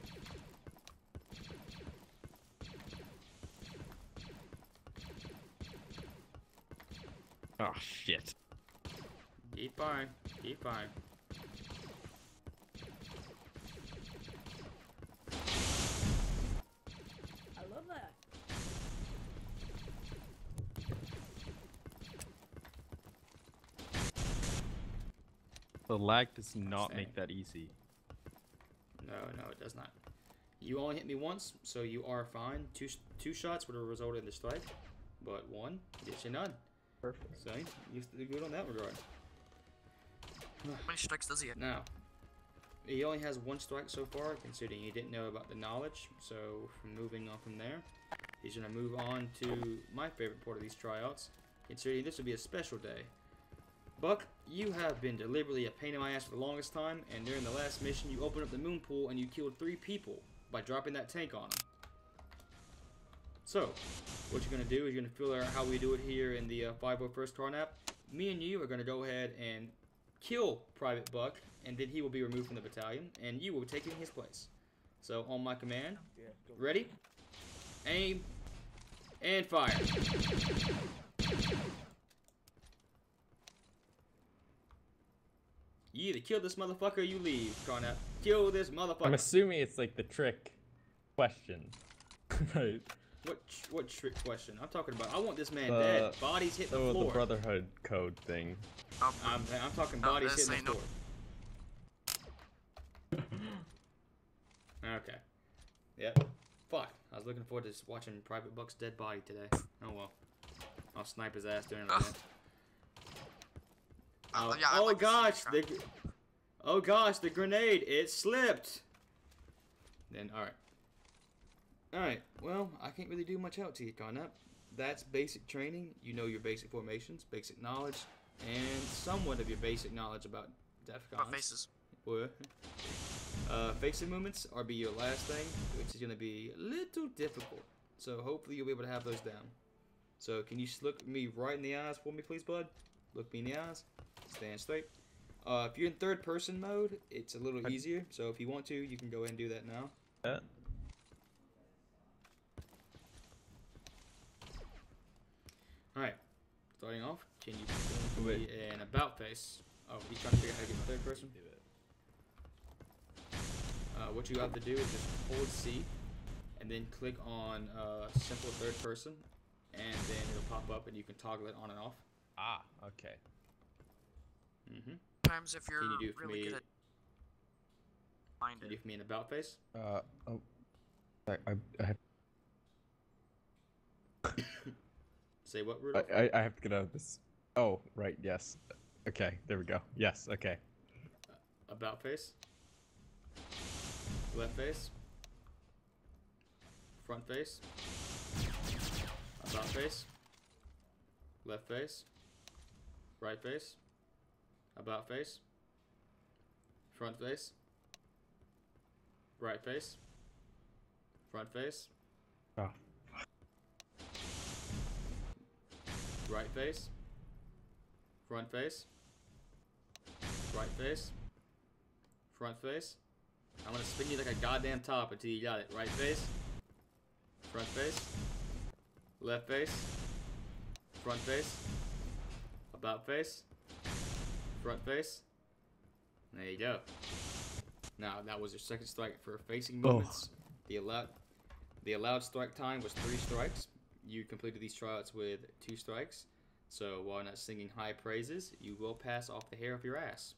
Oh, shit.
Keep firing. Keep firing.
I love that.
The lag does not make that easy.
No, it does not. You only hit me once, so you are fine. Two shots would have resulted in the strike, but one gets you none.
Perfect.
So you're good on that regard.
How many strikes does he have?
Now, he only has one strike so far, considering he didn't know about the knowledge. So, from moving on from there, he's going to move on to my favorite part of these tryouts, considering this will be a special day. Buck, you have been deliberately a pain in my ass for the longest time, and during the last mission, you opened up the moon pool and you killed 3 people by dropping that tank on them. So, what you're going to do is you're going to figure out how we do it here in the 501st car nap. Me and you are going to go ahead and kill Private Buck, and then he will be removed from the battalion, and you will be taking his place. So, on my command, ready, aim, and fire. You either kill this motherfucker or you leave, Carnap. Kill this motherfucker.
I'm assuming it's like the trick question. Right.
What trick question? I'm talking about, I want this man dead. Bodies hit the floor.
The Brotherhood code thing.
I'm talking bodies hitting the floor. Okay. Yep. Fuck. I was looking forward to just watching Private Buck's dead body today. Oh well. I'll snipe his ass during the event. Oh gosh, the grenade, it slipped. Then, alright. Alright, well, I can't really do much else to you, Carnap. That's basic training. You know your basic formations, basic knowledge, and somewhat of your basic knowledge about DEFCONs.
About faces.
Facing movements are be your last thing, which is going to be a little difficult. So hopefully you'll be able to have those down. So can you look me right in the eyes for me, please, bud? Look me in the eyes. Stand straight. If you're in third person mode, it's a little easier. So if you want to, you can go ahead and do that now.
Yeah.
Alright. Starting off, can you be an about face? Oh, you trying to figure out how to get third person? What you have to do is just hold C and then click on simple third person, and then it'll pop up and you can toggle it on and off.
Ah, okay.
Times if you're really good at
Can you do for me an about face?
I have
Say what, Rudolph?
I have to get out of this. Oh, right, yes. Okay, there we go. Yes, okay.
About face. Left face. Front face. About face. Left face. Right face. About face. Front face. Right face. Front face.
Oh.
Right face. Front face. Right face. Front face. I'm gonna spin you like a goddamn top until you got it. Right face. Front face. Left face. Front face. About face. Front face. There you go. Now, that was your second strike for facing movements. The allowed strike time was 3 strikes. You completed these tryouts with 2 strikes. So, while not singing high praises, you will pass off the hair of your ass.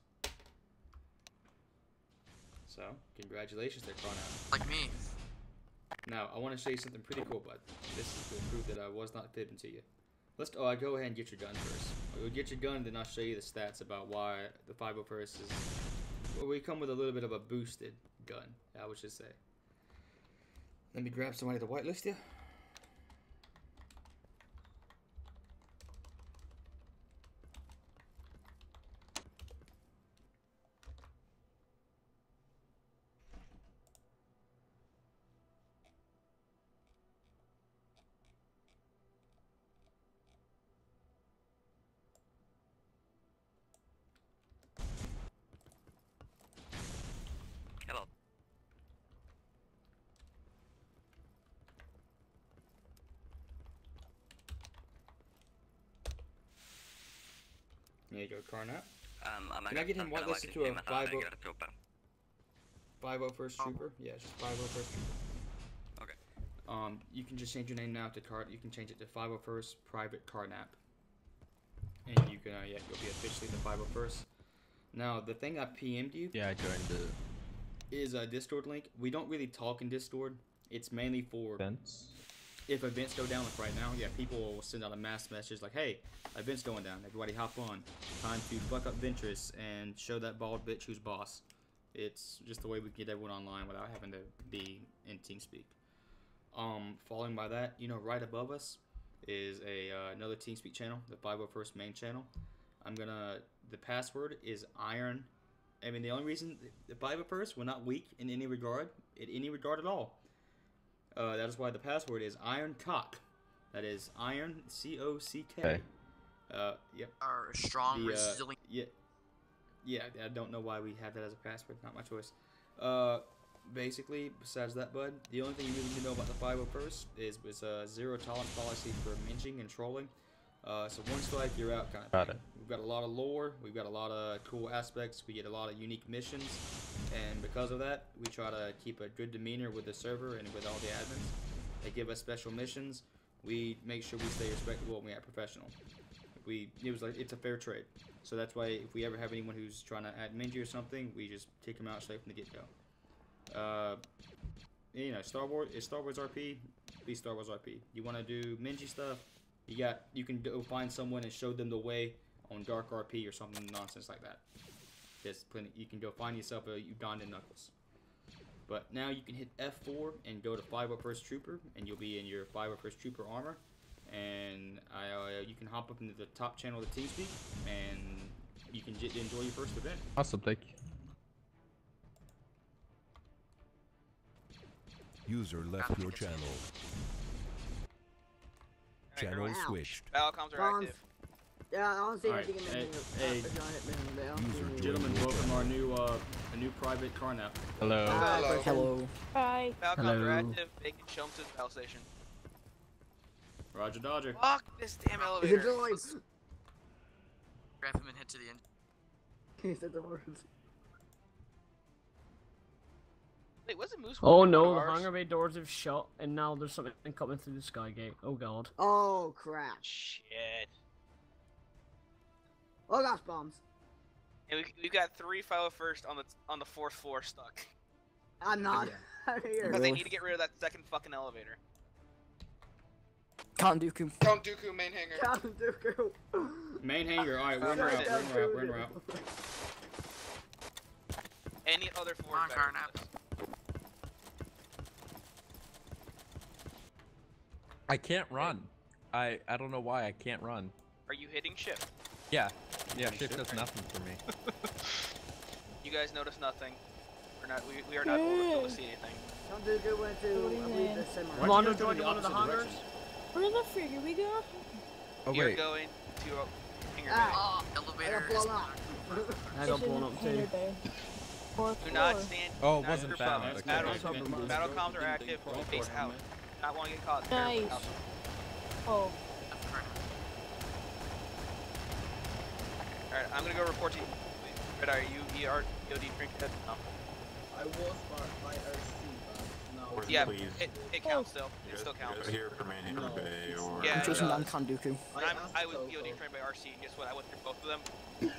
So, congratulations there, Carnout.
Like me.
Now, I want to show you something pretty cool, bud. This is to prove that I was not fibbing to you. Let's go ahead and get your gun first. We'll get your gun, then I'll show you the stats about why the 501st is... Well, we come with a little bit of a boosted gun, I would just say. Let me grab somebody to whitelist you.
Hello.
There you go, Carnot.
Can
I get him whitelisted to a 501st Trooper? Yeah, it's just 501st Trooper.
Okay.
You can just change your name now to You can change it to 501st Private Carnap. And you can, yeah, you'll be officially the 501st. Now, the thing I PM'd you.
Yeah, I joined it.
Is a Discord link. We don't really talk in Discord. It's mainly for
events.
If events go down, like right now, yeah, people will send out a mass message like, "Hey, events going down. Everybody hop on. Time to fuck up Ventress and show that bald bitch who's boss." It's just the way we can get everyone online without having to be in TeamSpeak. Following by that, you know, right above us is another TeamSpeak channel, the 501st main channel. The password is Iron. I mean, the only reason the 501st, we're not weak in any regard, at all. That is why the password is Iron Cock. That is Iron C-O-C-K.
Okay.
Yep.
Are strong, resilient.
Yeah, I don't know why we have that as a password. Not my choice. Basically, besides that, bud, the only thing you really need to know about the 501st is a zero tolerance policy for minching and trolling. So one strike, you're out kind of
Got
thing.
it.
We've got a lot of lore. We've got a lot of cool aspects. We get a lot of unique missions. And because of that, we try to keep a good demeanor with the server and with all the admins. They give us special missions. We make sure we stay respectable and we act professional. It's a fair trade. So that's why if we ever have anyone who's trying to add Minji or something, we just take them out straight from the get-go. You know, Star Wars RP, be Star Wars RP. You want to do Minji stuff, you can go find someone and show them the way on Dark RP or something nonsense like that. There's plenty. You can go find yourself a Ugandan Knuckles. But now you can hit F4 and go to 501st Trooper, and you'll be in your 501st Trooper armor. And you can hop up into the top channel of the TeamSpeak, and you can enjoy your first event.
Awesome, thank you.
User left your channel. Channel switched.
Battle comms are active.
Yeah, I don't see
anything
in
Hey, gentlemen, welcome our new private Carnap.
Hello.
Hello.
Hello.
Hi.
Battle comms are active. They can show them to the battle station.
Roger Dodger.
Fuck this damn elevator.
Grab him and head to the end.
He said the words.
Wait, wasn't Moose?
Oh no, the hangar bay doors have shut, and now there's something coming through the sky gate. Oh god.
Oh crap.
Shit.
Oh gosh, bombs.
And we've got 3 501st on the 4th floor stuck.
I'm not. Here.
Because they need to get rid of that second fucking elevator.
Count Dooku.
Count Dooku, main hangar.
Count Dooku.
Main hangar. All right, we're in route.
Any other floor?
I can't run. I don't know why I can't run.
Are you hitting shift?
Yeah. Yeah, shift does nothing for me.
You guys notice nothing. We are not able to see anything.
Count Dooku went to, I believe, the semi.
Mondo joined one of the hangars.
Where the frig are we going?
Oh
You're
wait.
going to hangar bay.
Elevator.
I got blown up too.
Do not stand.
Oh, it wasn't bad.
Battle comms are active. Face out. Not want to get caught.
Nice. Oh.
Alright, I'm gonna go report to you. Red Eye, are you EOD trained yet? No.
I was by RC, but no.
Yeah, it counts still. It still counts.
Here for Main Hangar Bay or...
Yeah,
I'm choosing non-Kanduku.
I was EOD trained by RC, and guess what? I went through both of them.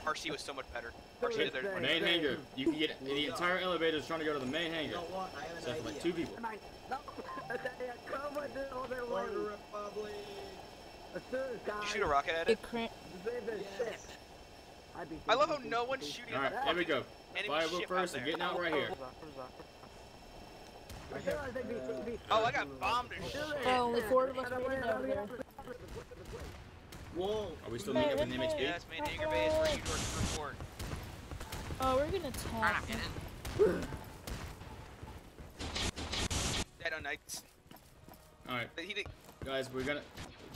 RC was so much better. RC did their
main hangar. You can get the entire elevator is trying to go to the main hangar.
You know what? I have an
except for like
idea.
2 people.
You shoot a rocket at it?
Yes.
I love how no one's shooting at
Alright, here we go. Firework first and getting out right here.
Oh, I got bombed and shit.
Oh, only 4 of us made it over there.
Whoa.
Are we still meeting up in the MHP?
Yes, main hangar bay is ready to report.
Oh, we're gonna attack.
Dead on nights.
Alright. Guys, we're gonna...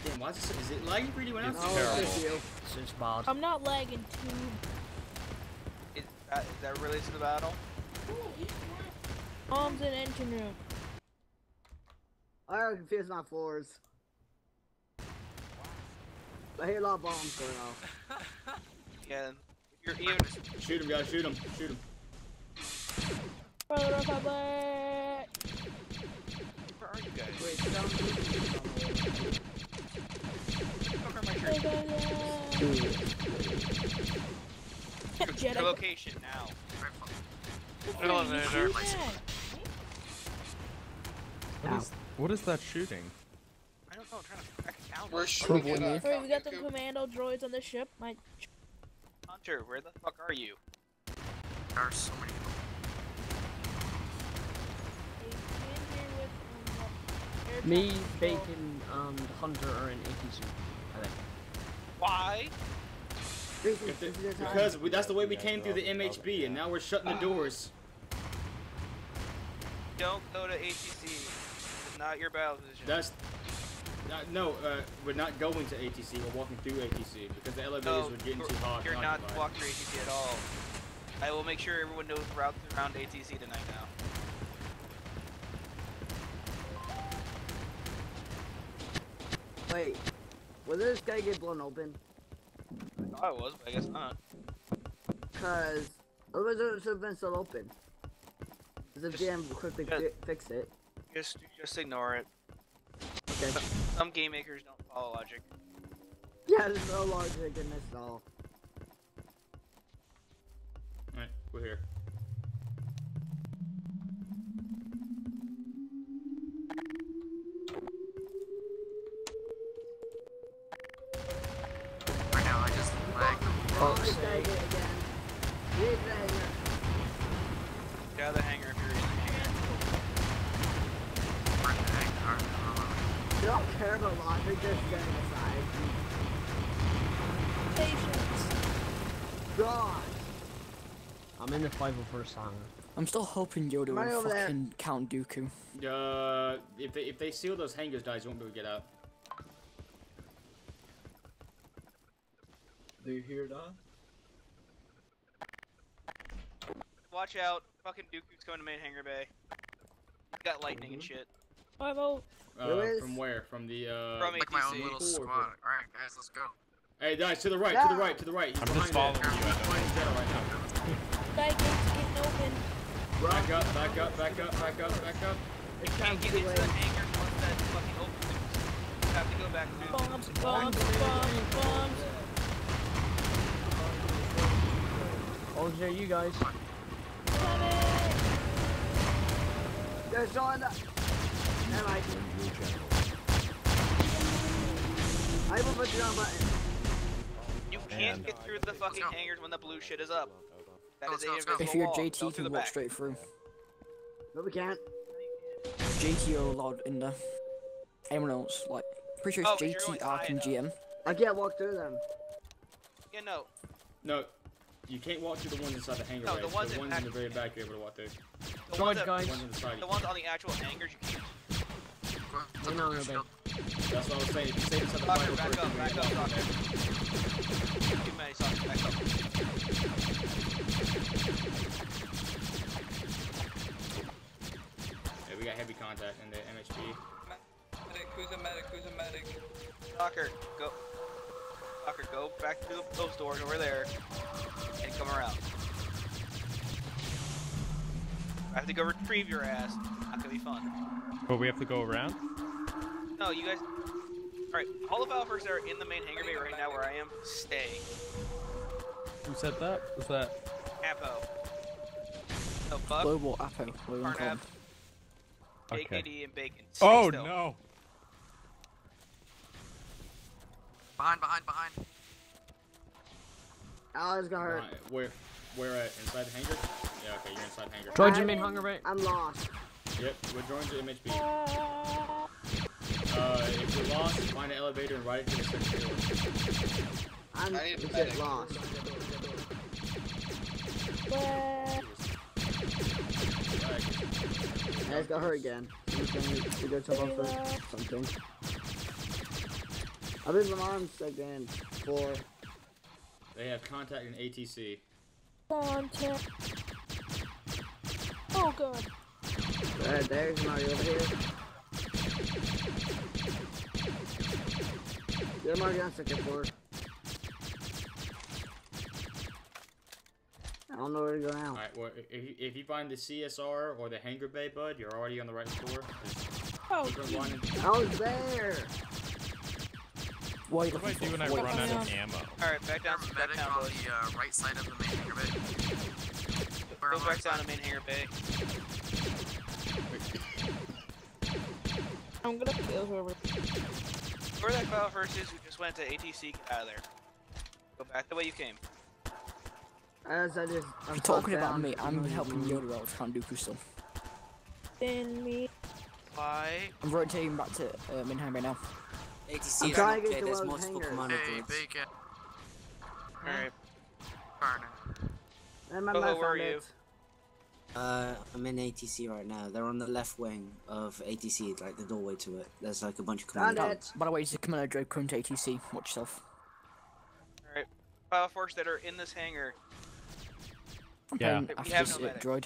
Damn, why is it lagging for you?
It's terrible. It's bad.
I'm not lagging too.
Is that related to the battle?
Bombs in engine room.
I'm confused on floors. I hear a lot of bombs going off.
Yeah. You're even.
Shoot him, guys. Shoot him. Shoot him.
Brother Republic.
Where are you guys?
Wait,
Your location now.
Elevator.
What is that shooting?
I don't know, I'm trying to track it down.
We're shooting it up.
Wait, we got the commando droids on the ship.
Hunter, where the fuck are you?
There are so many.
Me, Bacon, and Hunter are in ATC, I think.
Why?
Because that's the way we came through the MHB, and now we're shutting the doors.
Don't go to ATC. It's not your battle position.
We're not going to ATC. We're walking through ATC because the elevators were getting too hot.
You're not walking through ATC at all. I will make sure everyone knows routes around ATC tonight now.
Wait, will this guy get blown open?
I thought it was, but I guess not.
Cause otherwise it should have been still open. Cause if DM quickly fix it.
Just ignore it.
Okay.
Some game makers don't follow logic.
Yeah, there's no logic in this at all.
Alright, we're here.
Right now I just lag.
Folks.
Get out of the hangar if you're in the hangar.
They don't care about logic, they're standing aside.
Patience.
God.
I'm in the 501st hangar. I'm still hoping Yoda will fucking count Dooku.
If they seal those hangars, guys, you won't be able to get out.
Do you hear that?
Watch out. Fucking Dooku's coming to main hangar bay. He's got lightning and shit.
5-0.
From where? From the
From ATC.
My own little squad. Alright guys, let's go.
Hey guys, to the right, to the right, to the right. He's
I'm just following you.
Right now.
That gate's getting open.
Back up, back up, back up, back up, back up.
You can't get into the hangar once that fucking opens. You have to go back through.
Bombs, bombs, bombs, bombs.
Oh, there you guys.
There's no one that. Never mind. I will put you on button.
You can't get through the fucking hangars when the blue shit is up. That is a invisible
If you're
wall.
JT,
Go
you
through
can
the
walk
back.
straight through.
No, we can't.
JT are allowed in there. Anyone else? Like, pretty sure it's JT, Ark, and GM.
I can't walk through them.
Yeah, no.
No, you can't walk through the ones inside the hangar.
No,
right?
the ones
in
in
the very back you're able to walk through.
The ones,
guys. The ones on the side.
The ones on the actual hangars you can't.
That's what I was saying. If you stay inside the
Back
final
up,
first,
back up, back up, back up. Too many songs, back up.
Yeah, we got heavy contact in the MHP.
Medic, who's a medic, who's a medic? Soccer, go. Soccer, go back through those doors over there and come around. I have to go retrieve your ass. Not gonna be fun.
But we have to go around?
No, you guys. Alright, all the Valvers that are in the main hangar bay right now where I am, stay.
Who said that? Was that?
Apo. No, Buck.
Global Apo.
Carnap.
Okay.
AKD and Bacon. Stay
Oh
still.
no!
Behind.
Oh, it's gonna hurt.
Where at? Inside the hangar? Yeah, okay, you're inside the hangar.
Droid, you mean hangar bay? I'm lost.
Yep, we're joined to MHP. If you're lost, find an elevator and ride it to the second floor.
I'm just lost. Yeah, it's got her again. We go to something. I've been on again for.
They have contact in ATC.
Contact. Oh god.
There's Mario over here. There's Mario on second floor. I don't know where to go now.
Alright, well, if you find the CSR or the hangar bay, bud, you're already on the right floor.
Oh,
I was there!
What do I do when I run out of ammo?
Alright, back down.
Medic on the right side of the main hangar bay.
Go back down to main hangar bay.
I'm gonna kill whoever.
Where that file first is, we just went to ATC, get out of there. Go back the way you came.
As I just,
I'm talking about me. I'm helping Yoda out with Kanduku still.
Then me.
Why?
I'm rotating back to main hangar now.
ATC,
I'm trying to get
okay,
to
there's
one
multiple
hangar.
commander
Hey,
droids.
Bacon.
Alright.
Where
are you?
I'm in ATC right now. They're on the left wing of ATC, like the doorway to it. There's like a bunch of commander droids.
By the way, it's a commander droid coming to ATC. Watch yourself.
Alright. File force that are in this hangar.
Yeah.
We have no
medic. Droid.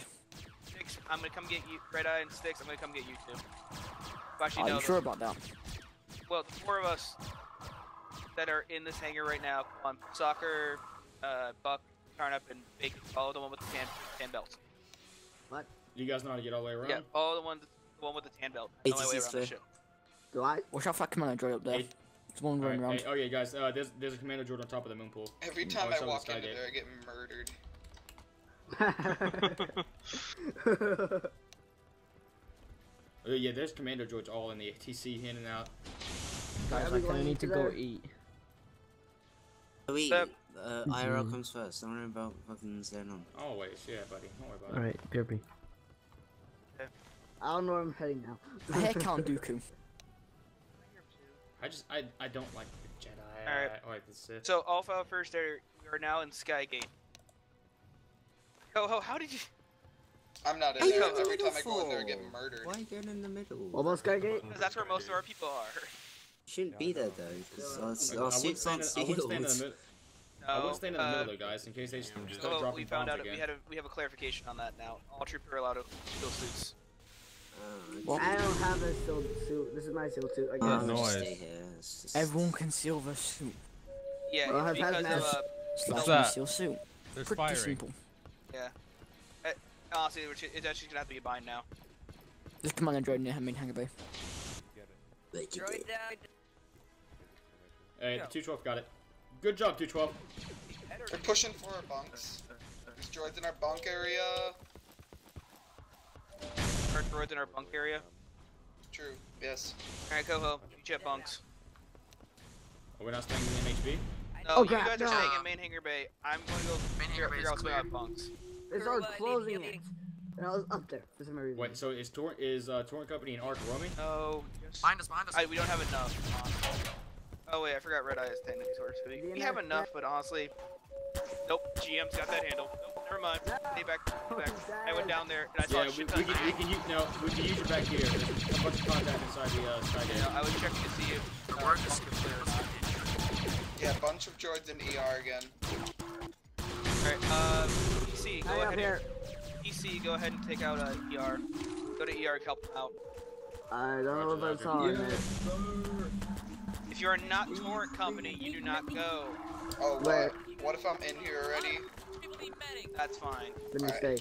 Sticks, I'm gonna come get you. Red Eye and Sticks, I'm gonna come get you two. Actually,
Are
no,
you sure about that?
Well, the four of us that are in this hangar right now, come on, Soccer, Buck, Tarnup, and Bacon, follow the one with the tan belt.
What?
You guys know how to get all the way around?
Yeah, follow the one with the tan belt. The only way around the ship.
Do I?
Watch out for that commander droid up there. There's one running around.
Oh yeah, guys, there's a commander droid on top of the moon pool.
Every time I walk into there, I get murdered.
Yeah, there's commander droids all in the ATC in and out.
Guys, I kinda need to go eat.
IRL comes first. Don't worry about fucking staying on.
Always, yeah, buddy. Don't worry about it.
Alright, BRB.
I don't know where I'm heading now.
The heck on Dooku.
I don't like the Jedi.
Alright.
I like the Sith.
So, all file first, we are now in Skygate. Ho, how did you...
I'm not in there. Every time I go in there, I get murdered.
Why get in the middle?
What about Skygate?
Because that's where most of our people are.
You shouldn't be there though, because our seats aren't
I wouldn't stand in the
sealed.
middle. I wouldn't stand in the middle though, guys, in case they start dropping
we found
bombs
out
again.
we have a clarification on that now. All troopers are allowed to steal suits.
I don't have a sealed suit. This is my sealed suit. I guess.
Stay here.
Everyone can seal their suit.
Yeah,
well,
because of
What's
that?
Seal suit.
There's
Pretty
firing.
simple.
yeah. Honestly, it's actually gonna have to be a bind now.
There's commander droid near main hangar bay.
Hey, the 212 got it. Good job, 212.
They're pushing for our bunks. There's droids in our bunk area.
Our droids in our bunk area.
True. Yes.
Alright, Coho, you jet bunks.
Are we not staying in MHB?
No, you guys are staying in main hangar bay. I'm going to go figure out what's going on with bunks.
They started closing it. And I was up there for some reason.
Wait, so is Torrent Company and Arc roaming?
No.
Behind us.
We don't have enough. Oh wait, I forgot Red Eye is technically source. We have enough, but honestly, nope. GM's got that handle. Nope, never mind. Stay back. I went down there and I saw a ship.
we can use it back here. There's a bunch of contact inside the Skygate.
Yeah, I was checking to see if the work is clear or not.
Yeah, bunch of droids in ER again.
Alright, PC, go ahead. PC, go ahead and take out ER. Go to ER and help them out.
I don't know if I saw it.
If you are not Torrent Company, you do not go.
Oh, what if I'm in here already?
That's fine.
Let me stay.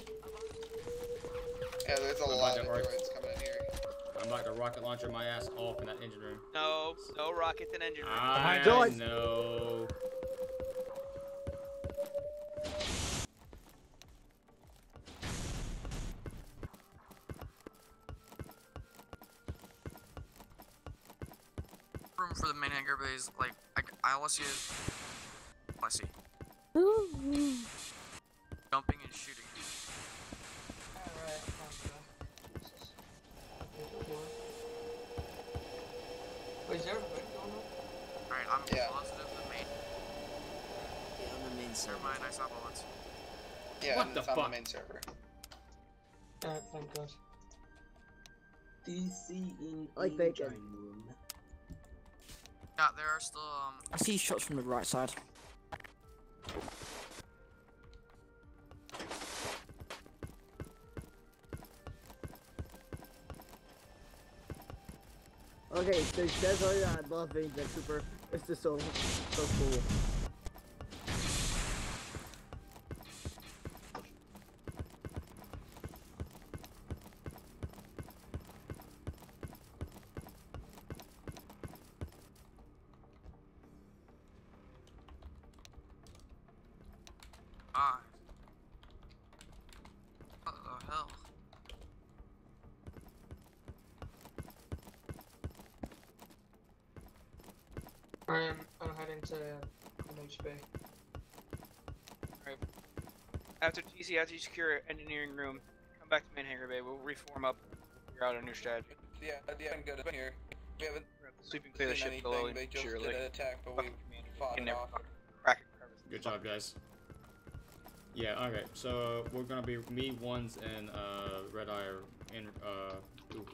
Yeah, there's a lot of droids coming in here.
I'm about to rocket launcher my ass off in that engine room.
No rockets in engine room.
I know.
Room for the main hangar bays, like, I always use. I see. Jumping and shooting.
Wait, is there a break going on?
Alright, I'm positive the main.
Yeah, on the main server.
Never mind, I saw bullets.
Yeah,
What the
it's on
fuck?
the main server.
Alright, thank God. DC in
Like bacon.
room.
Yeah, there are still,
I see shots from the right side. Okay, so says all that I love being Jet Trooper. It's just so cool.
What the hell?
I'm heading to MHB.
Alright. After you secure engineering room, come back to main hangar bay. We'll reform up. Figure out a new strategy.
Yeah, I'm good up here. We haven't
Sweep and clear the ship below.
They just
Surely.
did an attack, but we fought it off.
Good job, guys. Yeah, okay, so we're gonna be me, Ones, and Red Eye are in,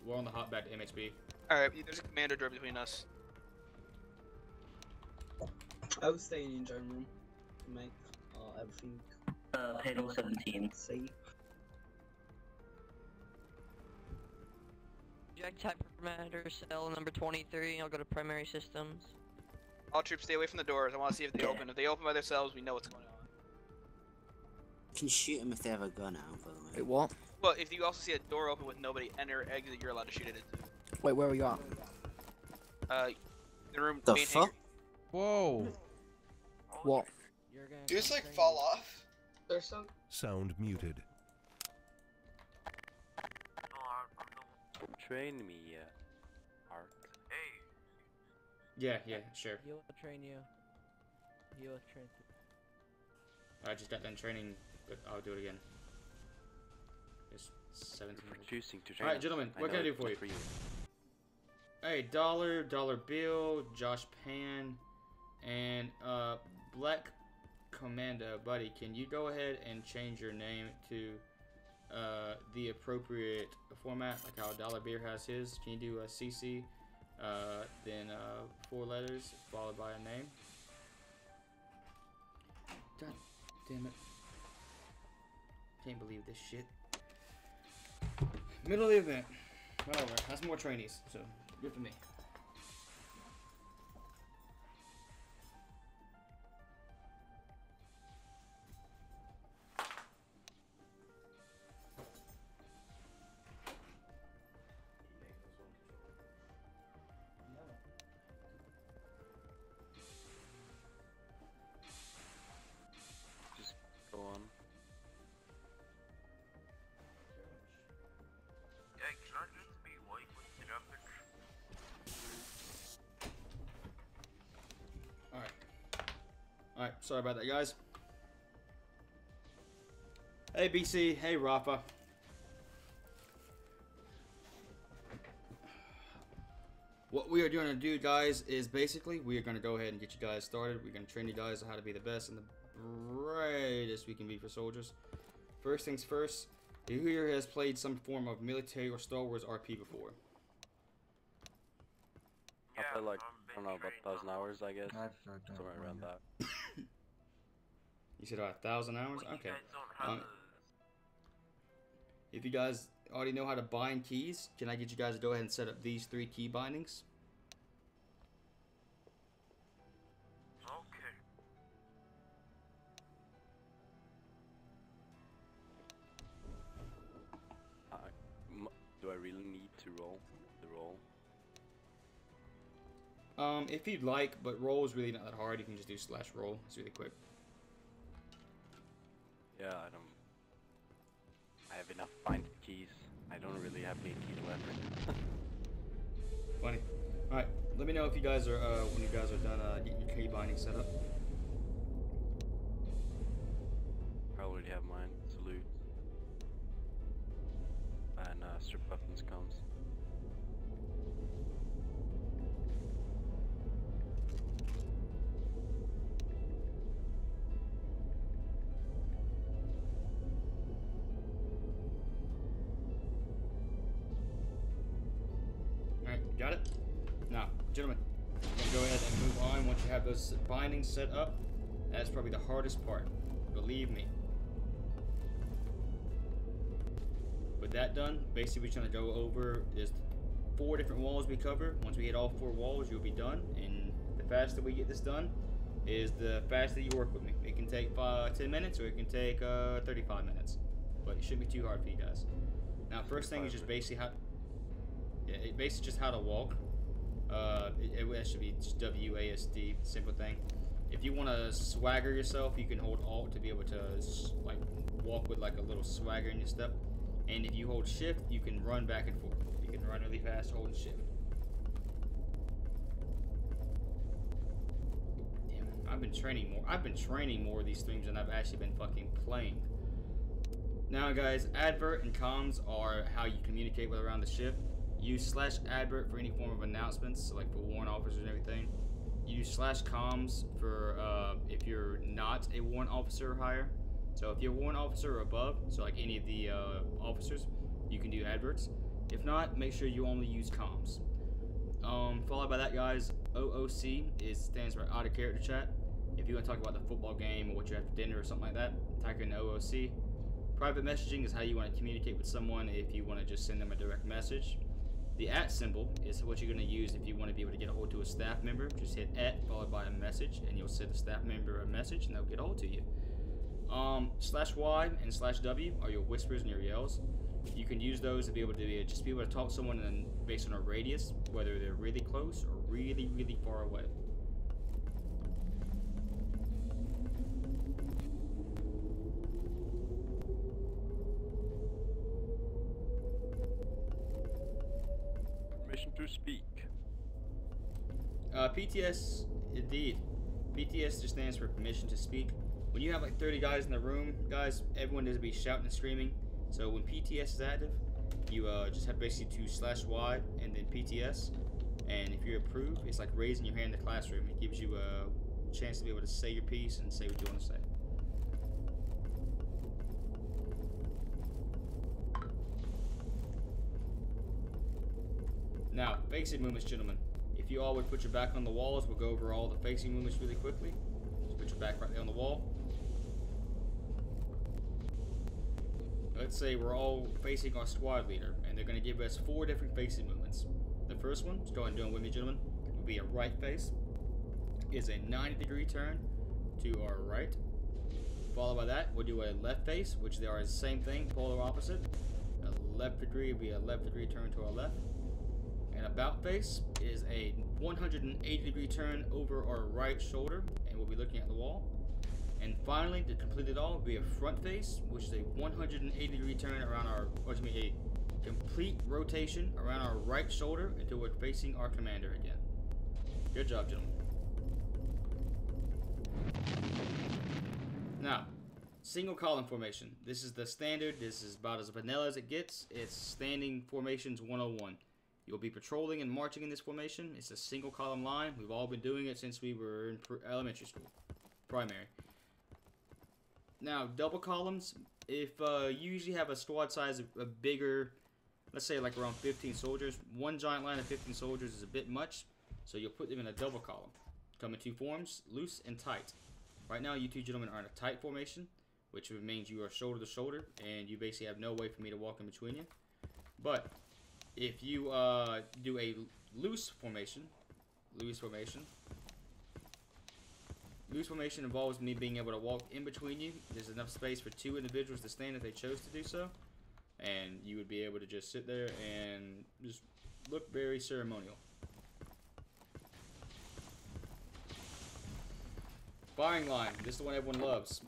we're on the hop back to MHB.
Alright, there's a commando droid between us.
I was staying in engine room to make everything
Halo 17.
safe.
Jag type commander, cell number 23. I'll go to primary systems.
All troops stay away from the doors. I want to see if they open. If they open by themselves, we know what's going on.
You can shoot them if they have a gun out, by the way.
Wait, what?
Well, if you also see a door open with nobody enter or exit, you're allowed to shoot at it too.
Wait, where are you at?
The room.
The
main
fuck?
hangar.
Whoa.
What?
Do you just like fall off?
There's some.
Sound muted.
Train me, Art.
Yeah, sure.
He'll train you. He'll train you.
I just got done training, but I'll do it again. It's 17.
Producing to train.
Alright, gentlemen, what can I do for you? Hey, dollar bill, Josh Pan, and Black Commando, buddy, can you go ahead and change your name to the appropriate format, like how Dollar Beer has his? Can you do a CC, then 4 letters followed by a name? God damn it! Can't believe this shit. Middle of the event. Whatever. That's more trainees, so good for me.
Just go on.
Alright, sorry about that, guys. Hey, BC. Hey, Rafa. What we are going to do, guys, is basically we are going to go ahead and get you guys started. We're going to train you guys on how to be the best and the brightest we can be for soldiers. First things first, who here has played some form of military or Star Wars RP before?
I played like, I don't know, about 1,000 hours, I guess. Somewhere around that.
You said 1,000 hours? Okay. If you guys already know how to bind keys, can I get you guys to go ahead and set up these 3 key bindings? If you'd like, but roll is really not that hard. You can just do /roll. It's really quick.
Yeah, I have enough bind keys. I don't really have any keys left.
Funny. Alright, let me know if you guys are, when you guys are done getting your key binding set up.
I already have mine. Salute. And strip weapons comes.
Alright, got it? Now, gentlemen, I'm going to go ahead and move on. Once you have those bindings set up, that's probably the hardest part. Believe me. With that done, basically we're trying to go over, there's 4 different walls we cover. Once we hit all 4 walls, you'll be done. And the faster we get this done is the faster you work with me. It can take 10 minutes or it can take 35 minutes. But it shouldn't be too hard for you guys. Now, first thing is just basically how... Yeah, basically just how to walk. It should be just WASD, simple thing. If you want to swagger yourself, you can hold Alt to be able to like walk with like a little swagger in your step. And if you hold Shift, you can run back and forth. You can run really fast holding Shift. Damn, I've been training more of these streams than I've actually been fucking playing. Now, guys, advert and comms are how you communicate with around the ship. Use /advert for any form of announcements, so like for warrant officers and everything. Use /comms for if you're not a warrant officer or higher. So if you're a warrant officer or above, so like any of the officers, you can do adverts. If not, make sure you only use comms. Followed by that, guys, OOC stands for out of character chat. If you want to talk about the football game or what you have for dinner or something like that, type in OOC. Private messaging is how you want to communicate with someone if you want to just send them a direct message. The @ symbol is what you're going to use if you want to be able to get a hold to a staff member. Just hit @ followed by a message, and you'll send a staff member a message, and they'll get a hold to you. /Y and /W are your whispers and your yells. You can use those to be able to just be able to talk to someone based on a radius, whether they're really close or really, really far away.
Permission to speak.
PTS, indeed. PTS just stands for permission to speak. When you have like 30 guys in the room, guys, everyone needs to be shouting and screaming. So when PTS is active, you just have basically to /Y and then PTS. And if you're approved, it's like raising your hand in the classroom. It gives you a chance to be able to say your piece and say what you want to say. Now, facing movements, gentlemen. If you all would put your back on the walls, we'll go over all the facing movements really quickly. Just put your back right there on the wall. Let's say we're all facing our squad leader, and they're going to give us 4 different facing movements. The first one, just go ahead and do it with me, gentlemen, will be a right face. Is a 90-degree turn to our right. Followed by that, we'll do a left face, which they are the same thing, polar opposite. A left degree will be a left degree turn to our left. An about face is a 180-degree turn over our right shoulder, and we'll be looking at the wall. And finally, to complete it all, will be a front face, which is a 180-degree turn around our, or excuse me, a complete rotation around our right shoulder until we're facing our commander again. Good job, gentlemen. Now, single column formation. This is the standard. This is about as vanilla as it gets. It's standing formations 101. You'll be patrolling and marching in this formation. It's a single column line. We've all been doing it since we were in elementary school, primary. Now, double columns, if you usually have a squad size of bigger, let's say like around 15 soldiers, one giant line of 15 soldiers is a bit much, so you'll put them in a double column. Come in 2 forms, loose and tight. Right now, you 2 gentlemen are in a tight formation, which means you are shoulder to shoulder, and you basically have no way for me to walk in between you. But if you do a loose formation involves me being able to walk in between you. There's enough space for 2 individuals to stand if they chose to do so. And you would be able to just sit there and just look very ceremonial. Firing line. This is the one everyone loves.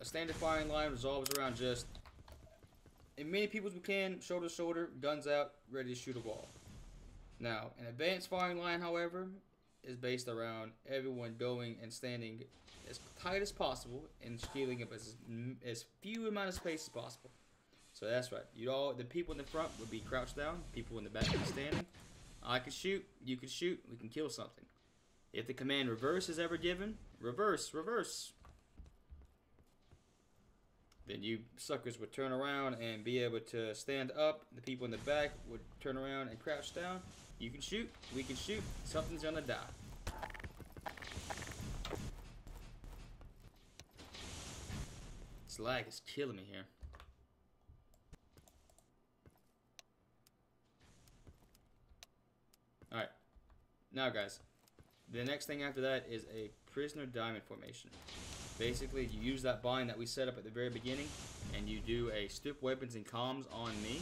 A standard firing line resolves around just as many people as we can, shoulder to shoulder, guns out, ready to shoot a wall. Now, an advanced firing line, however, is based around everyone going and standing as tight as possible and stealing up as few amount of space as possible. So that's right. The people in the front would be crouched down, people in the back would be standing. I can shoot, you can shoot, we can kill something. If the command reverse is ever given, reverse. Then you suckers would turn around and be able to stand up. The people in the back would turn around and crouch down. You can shoot, we can shoot, something's gonna die. This lag is killing me here. Alright. Now guys, the next thing after that is a prisoner diamond formation. Basically, you use that bind that we set up at the very beginning, and you do a strip weapons and comms on me.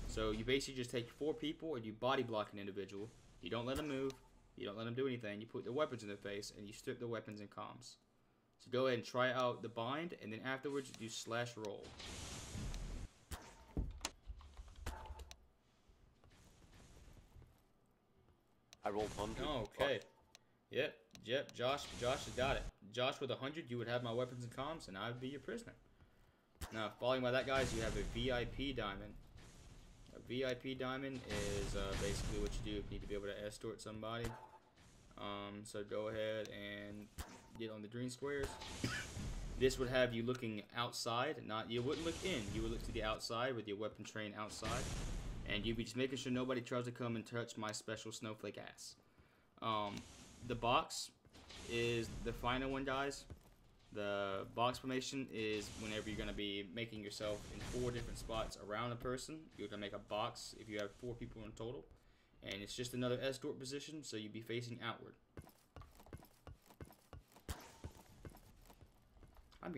So you basically just take 4 people and you body block an individual. You don't let them move. You don't let them do anything. You put their weapons in their face and you strip the weapons and comms. So go ahead and try out the bind, and then afterwards you do slash roll.
I rolled 100.
Okay. Yep. Josh has got it. Josh with 100, you would have my weapons and comms, and I would be your prisoner. Now, following by that, guys, you have a VIP diamond. A VIP diamond is basically what you do if you need to be able to escort somebody. So go ahead and get on the green squares. This would have you looking outside. You wouldn't look in. You would look to the outside with your weapon train outside. And you'd be just making sure nobody tries to come and touch my special snowflake ass. The box is the final one, guys. The box formation is whenever you're going to be making yourself in 4 different spots around a person. You're going to make a box if you have 4 people in total. And it's just another escort position, so you'd be facing outward. I'm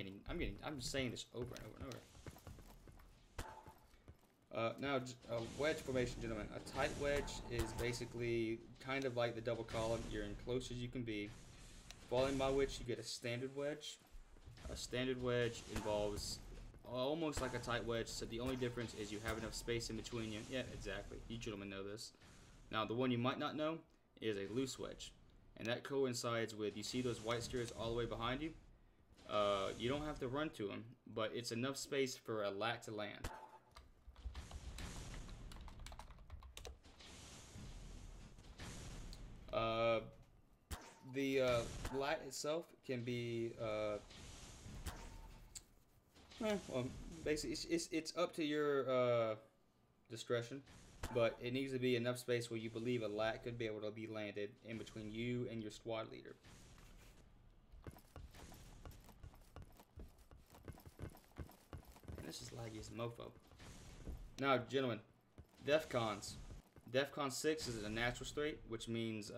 just saying this over and over and over. Now, a wedge formation, gentlemen. A tight wedge is basically kind of like the double column. You're in close as you can be. Following by which you get a standard wedge. A standard wedge involves almost like a tight wedge, so the only difference is you have enough space in between you. Yeah, exactly. You gentlemen know this. Now, the one you might not know is a loose wedge. And that coincides with, you see those white stairs all the way behind you? You don't have to run to them, but it's enough space for a lat to land. The lat itself can be well, basically it's up to your discretion, but it needs to be enough space where you believe a lat could be able to be landed in between you and your squad leader. And this is laggy as a mofo. Now, gentlemen, DEFCONs. DEFCON 6 is a natural state, which means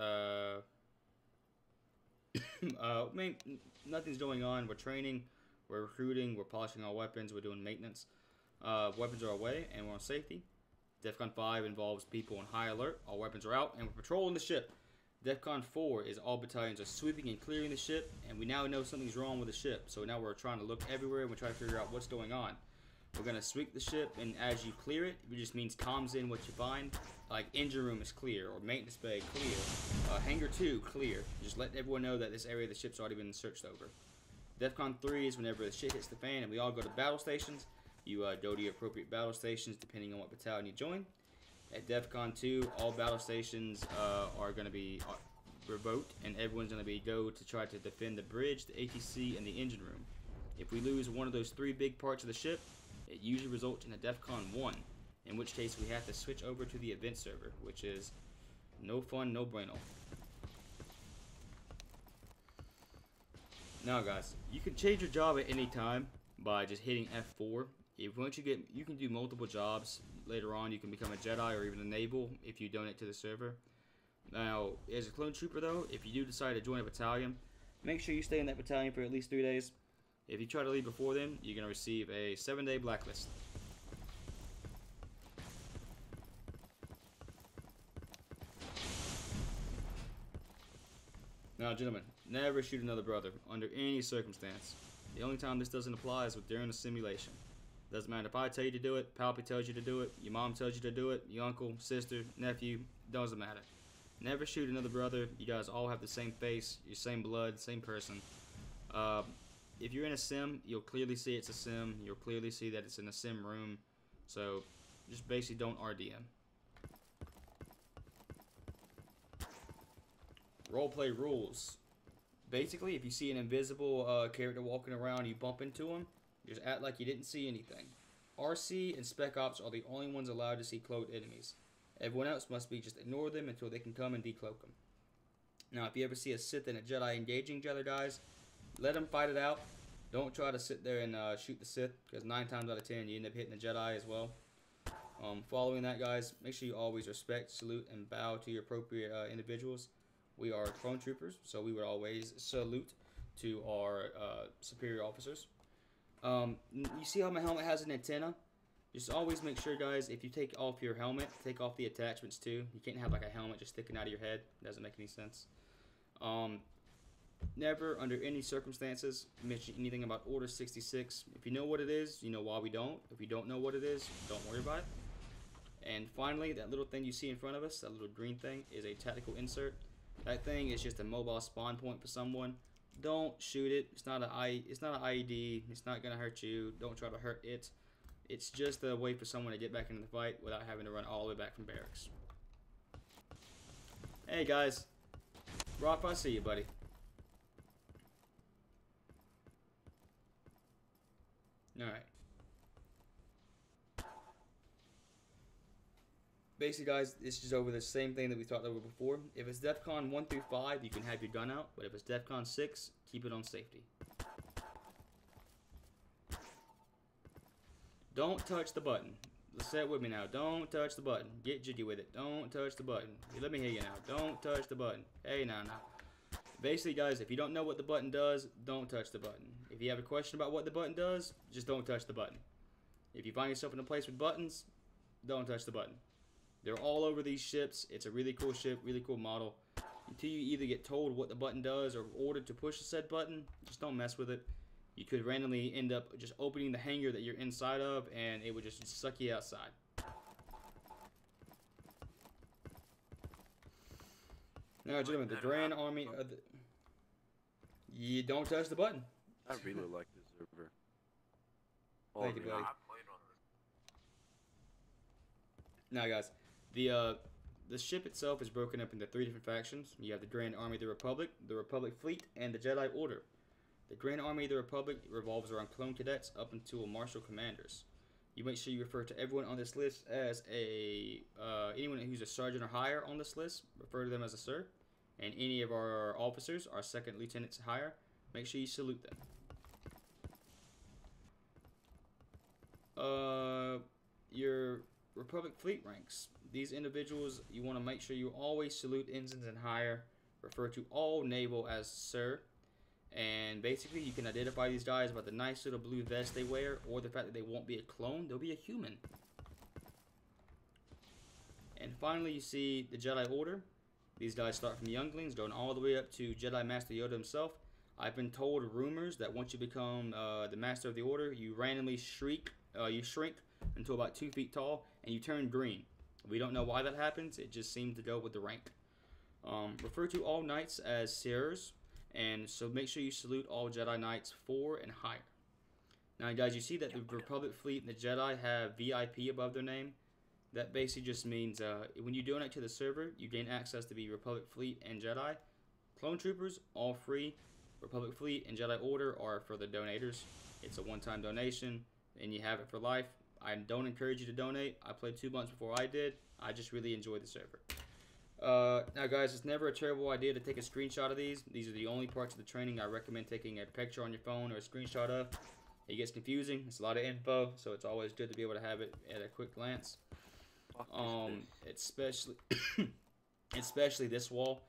nothing's going on. We're training, we're recruiting, we're polishing our weapons, we're doing maintenance. Weapons are away, and we're on safety. DEFCON 5 involves people on high alert. All weapons are out, and we're patrolling the ship. DEFCON 4 is all battalions are sweeping and clearing the ship, and we now know something's wrong with the ship. So now we're trying to look everywhere, and we're trying to figure out what's going on. We're going to sweep the ship, and as you clear it, it just means comms in what you find. Like, engine room is clear, or maintenance bay clear. Hangar 2, clear. Just let everyone know that this area of the ship's already been searched over. DEFCON 3 is whenever the shit hits the fan and we all go to battle stations. You go to your appropriate battle stations depending on what battalion you join. At DEFCON 2, all battle stations are going to be revoked, and everyone's going to go to try to defend the bridge, the ATC, and the engine room. If we lose one of those 3 big parts of the ship, it usually results in a DEFCON 1, in which case we have to switch over to the event server, which is no fun, no bueno. Now guys, you can change your job at any time by just hitting F4. Once you can do multiple jobs. Later on, you can become a Jedi or even a Naval if you donate to the server. Now, as a clone trooper though, if you do decide to join a battalion, make sure you stay in that battalion for at least 3 days. If you try to leave before then, you're going to receive a 7-day blacklist. Now, gentlemen, Never shoot another brother under any circumstance. The only time this doesn't apply is during a simulation. Doesn't matter if I tell you to do it, Palpy tells you to do it, your mom tells you to do it, your uncle, sister, nephew, doesn't matter. Never shoot another brother. You guys all have the same face, your same blood, same person. If you're in a sim, you'll clearly see it's a sim. You'll clearly see that it's in a sim room. So just basically don't RDM. Roleplay rules. Basically, if you see an invisible character walking around, you bump into him, just act like you didn't see anything. RC and Spec Ops are the only ones allowed to see cloaked enemies. Everyone else must be just ignore them until they can come and decloak them. Now, if you ever see a Sith and a Jedi engaging each other, guys, let them fight it out. Don't try to sit there and shoot the Sith, because 9 times out of 10 you end up hitting the Jedi as well. Following that, guys, make sure you always respect, salute, and bow to your appropriate individuals. We are clone troopers, so we would always salute to our superior officers. You see how my helmet has an antenna? Just always make sure, guys, if you take off your helmet, take off the attachments too. You can't have like a helmet just sticking out of your head. It doesn't make any sense. Never, under any circumstances, mention anything about Order 66. If you know what it is, you know why we don't. If you don't know what it is, don't worry about it. And finally, that little thing you see in front of us, that little green thing, is a tactical insert. That thing is just a mobile spawn point for someone. Don't shoot it. It's not an IED. It's not gonna hurt you. Don't try to hurt it. It's just a way for someone to get back into the fight without having to run all the way back from barracks. Hey guys, Roth, I see you, buddy. All right. Basically, guys, it's just over the same thing that we talked over before. If it's DEFCON 1 through 5, you can have your gun out, but if it's DEFCON 6, keep it on safety. Don't touch the button. Let's say it with me now. Don't touch the button. Get jiggy with it. Don't touch the button. Let me hear you now. Don't touch the button. Hey, now. Basically, guys, if you don't know what the button does, don't touch the button. If you have a question about what the button does, just don't touch the button. If you find yourself in a place with buttons, don't touch the button. They're all over these ships. It's a really cool ship, really cool model. Until you either get told what the button does or ordered to push the said button, just don't mess with it. You could randomly end up just opening the hangar that you're inside of, and it would just suck you outside. Now, gentlemen, the Grand Army... You don't touch the button.
I really like this server.
Thank you, buddy. Now, guys, the ship itself is broken up into 3 different factions. You have the Grand Army of the Republic Fleet, and the Jedi Order. The Grand Army of the Republic revolves around clone cadets up until marshal commanders. You make sure you refer to everyone on this list as anyone who's a sergeant or higher on this list, refer to them as a sir. And any of our officers, our second lieutenants higher, make sure you salute them. Your Republic Fleet ranks. These individuals, you want to make sure you always salute ensigns and higher. Refer to all naval as sir. And basically, you can identify these guys by the nice little blue vest they wear, or the fact that they won't be a clone, they'll be a human. And finally, you see the Jedi Order. These guys start from younglings, going all the way up to Jedi Master Yoda himself. I've been told rumors that once you become the Master of the Order, you randomly shrink until about 2 feet tall, and you turn green. We don't know why that happens. It just seems to go with the rank. Refer to all knights as sirs. And so make sure you salute all Jedi Knights 4 and higher. Now, guys, you see that the Republic Fleet and the Jedi have VIP above their name. That basically just means when you donate to the server, you gain access to the Republic Fleet and Jedi. Clone Troopers, all free. Republic Fleet and Jedi Order are for the donators. It's a one-time donation, and you have it for life. I don't encourage you to donate. I played 2 months before I did. I just really enjoyed the server. Now, guys, it's never a terrible idea to take a screenshot of these. These are the only parts of the training I recommend taking a picture on your phone or a screenshot of. It gets confusing. It's a lot of info, so it's always good to be able to have it at a quick glance. Especially this wall.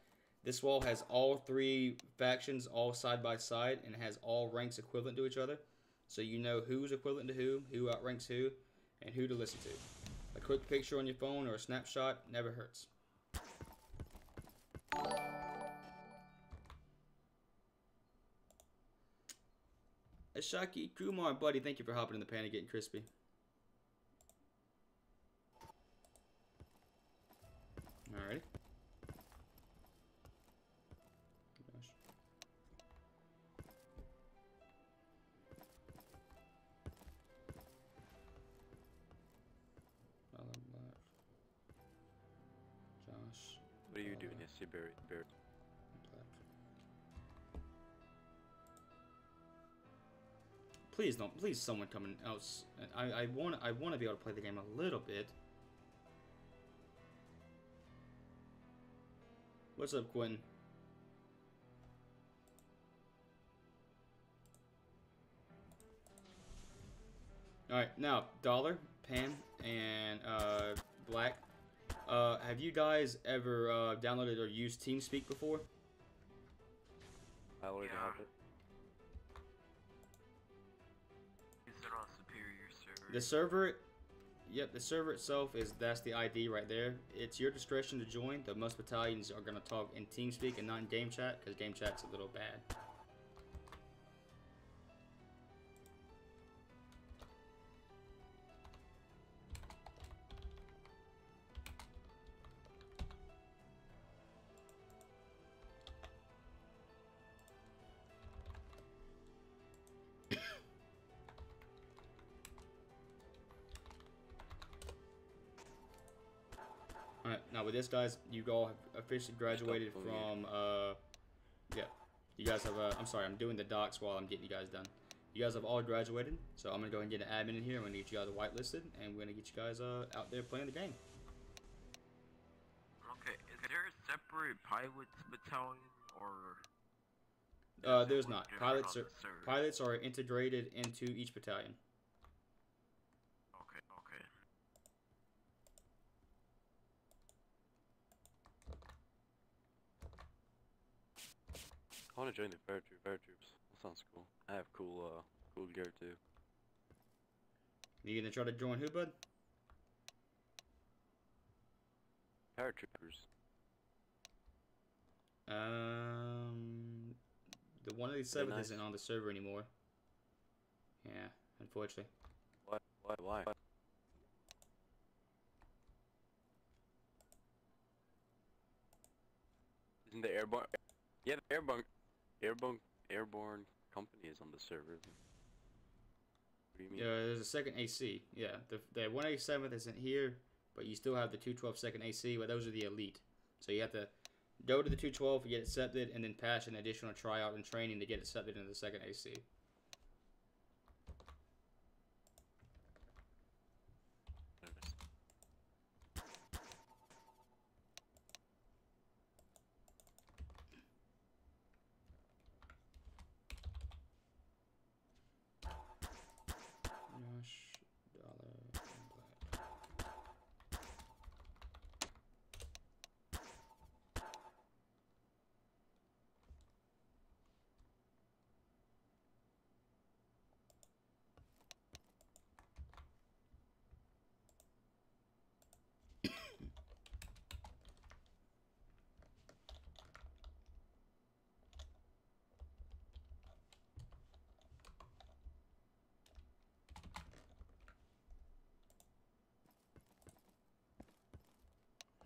This wall has all 3 factions all side by side, and it has all ranks equivalent to each other. So you know who's equivalent to who outranks who, and who to listen to. A quick picture on your phone or a snapshot never hurts. Ashaki Kumar, buddy, thank you for hopping in the pan and getting crispy. Alrighty. Gosh. Josh.
What are you doing? Yes, you buried.
Please don't. Please, someone come else. I want to be able to play the game a little bit. What's up, Quentin? All right, now Dollar, Pan, and Black. Have you guys ever downloaded or used TeamSpeak before?
I already have it.
The server, yep, the server itself that's the ID right there. It's your discretion to join, though most battalions are gonna talk in TeamSpeak and not in game chat, because game chat's a little bad. Alright, now with this, guys, you all have officially graduated from, yeah, you guys have, I'm sorry, I'm doing the docs while I'm getting you guys done. You guys have all graduated, so I'm going to go ahead and get an admin in here. I'm going to get you guys whitelisted, and we're going to get you guys out there playing the game.
Okay, is there a separate pilots battalion, or...?
There's not. Pilots are integrated into each battalion.
Okay.
I want to join the paratroops. That sounds cool. I have cool gear too.
You gonna try to join who, bud?
Paratroopers.
The 187th isn't on the server anymore. Yeah, unfortunately.
Why? Isn't the airborne? Yeah, the airborne company is on the server. What do you mean?
Yeah, there's a second AC. Yeah, the 187th isn't here, but you still have the 212 second AC. But those are the elite. So you have to go to the 212 to get accepted, and then pass an additional tryout and training to get accepted into the second AC.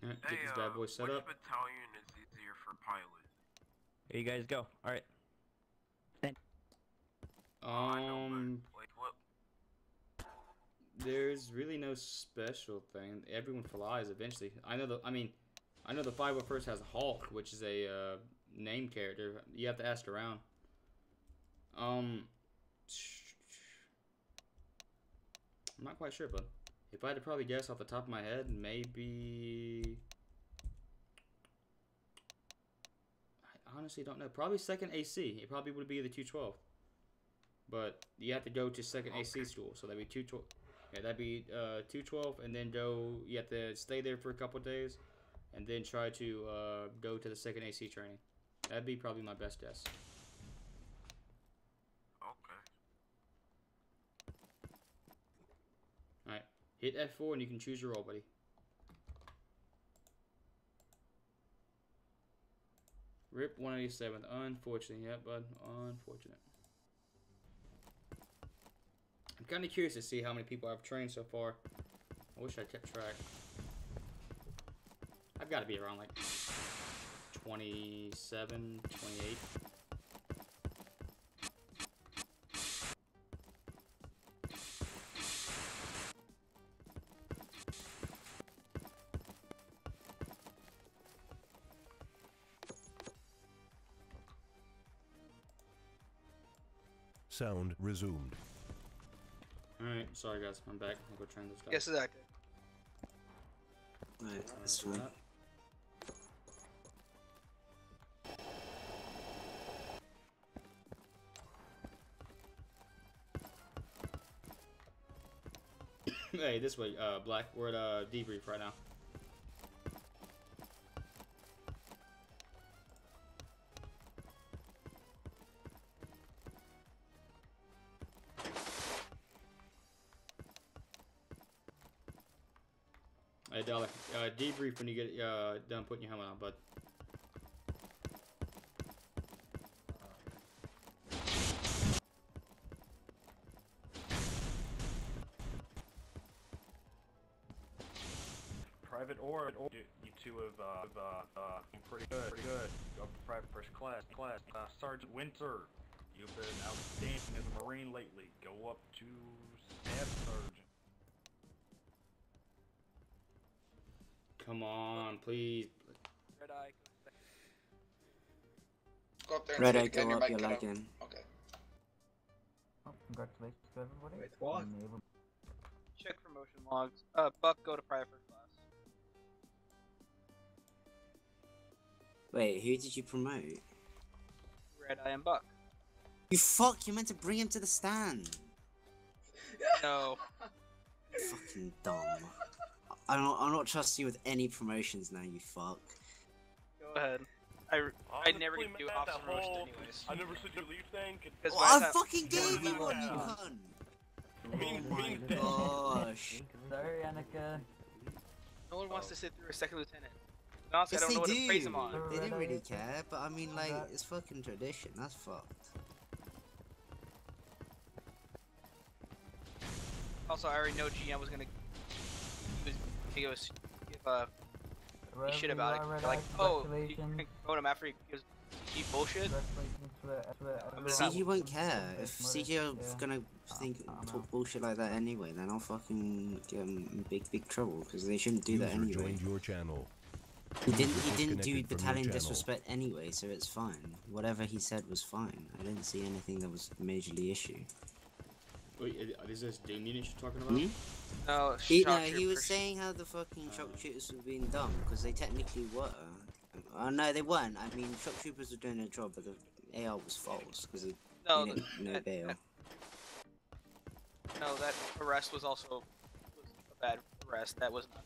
Alright, get this bad boy set up.
Which battalion is easier for pilot?
Here you guys go. Alright.
There's really no special thing. Everyone flies eventually. I know the 501st has Hulk, which is a name character. You have to ask around. I'm not quite sure, but if I had to probably guess off the top of my head, maybe... I honestly don't know. Probably second AC. It probably would be the 212. But you have to go to second AC school, so that'd be 212. Yeah, that'd be 212, and then go. You have to stay there for a couple of days, and then try to go to the second AC training. That'd be probably my best guess. Alright, hit F4 and you can choose your role, buddy. RIP 187th. Unfortunately, yeah, bud. Unfortunate. kind of curious to see how many people I've trained so far. I wish I kept track. I've got to be around like 27, 28.
Sound resumed.
Alright, sorry guys, I'm back. I'll go train this guy.
Yes, exactly.
Right, that's fine.
Hey, this way, Black. We're at debrief right now. Hey, Dollar, debrief when you get done putting your helmet on, bud.
Private or you two have been pretty good. Go up to private first class. Sergeant Winter, you've been outstanding as a Marine lately. Go up to Staff Sergeant.
Come on, please.
Red Eye.
Go up there and
Red
say
Eye,
it again,
go
your
up,
mic
you're
cut out.
lagging.
Okay.
Oh, congratulations to everybody.
Wait, what?
Check promotion logs. Buck, go to private first class.
Wait, who did you promote?
Red Eye and Buck.
You fuck, you meant to bring him to the stand.
No.
Fucking dumb. I'm not trusting you with any promotions now, you fuck.
Go ahead. I never get to do officer promotions anyways.
I never said you leave thing.
Well, I fucking gave you one, you cunt! Oh my gosh.
Sorry, Annika.
No one wants to sit through a second lieutenant. Honestly,
Yes,
I don't know what to praise him on.
They didn't really care, but I mean, like, it's fucking tradition. That's fucked.
Also, I already know GM was gonna give shit about it. Like, oh, you can vote him after he gives CG bullshit.
CG won't care. If CG are gonna talk bullshit like that anyway, then I'll fucking get them in big trouble because they shouldn't do that anyway.
Joined your channel.
He didn't do battalion disrespect anyway, so it's fine. Whatever he said was fine. I didn't see anything that was majorly issue.
Wait, is this Doom unit you're talking about?
Hmm?
No,
he was saying how the fucking shock shooters were being dumb because they technically were. No, they weren't. I mean, shock troopers were doing their job, but the AR was false because of no bail.
No, that arrest was also a bad arrest. That was not.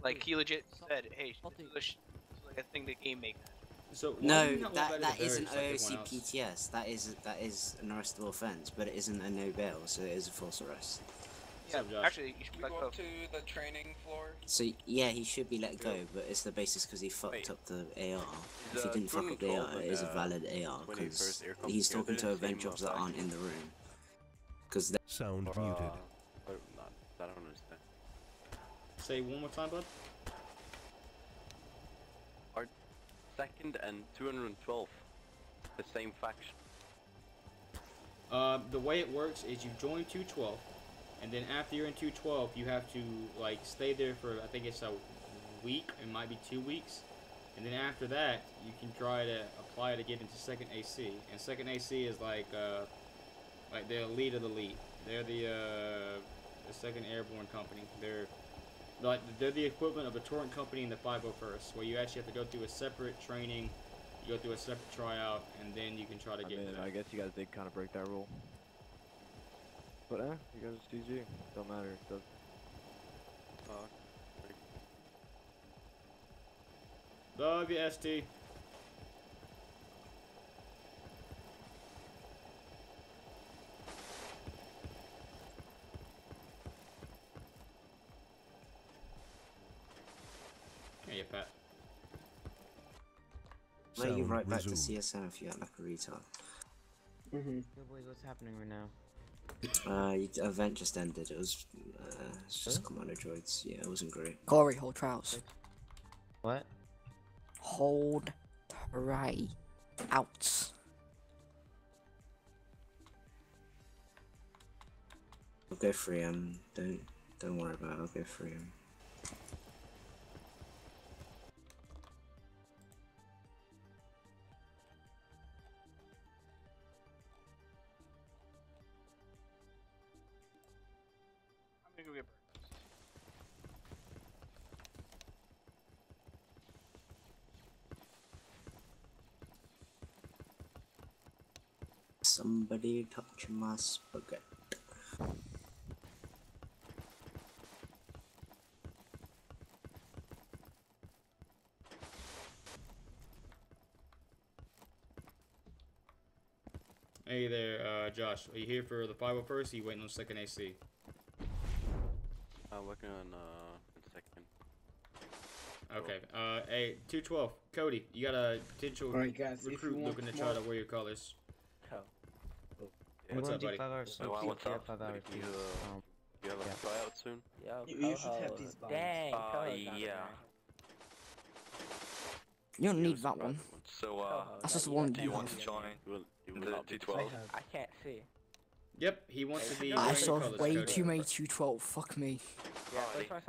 Like he legit said, "Hey, this is like a thing the game make."
So
no, that isn't OOC PTS. That is an arrestable offense, but it isn't a no bail, so it is a false arrest.
Yeah, actually, you should
go up to the training floor.
So yeah, he should be let go, but it's the basis because he fucked up the AR. If he didn't fuck up the AR, it is a valid AR because he's talking to event jobs that aren't in the room. Because
sound muted.
I don't understand.
Say one more time, bud.
Are 2nd and 212 the same faction?
The way it works is you join 212, and then after you're in 212, you have to like stay there for I think it's a week. It might be 2 weeks, and then after that, you can try to apply to get into 2nd AC. And 2nd AC is like the elite of the elite. They're the 2nd Airborne Company. They're the equivalent of the Torrent Company and the 501st, where you actually have to go through a separate training, you go through a separate tryout, and then you can try to get there.
I guess you guys did kind of break that rule. But you guys are GG. Don't matter. It does.
Love you, ST. Yeah, Pat.
Let you right back to CSM if you act like a retard.
Good boys, what's happening right now?
Event just ended. It was just commander droids. Yeah, it wasn't great.
Corey, hold trials.
What?
Hold try outs.
I'll go free. Don't worry about it. I'll go free.
I'm gonna go get
Somebody touch my spaghetti.
Hey there, Josh. Are you here for the 501st? Or you waiting on second AC?
I'm working on second.
Okay. Hey, 212. Cody, you got a potential recruit looking to try to wear your colors. What's up, buddy?
What's up? You have a tryout soon?
You should have these bombs.
Dang.
Yeah.
You don't need that one.
So,
That's just the one
do you want to join the 212?
I can't see.
Yep, he wants to be
I
wearing
saw
colors.
way
Cody.
too many 212. Fuck me.
Yeah,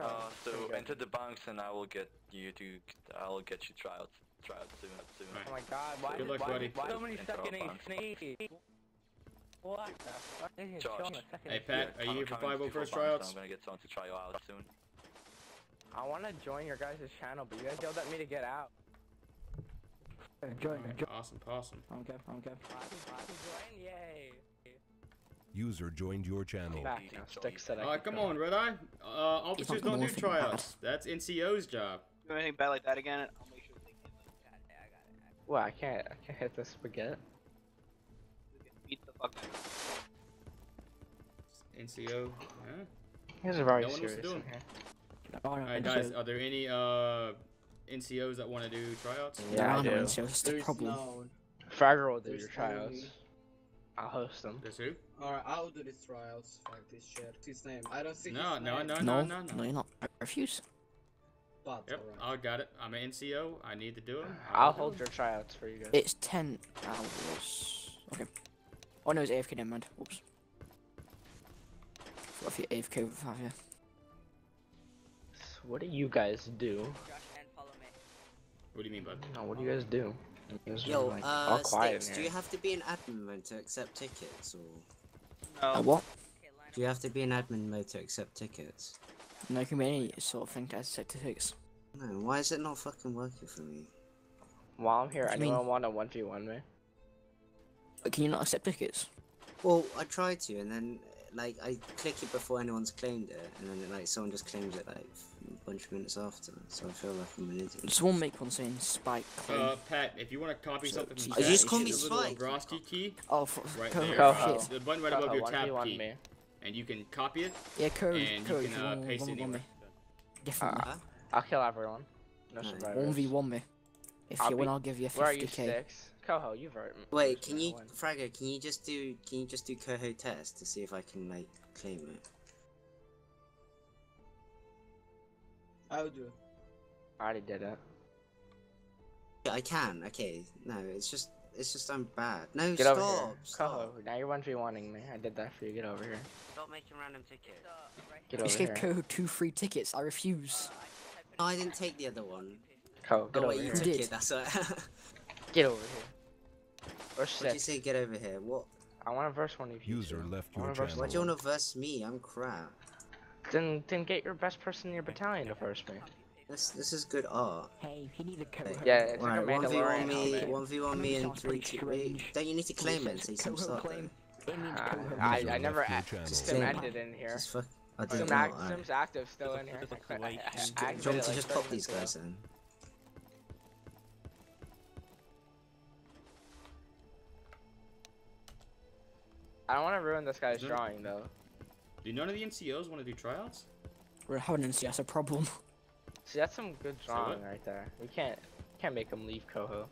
so enter the bunks and I will get you tryouts soon.
Oh my god, why
Good luck, buddy.
why so many second AC? What the fuck?
Josh.
Hey, Pat, are you here for 501st tryouts?
I'm gonna get someone to try you out soon.
I want to join your guys' channel, but you guys yelled at me to get out.
Join.
Awesome.
Okay.
Join, yay.
User joined your channel.
Alright, come on, Red Eye. Officers don't do tryouts. That's NCO's job.
Do anything bad like that again, I'll make sure they get
Well, I can't hit the spaghetti.
beat the fuck out of
NCO, huh?
You guys are very
No one wants to do them. Alright, guys, are there any NCOs that want to do tryouts?
Yeah, I do.
That's the problem.
Fragger will do your tryouts. I'll host them.
That's who?
Alright, I'll do these trials. Fuck this shit. His name. I don't see
No,
his
no,
name.
no.
No, you're not. I refuse.
But,
Yep, I got it. I'm an NCO. I need to do them.
I'll hold your tryouts for you guys.
It's 10 hours. Okay. Oh no, it's AFK, never mind. Whoops. What if you're AFK with 5 here?
What do you guys do?
What do you mean, bud?
No, what do you guys do?
Yo,
all quiet
Sticks, do you have to be an admin mode to accept tickets, or?
No.
What?
Do you have to be an admin mode to accept tickets?
No, it can be any sort of thing to accept tickets.
No, why is it not fucking working for me?
While I'm here,
What do you
anyone want a 1v1 me?
But can you not accept tickets?
Well, I tried to, and then like I click it before anyone's claimed it, and then like someone just claims it like a bunch of minutes after. So I feel like I'm an idiot.
Someone make one saying Spike.
Pat, if you want to copy something from
you
chat,
just call
hit
me
the little
Spike.
Abrosky key.
Oh,
right
Cody.
there. The button right above your tab
1v1
key,
me.
and you can copy it.
Yeah, Cody.
And
Cody,
you can paste it anywhere.
Definitely.
I'll kill everyone. No survivors.
1v1 me. If you win, I'll give you a 50k.
Where are you, Sticks? Coho, you've heard me.
Wait, can you, Fragger? Can you just do Coho test to see if I can like claim it?
I'll do it.
I already did it.
Yeah, I can. Okay. No, it's just I'm bad. No,
Get
stop.
over here.
Stop.
Coho, now you're 1v1ing me. I did that for you. Get over here.
Stop making random tickets.
Get
I
over
just gave
here.
Coho 2 free tickets. I refuse.
No, I didn't take the other one.
Coho, get
Oh
over
wait, you
here.
took it. That's right.
Get over here. Verse
What'd you
6.
say? Get over here. What?
I want to verse one of you.
User
two.
left
I
your
wanna verse
channel.
Why do you want to verse me? I'm crap.
Then get your best person in your battalion to verse me.
This is good art.
Hey, you need a Coho.
Yeah, it's
Right,
like a
1v1
Mandalorian
me,
helmet.
1v1 me in
Sounds
3,
pretty
2,
strange.
Don't you need to claim it and say some
Coho
stuff
claim.
though?
It means Coho.
I never
left your channel.
Sim ended in here.
Just fuck. I didn't
Sim's
know.
act,
Alright.
Sim's active still in here.
Do you want me to just pop these guys then?
I don't want to ruin this guy's drawing though.
Do none of the NCOs want to do tryouts?
We're having an NCS, a problem.
See, that's some good drawing
what?
right there. We can't make him leave Coho.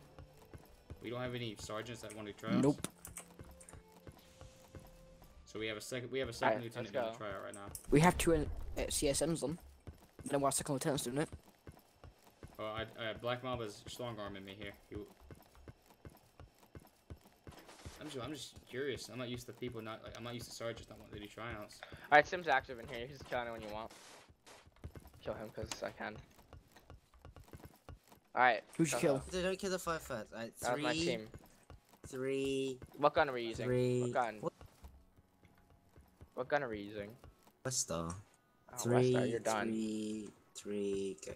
We don't have any sergeants that want to do tryouts?
Nope.
So So we have a second lieutenant doing the tryout right now.
We have two CSMs on. Then we're second lieutenant's doing it.
Oh, Black Mob is strong arming me here. I'm just curious. I'm not used to people not like. I'm not used to sergeants not wanting to do tryouts.
Alright, Sim's active in here. He's killing it when you want. Kill him because I can. Alright.
Who'd you kill?
Don't kill the fireflies. Alright,
that was my team.
3.
What gun are we using?
3.
What gun? What gun are we using?
Westar.
Oh,
3.
Westar, you're done.
3. Go.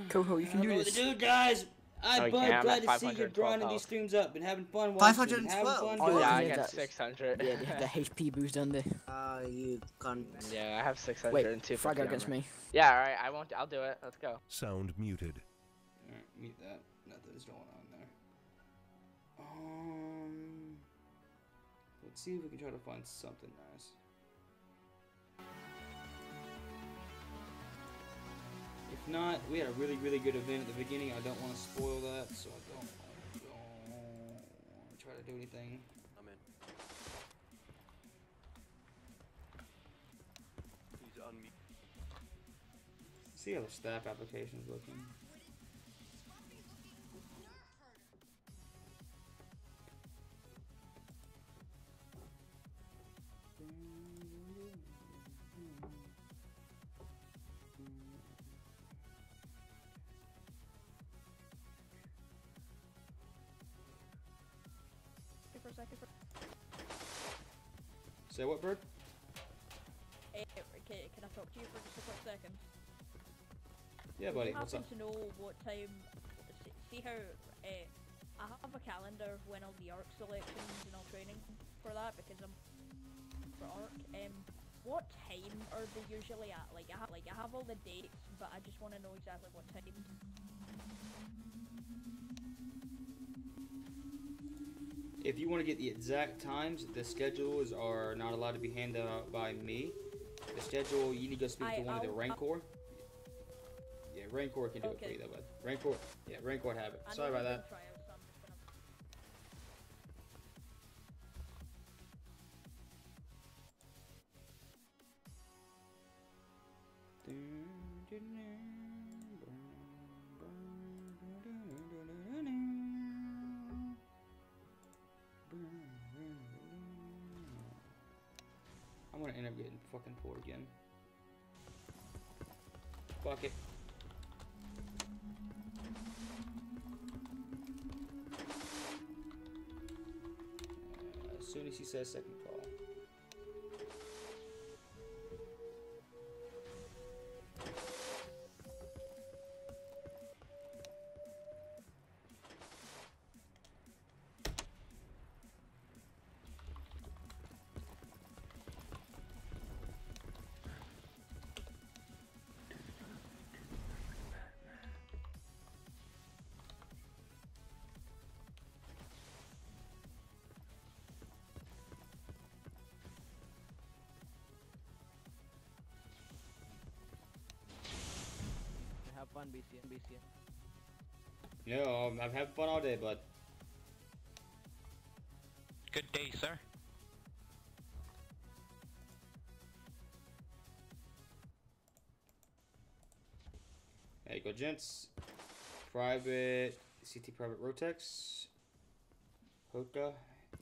Coho, you can do this.
Dude, guys.
No,
Bud, glad to see you grinding these streams up and having fun watching.
512.
Oh yeah, I got 600.
Yeah, they have the HP boost on there.
You can't.
Yeah, I have 600
Wait,
and 250
frag against me.
Yeah, alright, I won't. I'll do it. Let's go.
Sound muted.
Alright, mute that. Nothing's going on there. Let's see if we can try to find something nice. If not, we had a really good event at the beginning. I don't want to spoil that, so I don't want to try to do anything.
I'm in. He's unmuted.
See how the staff application's looking. Say what, Bird?
Hey, okay, can I talk to you for just a quick second?
Yeah, buddy, what's up?
I happen to know what time... See how... I have a calendar of when all the ARC selections and all training for that, because I'm... for ARC. What time are they usually at? Like, I have all the dates, but I just want to know exactly what time.
If you want to get the exact times, the schedules are not allowed to be handed out by me. The schedule, you need to go speak to one of the Rancor. Yeah, Rancor can do it for you though, bud. Rancor have it. Sorry about that. I'm gonna end up getting fucking pulled again. Fuck it. As soon as he says second call.
Have fun, BCN.
No, I'm having fun all day, bud.
Good day, sir.
There you go, gents. Private CT Private Rotex, Hoka,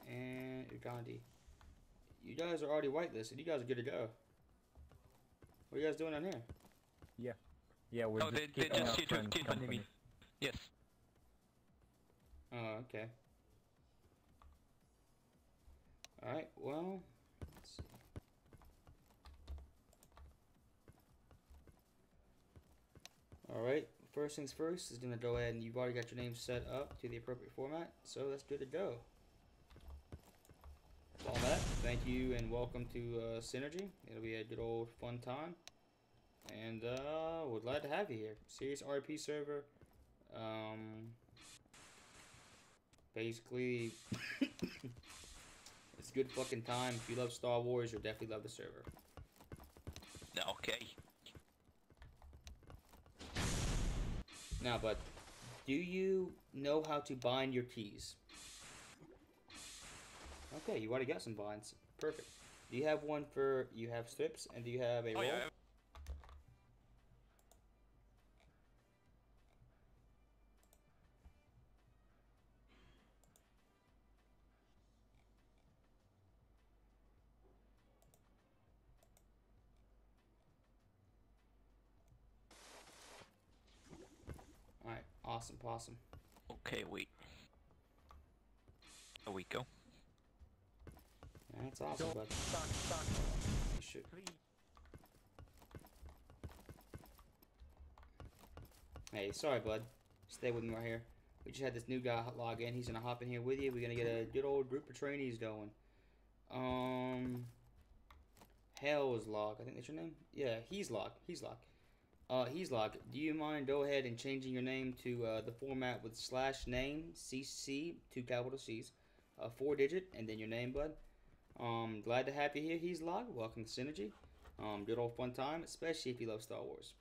and Ugandi. You guys are already whitelisted. You guys are good to go. What are you guys doing on here?
Yeah, we're just keeping me. Yes.
Oh, okay. Alright, well, let's see. Alright, first things first is going to go ahead and you've already got your name set up to the appropriate format, so that's good to go. That's all that. Thank you and welcome to Synergy. It'll be a good old fun time. And we're glad to have you here. Serious RP server. Basically, it's good fucking time. If you love Star Wars, you'll definitely love the server.
Okay.
Now, bud, do you know how to bind your keys? Okay, you already got some binds. Perfect. Do you have one for, you have strips, and do you have a roll?
Yeah.
Alright, awesome, possum.
Okay, wait. There we go.
That's awesome, bud. You should. Hey, sorry, bud. Stay with me right here. We just had this new guy log in. He's gonna hop in here with you. We're gonna get a good old group of trainees going. Hell's Log. I think that's your name. Yeah, he's Log. He's Log. He's Log. Do you mind go ahead and changing your name to the format with /name CC, 2 capital C's, 4-digit, and then your name, bud. Glad to have you here. He's Log. Welcome to Synergy. Good old fun time, especially if you love Star Wars.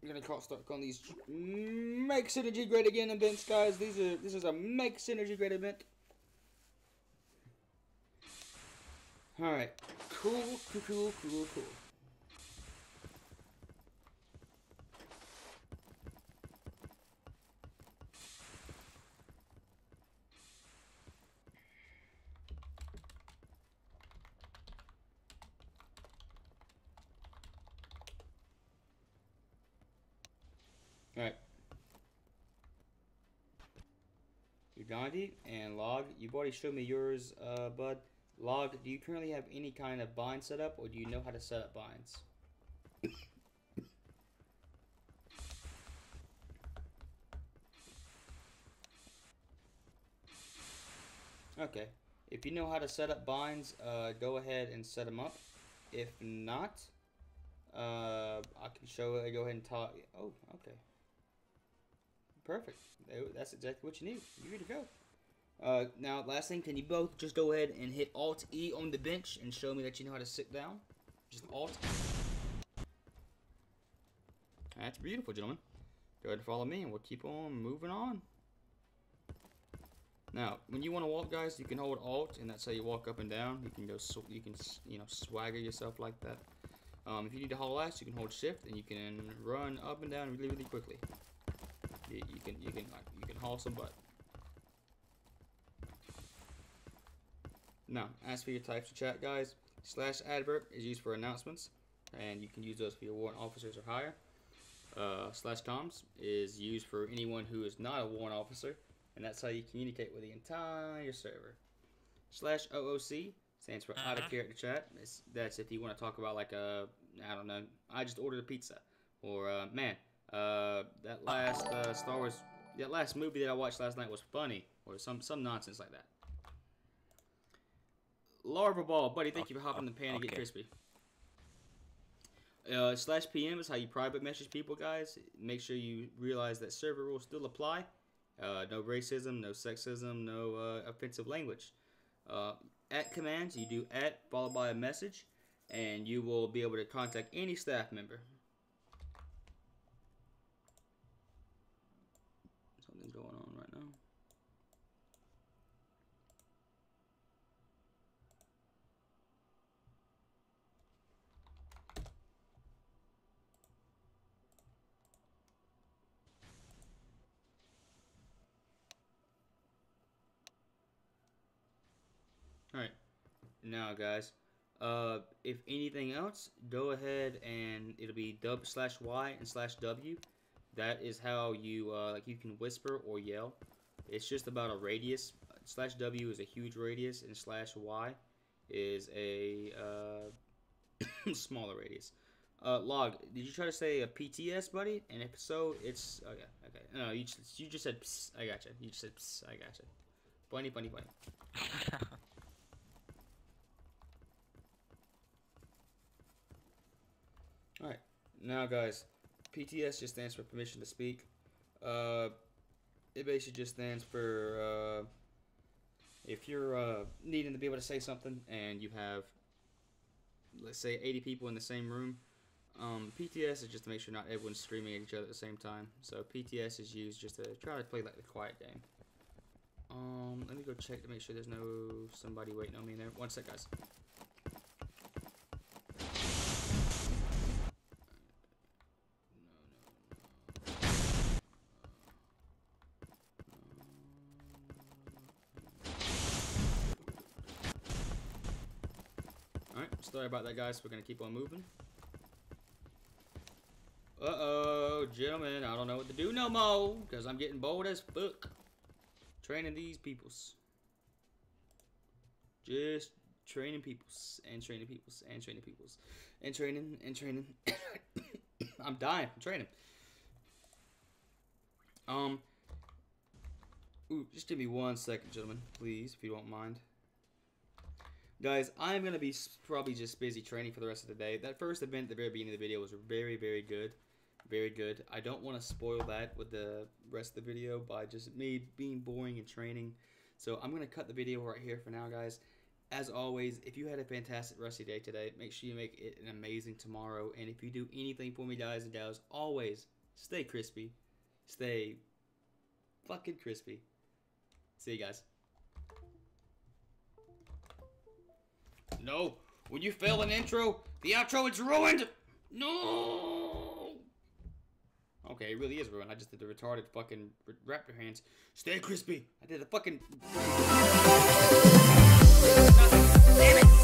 I'm gonna start calling these Make Synergy Great Again events, guys. This is a Make Synergy Great event. Alright. Cool. Alright. Ugandhi and Log, you've already showed me yours, bud. Log, do you currently have any kind of bind set up, or do you know how to set up binds? Okay. If you know how to set up binds, go ahead and set them up. If not, I can show it. Go ahead and talk. Oh, okay. Perfect. That's exactly what you need. You're good to go. Now, last thing, can you both just go ahead and hit Alt-E on the bench and show me that you know how to sit down? Just Alt. That's beautiful, gentlemen. Go ahead and follow me, and we'll keep on moving on. Now, when you want to walk, guys, you can hold Alt, and that's how you walk up and down. You can go, swagger yourself like that. If you need to haul ass, you can hold Shift, and you can run up and down really, really quickly. You can haul some butt. Now, as for your types of chat, guys, /advert is used for announcements, and you can use those for your warrant officers or higher. /comms is used for anyone who is not a warrant officer, and that's how you communicate with the entire server. /OOC stands for out of character chat. That's if you want to talk about, like, I don't know, I just ordered a pizza, or man, that last Star Wars, that last movie that I watched last night was funny, or some nonsense like that. Larva Ball, buddy, thank you for hopping in the pan and get crispy. /PM is how you private message people, guys. Make sure you realize that server rules still apply. No racism, no sexism, no offensive language. At commands, you do at followed by a message, and you will be able to contact any staff member. Something's going on right now. Alright, now guys, if anything else, go ahead and it'll be /Y and /W. That is how you, like, you can whisper or yell. It's just about a radius. /W is a huge radius, and /Y is a smaller radius. Log, did you try to say a PTS, buddy? And if so, it's, okay. No, you just said psst, I gotcha. You just said psst, I gotcha. Bunny. Alright, now guys, PTS just stands for permission to speak. It basically just stands for if you're needing to be able to say something and you have let's say 80 people in the same room. PTS is just to make sure not everyone's screaming at each other at the same time. So PTS is used just to try to play like the quiet game. Let me go check to make sure there's no somebody waiting on me in there. One sec, guys. Alright, sorry about that, guys. We're gonna keep on moving. Uh-oh, gentlemen, I don't know what to do no more, because I'm getting bored as fuck. Training these peoples. Just training peoples, and training peoples, and training peoples. And training, and training. I'm dying from training. Ooh, just give me 1 second, gentlemen, please, if you don't mind. Guys, I'm going to be probably just busy training for the rest of the day. That first event at the very beginning of the video was very, very good. Very good. I don't want to spoil that with the rest of the video by just me being boring and training. So I'm going to cut the video right here for now, guys. As always, if you had a fantastic rest of your day today, make sure you make it an amazing tomorrow. And if you do anything for me, guys and gals, always stay crispy. Stay fucking crispy. See you guys. No, when you fail an intro, the outro is ruined. No. Okay, it really is ruined. I just did the retarded fucking raptor hands. Stay crispy. I did the fucking. Damn it.